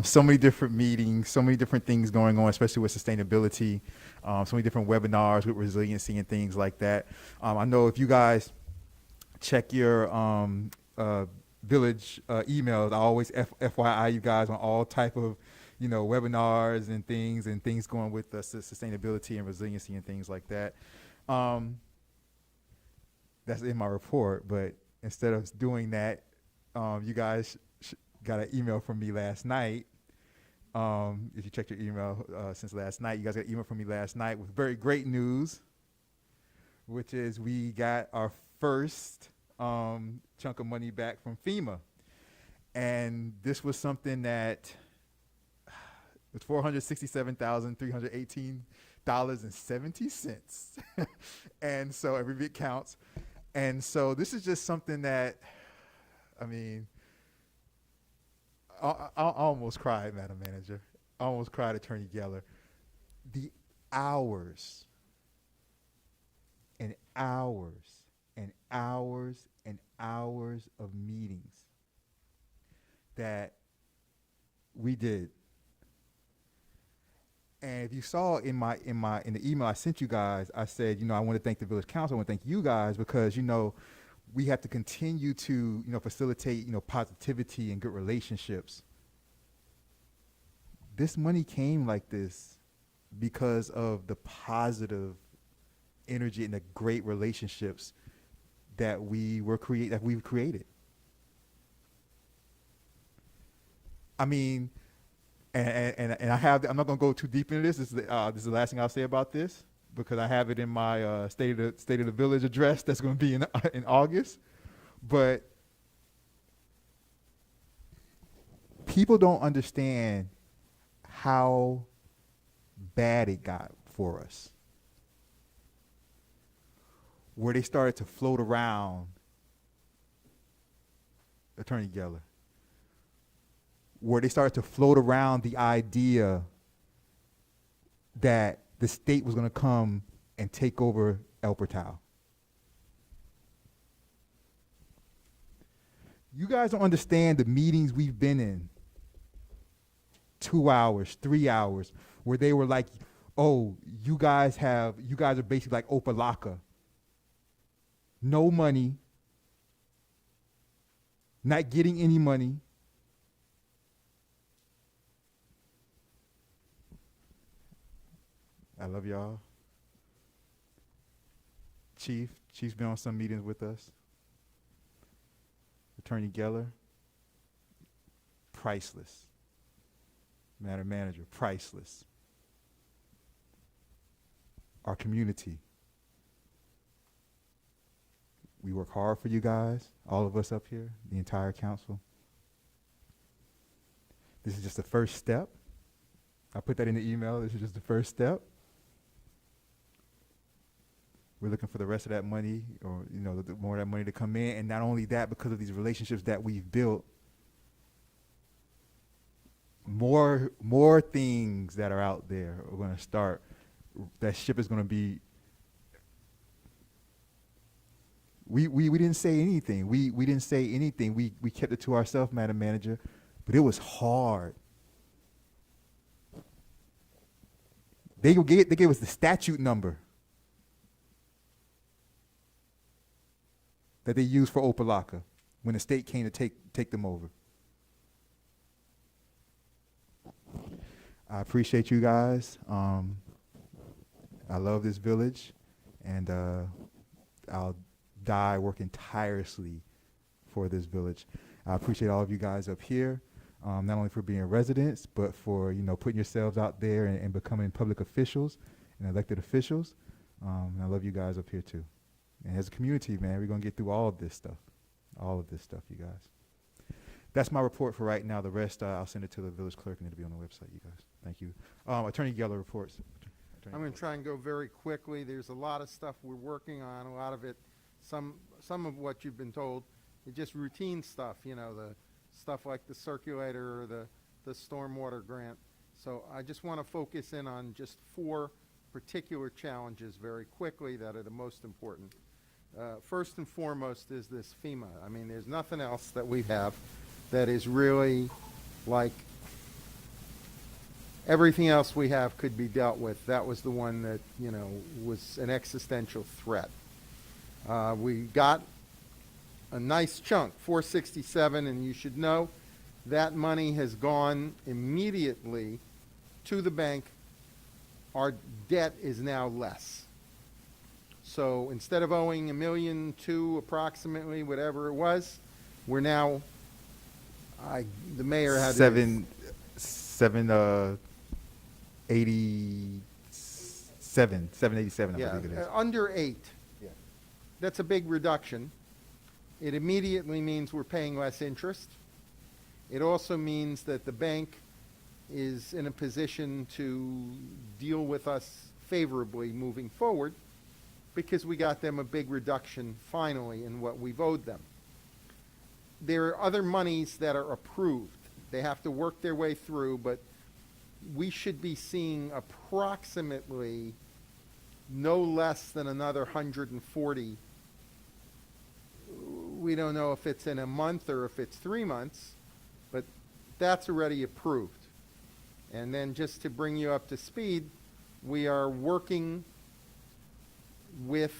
So many different meetings, so many different things going on, especially with sustainability, so many different webinars with resiliency and things like that. I know if you guys check your village emails, I always FYI you guys on all type of webinars and things going with sustainability and resiliency and things like that. That's in my report, but instead of doing that, you guys got an email from me last night If you checked your email since last night, you guys got an email from me last night with very great news, which is we got our first chunk of money back from FEMA. And this was something that was $467,318.70. And so every bit counts. And so this is just something that, I mean, I almost cried, Madam Manager. I almost cried, Attorney Geller. The hours and hours and hours and hours of meetings that we did. And if you saw in the email I sent you guys, I said, I want to thank the village council. I want to thank you guys because, we have to continue to, facilitate, positivity and good relationships. This money came like this because of the positive energy and the great relationships that we've created. I mean, and I'm not going to go too deep into this. This is the last thing I'll say about this, because I have it in my State of the Village address that's going to be in August. But people don't understand how bad it got for us, where they started to float around, Attorney Geller, where they started to float around the idea that the state was going to come and take over El Portal. You guys don't understand the meetings we've been in, 2 hours, 3 hours, where they were like, oh, you guys are basically like Opalaka. No money, not getting any money. I love y'all. Chief's been on some meetings with us. Attorney Geller, priceless. Madam Manager, priceless. Our community. We work hard for you guys, all of us up here, the entire council. This is just the first step. I put that in the email. This is just the first step. We're looking for the rest of that money, or the more of that money to come in. And not only that, because of these relationships that we've built, more things that are out there are going to start. That ship is going to be. We didn't say anything. We didn't say anything. We kept it to ourselves, Madam Manager, but it was hard. They gave us the statute number that they used for Opalaka when the state came to take them over. I appreciate you guys. I love this village, and I'll die working tirelessly for this village. I appreciate all of you guys up here, not only for being residents, but for putting yourselves out there and becoming public officials and elected officials. And I love you guys up here too. And as a community, man, we're going to get through all of this stuff, you guys. That's my report for right now. The rest, I'll send it to the village clerk, and it'll be on the website, you guys. Thank you. Attorney Geller reports. I'm going to try and go very quickly. There's a lot of stuff we're working on. A lot of it, some of what you've been told, is just routine stuff. The stuff like the circulator or the stormwater grant. So I just want to focus in on just 4 particular challenges very quickly that are the most important. First and foremost is this FEMA. I mean, there's nothing else that we have that is really like everything else we have could be dealt with. That was the one that, was an existential threat. We got a nice chunk, 467, and you should know that money has gone immediately to the bank. Our debt is now less. So instead of owing $1.2 million approximately, whatever it was, we're now, the mayor had $787, I Yeah, believe it is. under 8. Yeah. That's a big reduction. It immediately means we're paying less interest. It also means that the bank is in a position to deal with us favorably moving forward because we got them a big reduction finally in what we've owed them. There are other monies that are approved. They have to work their way through, but we should be seeing approximately no less than another 140. We don't know if it's in a month or if it's 3 months, but that's already approved. And then just to bring you up to speed, we are working with,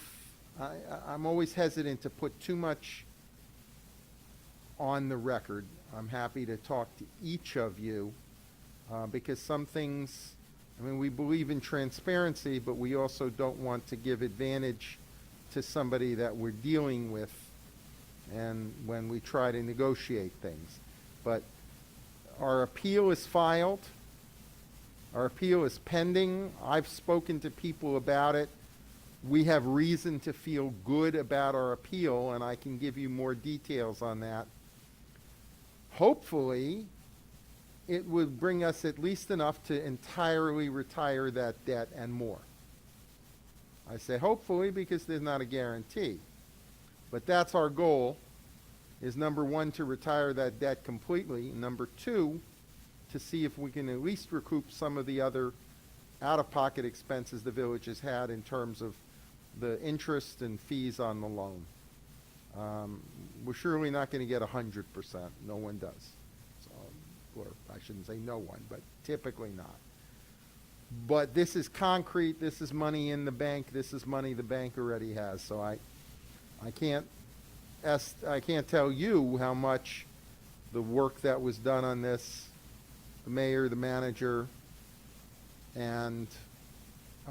I'm always hesitant to put too much on the record. I'm happy to talk to each of you because some things, I mean, we believe in transparency, but we also don't want to give advantage to somebody that we're dealing with and when we try to negotiate things. But our appeal is filed. Our appeal is pending. I've spoken to people about it. We have reason to feel good about our appeal, and I can give you more details on that. Hopefully, it would bring us at least enough to entirely retire that debt and more. I say hopefully because there's not a guarantee. But that's our goal, is number one, to retire that debt completely. Number two, to see if we can at least recoup some of the other out-of-pocket expenses the village has had in terms of the interest and fees on the loan. We're surely not going to get 100%. No one does. So, or I shouldn't say no one, but typically not. But this is concrete. This is money in the bank. This is money the bank already has. So I can't tell you how much the work that was done on this, the mayor, the manager, and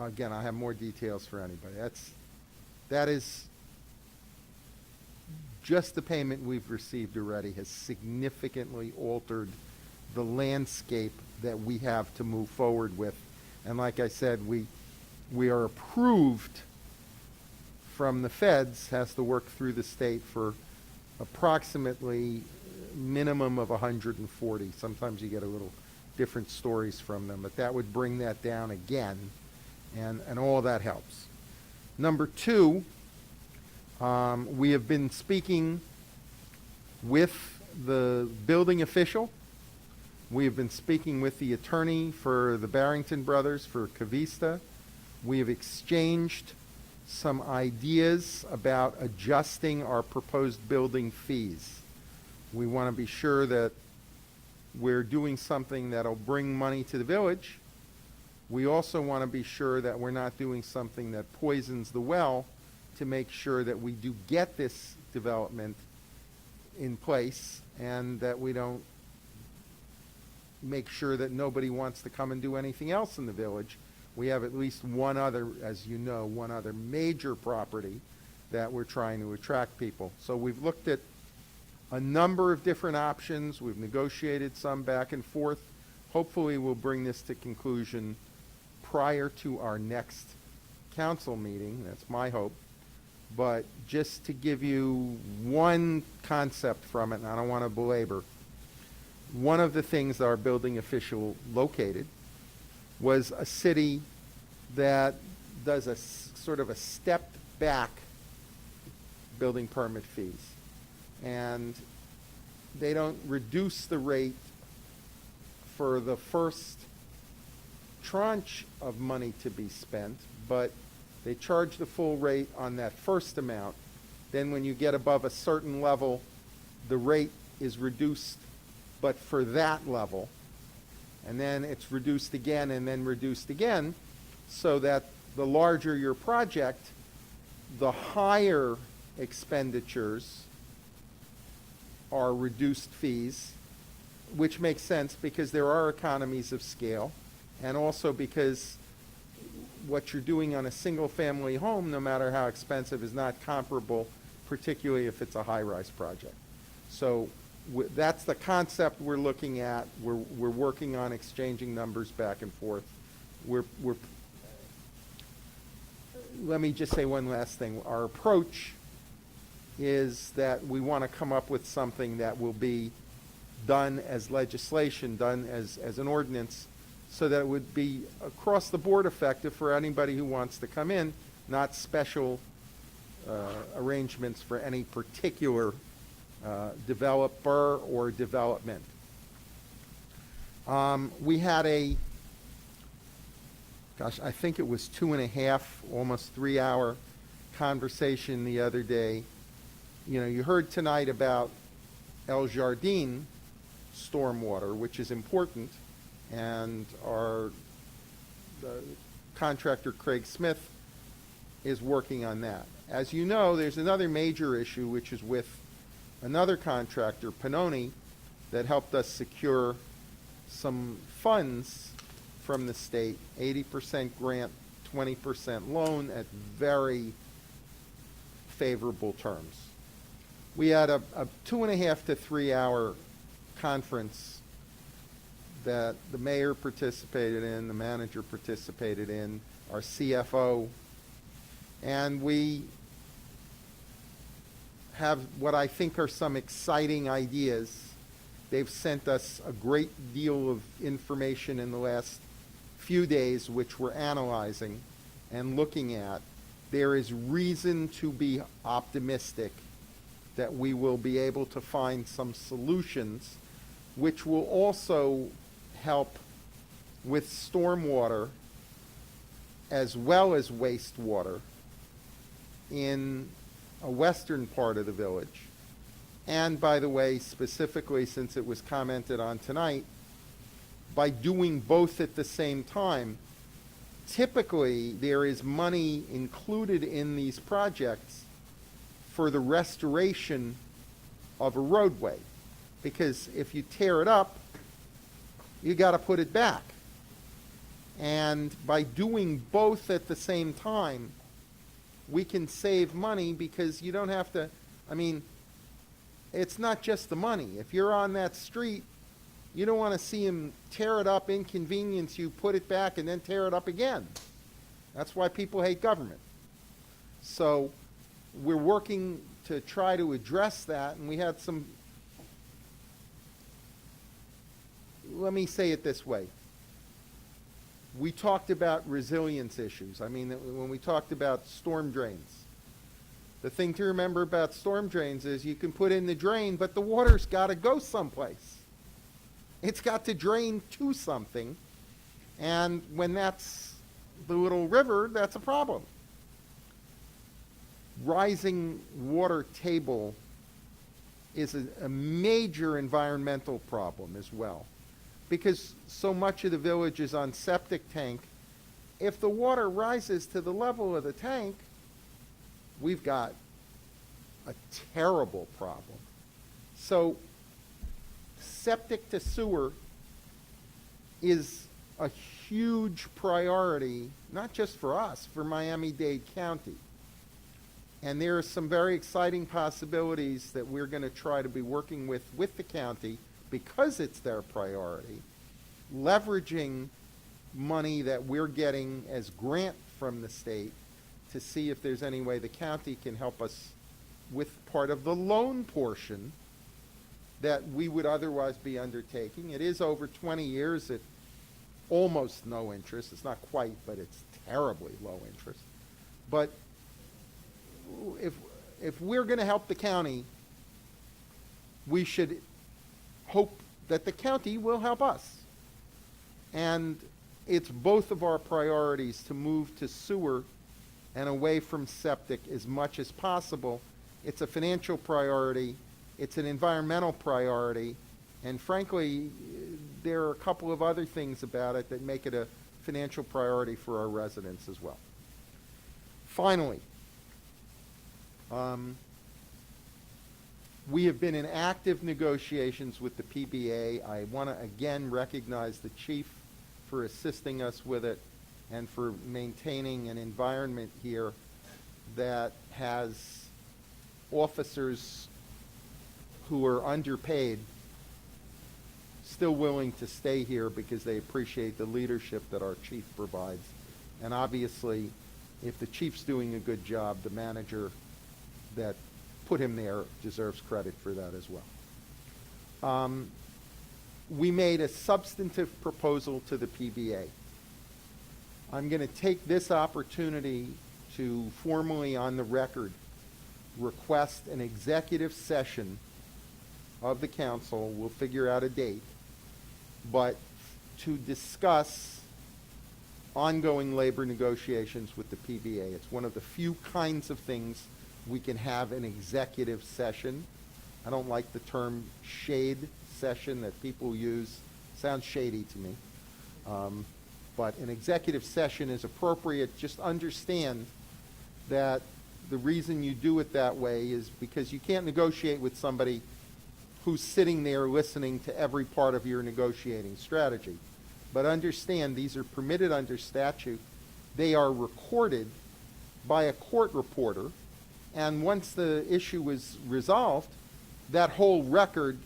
again, I have more details for anybody. That is just the payment we've received already has significantly altered the landscape that we have to move forward with. And like I said, we are approved from the feds, has to work through the state for approximately minimum of 140. Sometimes you get a little different stories from them, but that would bring that down again, and all that helps. Number two, we have been speaking with the building official. We have been speaking with the attorney for the Barrington Brothers, for Cavista. We have exchanged some ideas about adjusting our proposed building fees. We want to be sure that we're doing something that'll bring money to the village. We also want to be sure that we're not doing something that poisons the well to make sure that we do get this development in place and that we don't make sure that nobody wants to come and do anything else in the village. We have at least one other, as you know, one other major property that we're trying to attract people. So we've looked at a number of different options. We've negotiated some back and forth. Hopefully we'll bring this to conclusion prior to our next council meeting. That's my hope. But just to give you one concept from it, and I don't want to belabor, one of the things that our building official located was a city that does a sort of a stepped back building permit fees. And they don't reduce the rate for the first tranche of money to be spent, but they charge the full rate on that first amount. Then when you get above a certain level, the rate is reduced, but for that level. And then it's reduced again and then reduced again, so that the larger your project, the higher expenditures are reduced fees, which makes sense because there are economies of scale, and also because what you're doing on a single-family home, no matter how expensive, is not comparable, particularly if it's a high-rise project. So that's the concept we're looking at. We're working on exchanging numbers back and forth. Let me just say one last thing. Our approach is that we want to come up with something that will be done as legislation, done as an ordinance, so that it would be across the board effective for anybody who wants to come in, not special arrangements for any particular developer or development. We had I think it was 2.5, almost 3 hour conversation the other day. You know, you heard tonight about El Jardín stormwater, which is important, and the contractor Craig Smith is working on that. As you know, there's another major issue, which is with another contractor, Pannoni, that helped us secure some funds from the state, 80% grant, 20% loan at very favorable terms. We had a 2.5 to 3 hour conference that the mayor participated in, the manager participated in, our CFO, and we have what I think are some exciting ideas. They've sent us a great deal of information in the last few days, which we're analyzing and looking at. There is reason to be optimistic that we will be able to find some solutions which will also help with stormwater as well as wastewater in a western part of the village. And by the way, specifically, since it was commented on tonight, by doing both at the same time, typically there is money included in these projects for the restoration of a roadway. Because if you tear it up, you got to put it back. And by doing both at the same time, we can save money because you don't have to, I mean, it's not just the money. If you're on that street, you don't want to see them tear it up, inconvenience you, put it back, and then tear it up again. That's why people hate government. So we're working to try to address that, and we had some, let me say it this way. We talked about resilience issues. I mean, when we talked about storm drains, the thing to remember about storm drains is you can put in the drain, but the water's got to go someplace. It's got to drain to something, and when that's the little river, that's a problem. Rising water table is a major environmental problem as well, because so much of the village is on septic tank. If the water rises to the level of the tank, we've got a terrible problem. So septic to sewer is a huge priority, not just for us, for Miami-Dade County. And there are some very exciting possibilities that we're going to try to be working with the county because it's their priority, leveraging money that we're getting as grant from the state to see if there's any way the county can help us with part of the loan portion that we would otherwise be undertaking. It is over 20 years at almost no interest. It's not quite, but it's terribly low interest. But if we're going to help the county, we should hope that the county will help us. And it's both of our priorities to move to sewer and away from septic as much as possible. It's a financial priority. It's an environmental priority. And frankly, there are a couple of other things about it that make it a financial priority for our residents as well. Finally, we have been in active negotiations with the PBA. I want to again recognize the chief for assisting us with it and for maintaining an environment here that has officers who are underpaid still willing to stay here because they appreciate the leadership that our chief provides. And obviously, if the chief's doing a good job, the manager that put him there deserves credit for that as well. We made a substantive proposal to the PBA. I'm going to take this opportunity to formally, on the record, request an executive session of the council. We'll figure out a date, but to discuss ongoing labor negotiations with the PBA. It's one of the few kinds of things we can have an executive session. I don't like the term shade session that people use. Sounds shady to me. But an executive session is appropriate. Just understand that the reason you do it that way is because you can't negotiate with somebody who's sitting there listening to every part of your negotiating strategy. But understand, these are permitted under statute. They are recorded by a court reporter, and once the issue is resolved, that whole record,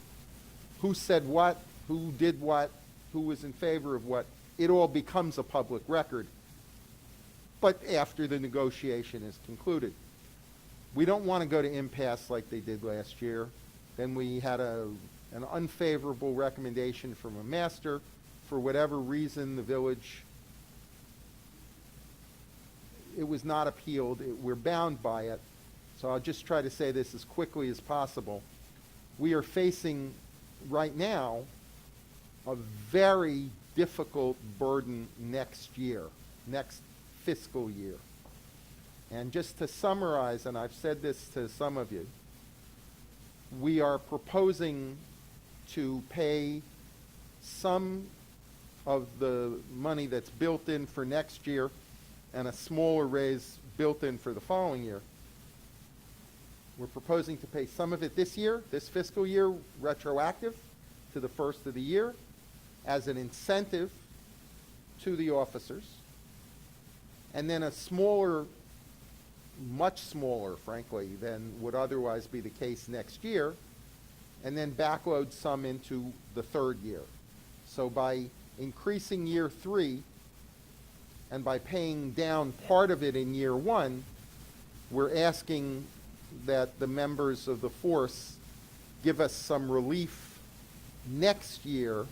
who said what, who did what, who was in favor of what, it all becomes a public record, but after the negotiation is concluded. We don't want to go to impasse like they did last year. Then we had an unfavorable recommendation from a master. For whatever reason, the village, it was not appealed. We're bound by it. So I'll just try to say this as quickly as possible. We are facing right now a very difficult burden next year, next fiscal year. And just to summarize, and I've said this to some of you, we are proposing to pay some of the money that's built in for next year and a smaller raise built in for the following year. We're proposing to pay some of it this year, this fiscal year, retroactive to the first of the year, as an incentive to the officers, and then a smaller, much smaller, frankly, than would otherwise be the case next year, and then backload some into the third year. So by increasing year 3 and by paying down part of it in year 1, we're asking that the members of the force give us some relief next year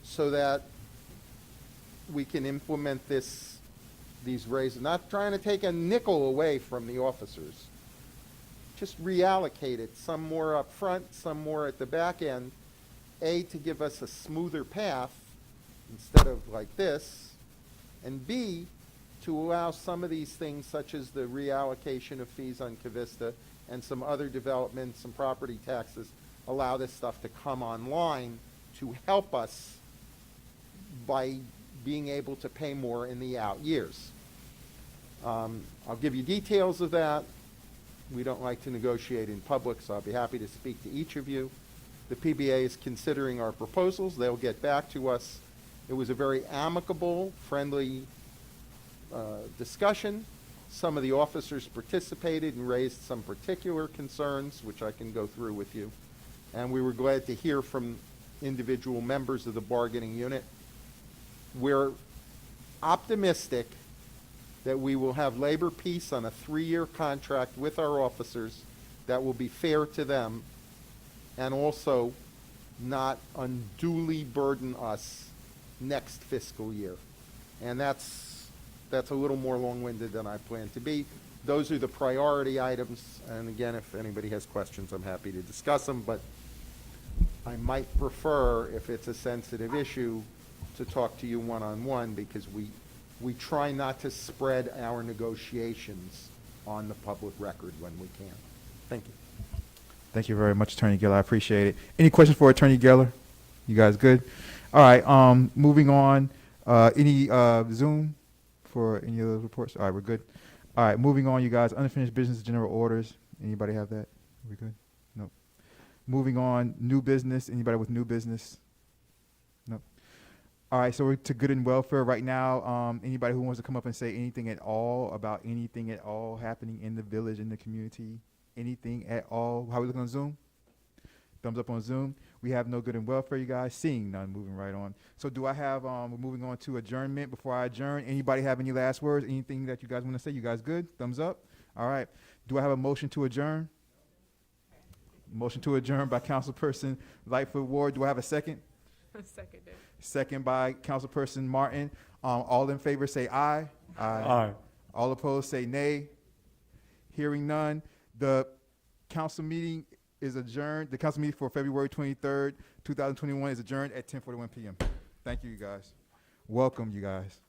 so that we can implement these raises. Not trying to take a nickel away from the officers. Just reallocate it, some more up front, some more at the back end. A, to give us a smoother path instead of like this, and B, to allow some of these things, such as the reallocation of fees on Cavista and some other developments, some property taxes, allow this stuff to come online to help us by being able to pay more in the out years. I'll give you details of that. We don't like to negotiate in public, so I'll be happy to speak to each of you. The PBA is considering our proposals. They'll get back to us. It was a very amicable, friendly discussion. Some of the officers participated and raised some particular concerns, which I can go through with you. And we were glad to hear from individual members of the bargaining unit. We're optimistic that we will have labor peace on a 3-year contract with our officers that will be fair to them and also not unduly burden us next fiscal year. And that's a little more long-winded than I plan to be. Those are the priority items, and again, if anybody has questions, I'm happy to discuss them, but I might prefer, if it's a sensitive issue, to talk to you one-on-one, because we try not to spread our negotiations on the public record when we can. Thank you. Thank you very much, Attorney Geller. I appreciate it. Any questions for Attorney Geller? You guys good? All right, moving on. Any Zoom for any of those reports? All right, we're good. All right, moving on, you guys. Unfinished business, general orders. Anybody have that? We good? No. Moving on, new business. Anybody with new business? No. All right, so we're to good and welfare right now. Anybody who wants to come up and say anything at all about anything at all happening in the village, in the community? Anything at all? How are we looking on Zoom? Thumbs up on Zoom. We have no good and welfare, you guys. Seeing none, moving right on. So do I have, we're moving on to adjournment before I adjourn. Anybody have any last words? Anything that you guys want to say? You guys good? Thumbs up? All right. Do I have a motion to adjourn? Motion to adjourn by Councilperson Lightfoot Ward. Do I have a second? Seconded. Second by Councilperson Martin. All in favor say aye. Aye. All opposed say nay. Hearing none, the council meeting is adjourned. The council meeting for February 23rd, 2021 is adjourned at 10:41 p.m. Thank you, you guys. Welcome, you guys.